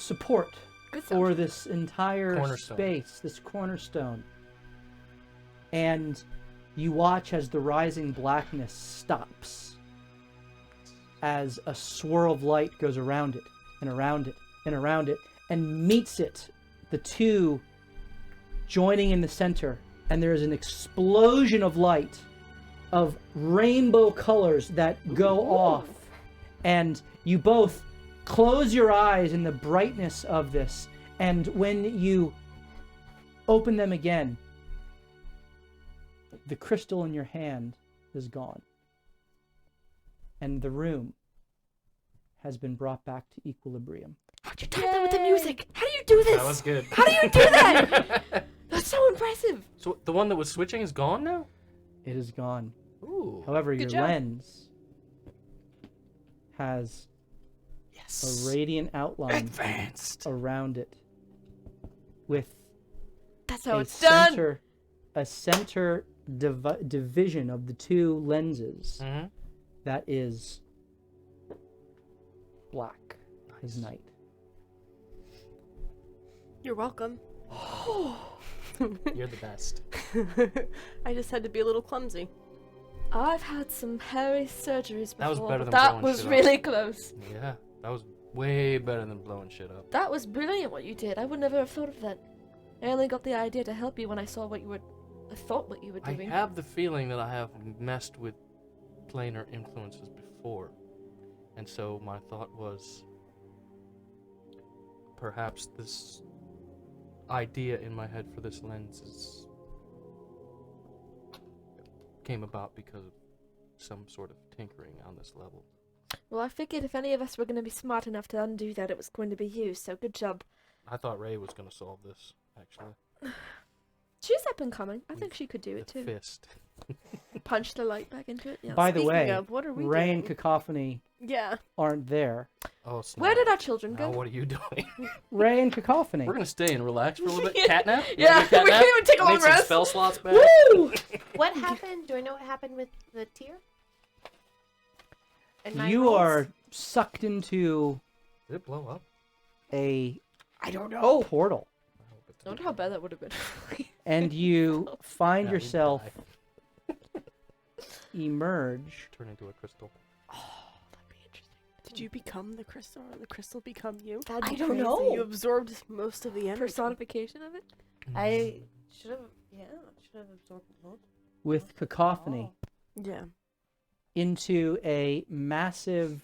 support Good for sound. this entire Cornerstone. space, this cornerstone. And you watch as the rising blackness stops, as a swirl of light goes around it, and around it, and around it, and meets it, the two joining in the center, and there is an explosion of light, of rainbow colors that go off, and you both close your eyes in the brightness of this, and when you open them again, the crystal in your hand is gone, and the room has been brought back to equilibrium. How'd you time that with the music? How do you do this? That was good. How do you do that? That's so impressive. So the one that was switching is gone now? It is gone. Ooh. However, your Good job. lens has Yes. a radiant outline Advanced. around it, with That's how a it's done. center division of the two lenses Mm-hmm. that is black as night. You're welcome. You're the best. I just had to be a little clumsy. I've had some hairy surgeries before. That was better but than that blowing was shit up. really close. Yeah, that was way better than blowing shit up. That was brilliant what you did. I would never have thought of that. I only got the idea to help you when I saw what you were. I thought what you were I doing. have the feeling that I have messed with planar influences before. And so my thought was perhaps this idea in my head for this lens came about because of some sort of tinkering on this level. Well, I figured if any of us were going to be smart enough to undo that, it was going to be you. So good job. I thought Ray was going to solve this, actually. She's up and coming. I think she could do it The too. fist. Punch the light back into it. Yeah. By the Speaking way, of, what are we Ray and doing? Cacophony Yeah. aren't there. Oh, snap. Where did our children Now go? what are you doing? Ray and Cacophony. We're going to stay and relax for a little bit. Cat nap? You Yeah, wanna do cat we nap? can even take a I long need some rest. spell slots back. Woo! What happened? Do I know what happened with the tear? And my You rolls? are sucked into Did it blow up? a I don't know. portal, I hope it I wonder how bad that would have been. and you find Yeah, you'd yourself die. emerge. Turn into a crystal. That'd be interesting. Did you become the crystal or the crystal become you? That'd I be don't crazy. know. You absorbed most of the energy. Personification of it? I should have. Yeah, should have absorbed both. with Cacophony Yeah. into a massive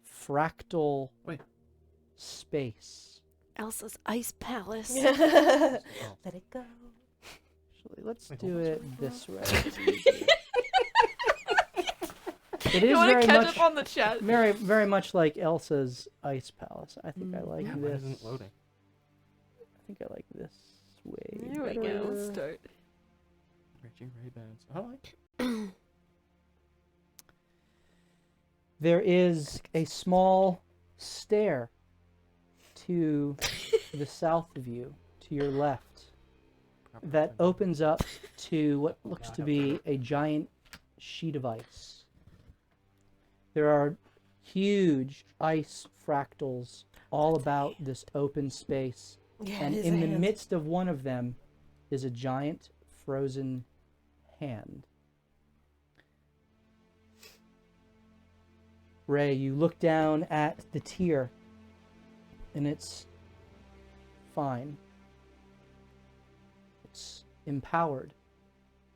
fractal Wait. space. Elsa's ice palace. Let it go. Actually, let's Wait, do hold on. it this way. It is You want very to catch much, up on the chat? very much like Elsa's ice palace. I think I Mm. like Yeah, why this. isn't it loading? I think I like this way. There we go. better. Start. Richie Ray-Bans. I like it. There is a small stair to the south of you, to your left, that opens up to what looks to be a giant sheet of ice. There are huge ice fractals all about this open space, Yeah, and in the midst of one of them is a giant frozen hand. Ray, you look down at the tear, and it's fine. It's empowered,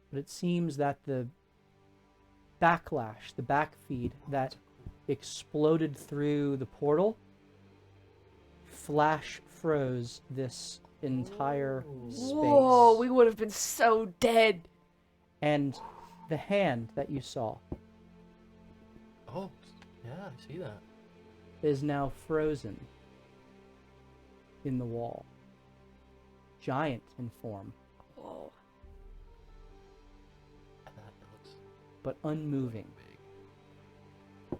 but it seems that the backlash, the backfeed that exploded through the portal, flash froze this entire space. Whoa, we would have been so dead. And the hand that you saw Oh, yeah, I see that. is now frozen in the wall. Giant in form, Whoa. That looks but unmoving. big.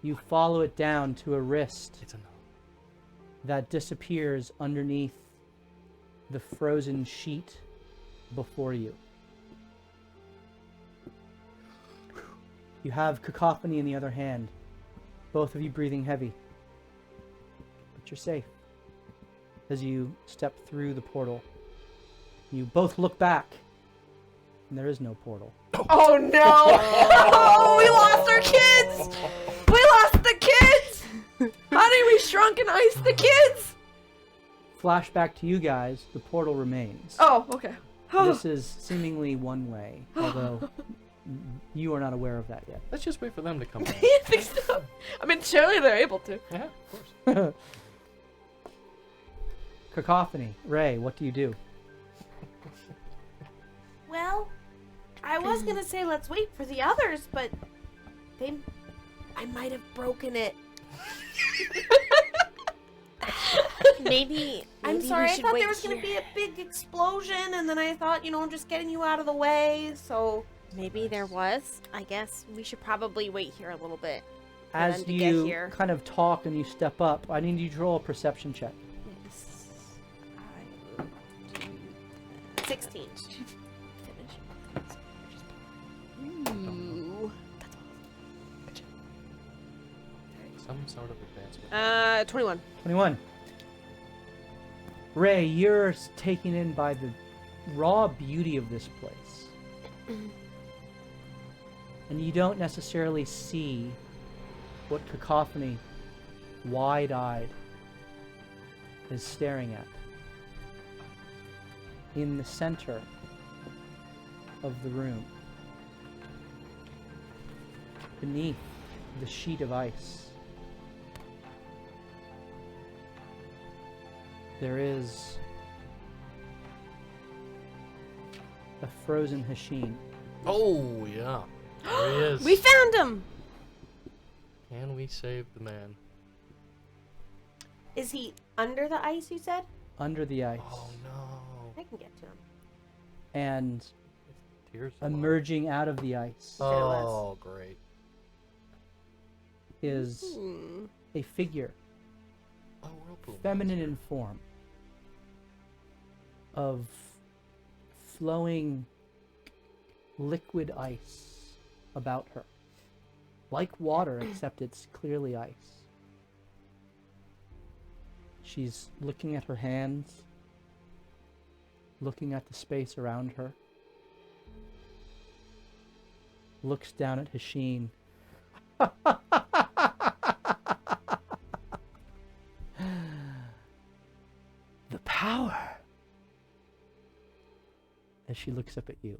You follow it down to a wrist It's enough. that disappears underneath the frozen sheet before you. You have Cacophony in the other hand, both of you breathing heavy. But you're safe. As you step through the portal, you both look back, and there is no portal. Oh no! Oh, we lost our kids! We lost the kids! Honey, we shrunk and iced the kids! Flashback to you guys, the portal remains. Oh, okay. This is seemingly one way, although you are not aware of that yet. Let's just wait for them to come back. I think so. I mean, surely they're able to. Yeah, of course. Cacophony. Ray, what do you do? Well, I was gonna say let's wait for the others, but I might have broken it. Maybe I'm we sorry, I should thought wait there was gonna here. be a big explosion, and then I thought, I'm just getting you out of the way, so... Maybe there was. I guess we should probably wait here a little bit. for As them to get you here. kind of talk and you step up, I need you to roll a perception check. Yes. I will do 16. Ooh. Some sort of advancement. 21. 21. Ray, you're taken in by the raw beauty of this place. And you don't necessarily see what Cacophony, wide-eyed, is staring at. In the center of the room, beneath the sheet of ice, there is a frozen Hasheen. Oh, yeah. There he is. We found him! Can we save the man? Is he under the ice, you said? Under the ice. Oh, no. I can get to him. And Tears of love. emerging out of the ice Oh, great. is Hmm. a figure, Oh, whirlpool. feminine in form, of flowing liquid ice about her. Like water, except it's clearly ice. She's looking at her hands, looking at the space around her, looks down at Hasheen. The power. As she looks up at you.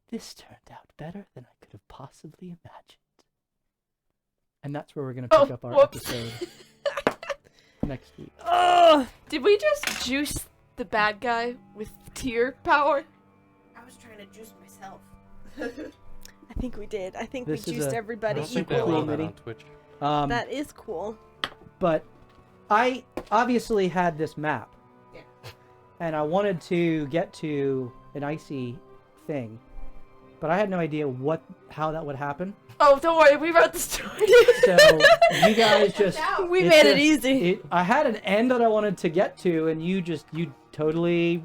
This turned out better than I could have possibly imagined. And that's where we're going to pick up our whoops. episode next week. Oh, did we just juice the bad guy with tear power? I was trying to juice myself. I think we did. I think This we is juiced a- I everybody don't think they equally allow that many. on Twitch. That is cool. But I obviously had this map. Yeah. And I wanted to get to an icy thing. But I had no idea how that would happen. Oh, don't worry, we wrote the story. So you guys just... We it's made it just- easy. I had an end that I wanted to get to, and you totally... made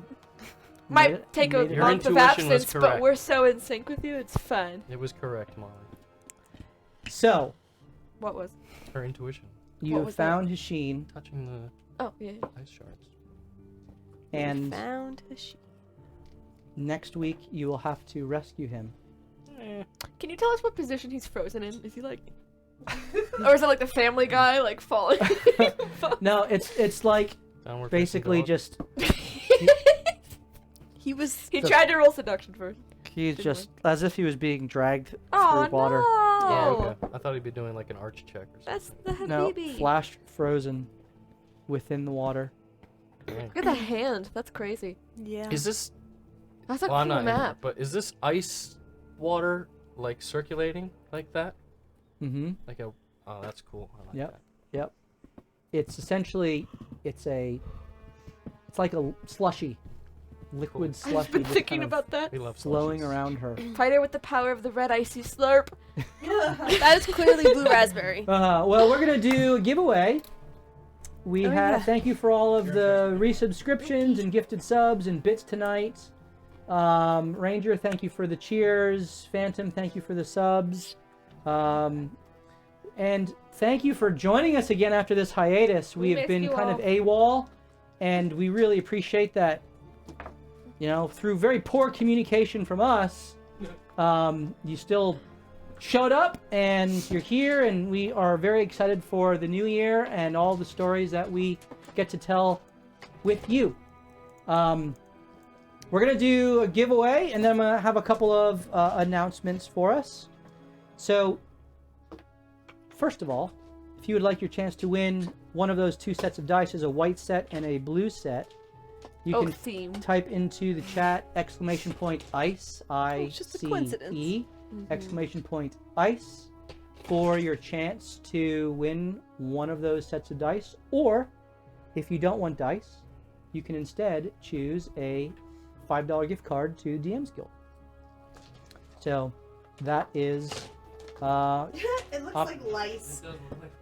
Might it- take a made it Your month of intuition was absence, but correct. we're so in sync with you, it's fine. It was correct, Molly. So, What was? Her intuition. you What have was that? found Hasheen, Touching the Oh, yeah. ice shards. and Found a sheep. next week you will have to rescue him. Can you tell us what position he's frozen in? Is he like... or is it like the Family Guy, like falling? No, it's like Downward basically facing dog. just He was. He So- tried to roll seduction first. he's Didn't just as if he was being dragged Oh, through water. no! Yeah, okay. I thought he'd be doing like an arch check or something. That's the No, baby. flash frozen within the water. Dang. Look at the hand. That's crazy. Yeah. Is this? That's a Well, I'm cool not in here, map. but is this ice water like circulating like that? Mm-hmm. Like a? Oh, that's cool. I like Yep. that. Yep. It's essentially it's like a slushy, liquid Cool. slushy. I've been just thinking kind of about that. We love flowing slushies. around her. Fighter with the power of the red icy slurp. That is clearly blue raspberry. Well, we're gonna do a giveaway. We Oh, had yeah. thank you for all of the resubscriptions and gifted subs and bits tonight. Ranger, thank you for the cheers. Phantom, thank you for the subs. And thank you for joining us again after this hiatus. We have missed been you kind of all. AWOL, and we really appreciate that. You know, through very poor communication from us, you still showed up and you're here, and we are very excited for the new year and all the stories that we get to tell with you. We're going to do a giveaway, and then I'm going to have a couple of announcements for us. So, first of all, if you would like your chance to win one of those 2 sets of dice, is a white set and a blue set, you can themed. type into the chat !ice, it's just a coincidence. I-C-E, !ice, for your chance to win one of those sets of dice. Or, if you don't want dice, you can instead choose a $5 gift card to DM's Guild. So, that is... it looks up- like lice. It does look like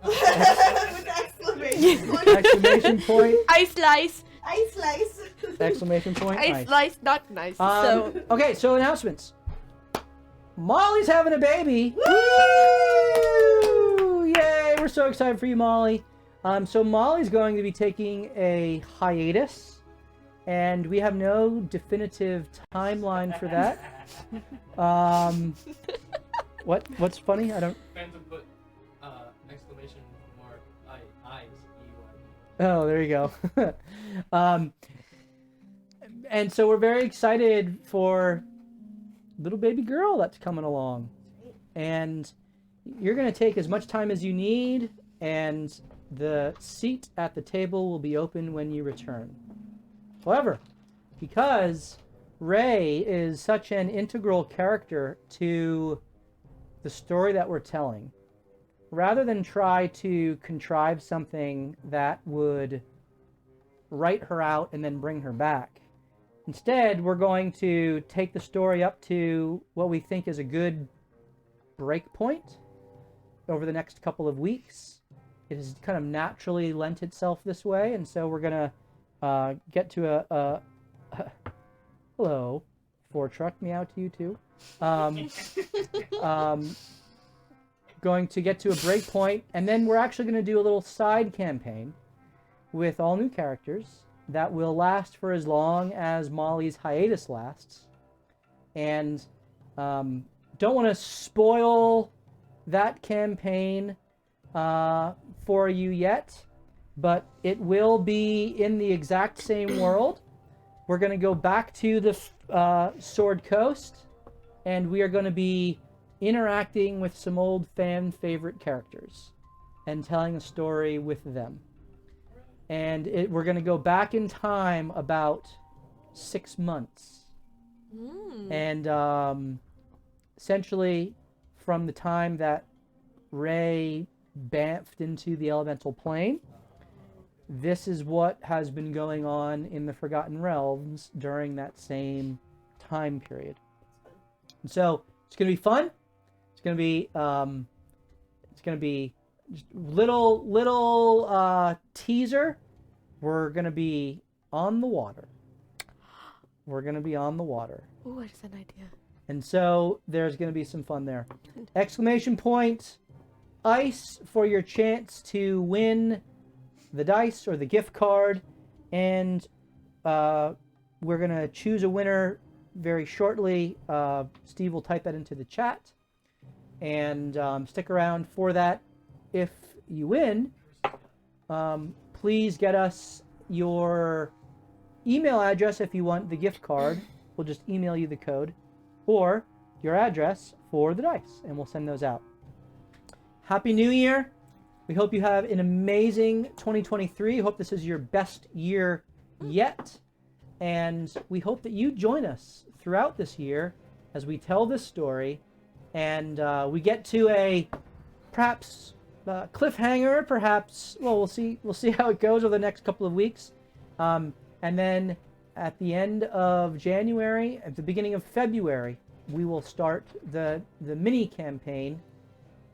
With exclamation point. exclamation point, Ice slice. Ice lice. exclamation point, Ice nice. slice, not nice. Okay, so announcements. Molly's having a baby. Woo! Yay! We're so excited for you, Molly. So Molly's going to be taking a hiatus, and we have no definitive timeline for that. What's funny? I don't. Phantom put exclamation mark eyes. Oh, there you go. And so we're very excited for little baby girl that's coming along. And you're going to take as much time as you need, and the seat at the table will be open when you return. However, because Ray is such an integral character to the story that we're telling, rather than try to contrive something that would write her out and then bring her back, instead we're going to take the story up to what we think is a good break point over the next couple of weeks. It has kind of naturally lent itself this way, and so we're going to get to a hello, Fortruck, meow to you too. Going to get to a break point, and then we're actually going to do a little side campaign with all new characters that will last for as long as Molly's hiatus lasts. And don't want to spoil that campaign for you yet, but it will be in the exact same world. We're going to go back to the Sword Coast, and we are going to be interacting with some old fan favorite characters and telling a story with them. And we're going to go back in time about 6 months. And essentially from the time that Ray bamfed into the elemental plane, this is what has been going on in the Forgotten Realms during that same time period. And so it's going to be fun. It's going to be just little teaser. We're going to be on the water. We're going to be on the water. Ooh, I just had an idea. And so there's going to be some fun there. Exclamation point, ice, for your chance to win the dice or the gift card. And we're going to choose a winner very shortly. Steve will type that into the chat. And stick around for that. If you win, please get us your email address if you want the gift card. We'll just email you the code, or your address for the dice, and we'll send those out. Happy New Year. We hope you have an amazing 2023. Hope this is your best year yet. And we hope that you join us throughout this year as we tell this story, and we get to a perhaps cliffhanger, perhaps, well, we'll see how it goes over the next couple of weeks. And then at the end of January, at the beginning of February, we will start the mini campaign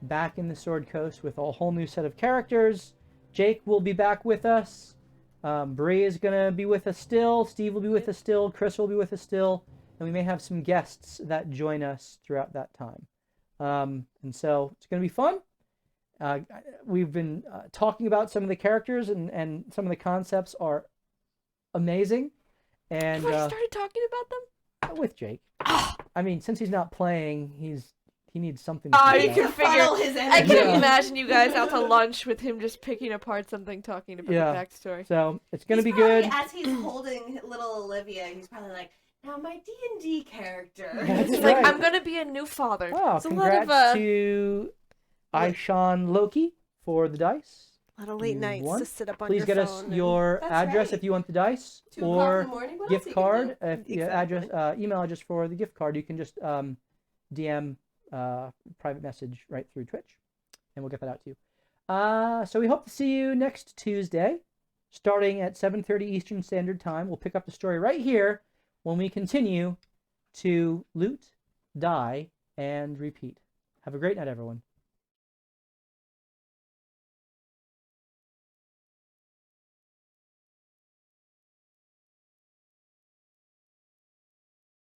back in the Sword Coast with a whole new set of characters. Jake will be back with us. Bree is going to be with us still. Steve will be with us still. Chris will be with us still. And we may have some guests that join us throughout that time. And so it's going to be fun. We've been talking about some of the characters, and some of the concepts are amazing. And You've already started talking about them? with Jake, I mean, since he's not playing, he needs something to Oh, talk you about. can Funnel figure. his I energy. can Yeah. imagine you guys out to lunch with him just picking apart something, talking about Yeah. the backstory. So it's gonna He's be probably, good. As he's holding little Olivia, he's probably like, "Now my D&D character." That's He's right. like, I'm gonna be a new father. Oh, It's a lot of, congrats to Aishan Loki for the dice. A lot of late You nights won. to sit up on Please your get phone. us and- your That's address right. if you want the dice, 2 o'clock in or the morning. What else gift you can card. do? If the Exactly. address, email address for the gift card, you can just DM private message right through Twitch, and we'll get that out to you. So we hope to see you next Tuesday, starting at 7:30 Eastern Standard Time. We'll pick up the story right here when we continue to loot, die, and repeat. Have a great night, everyone.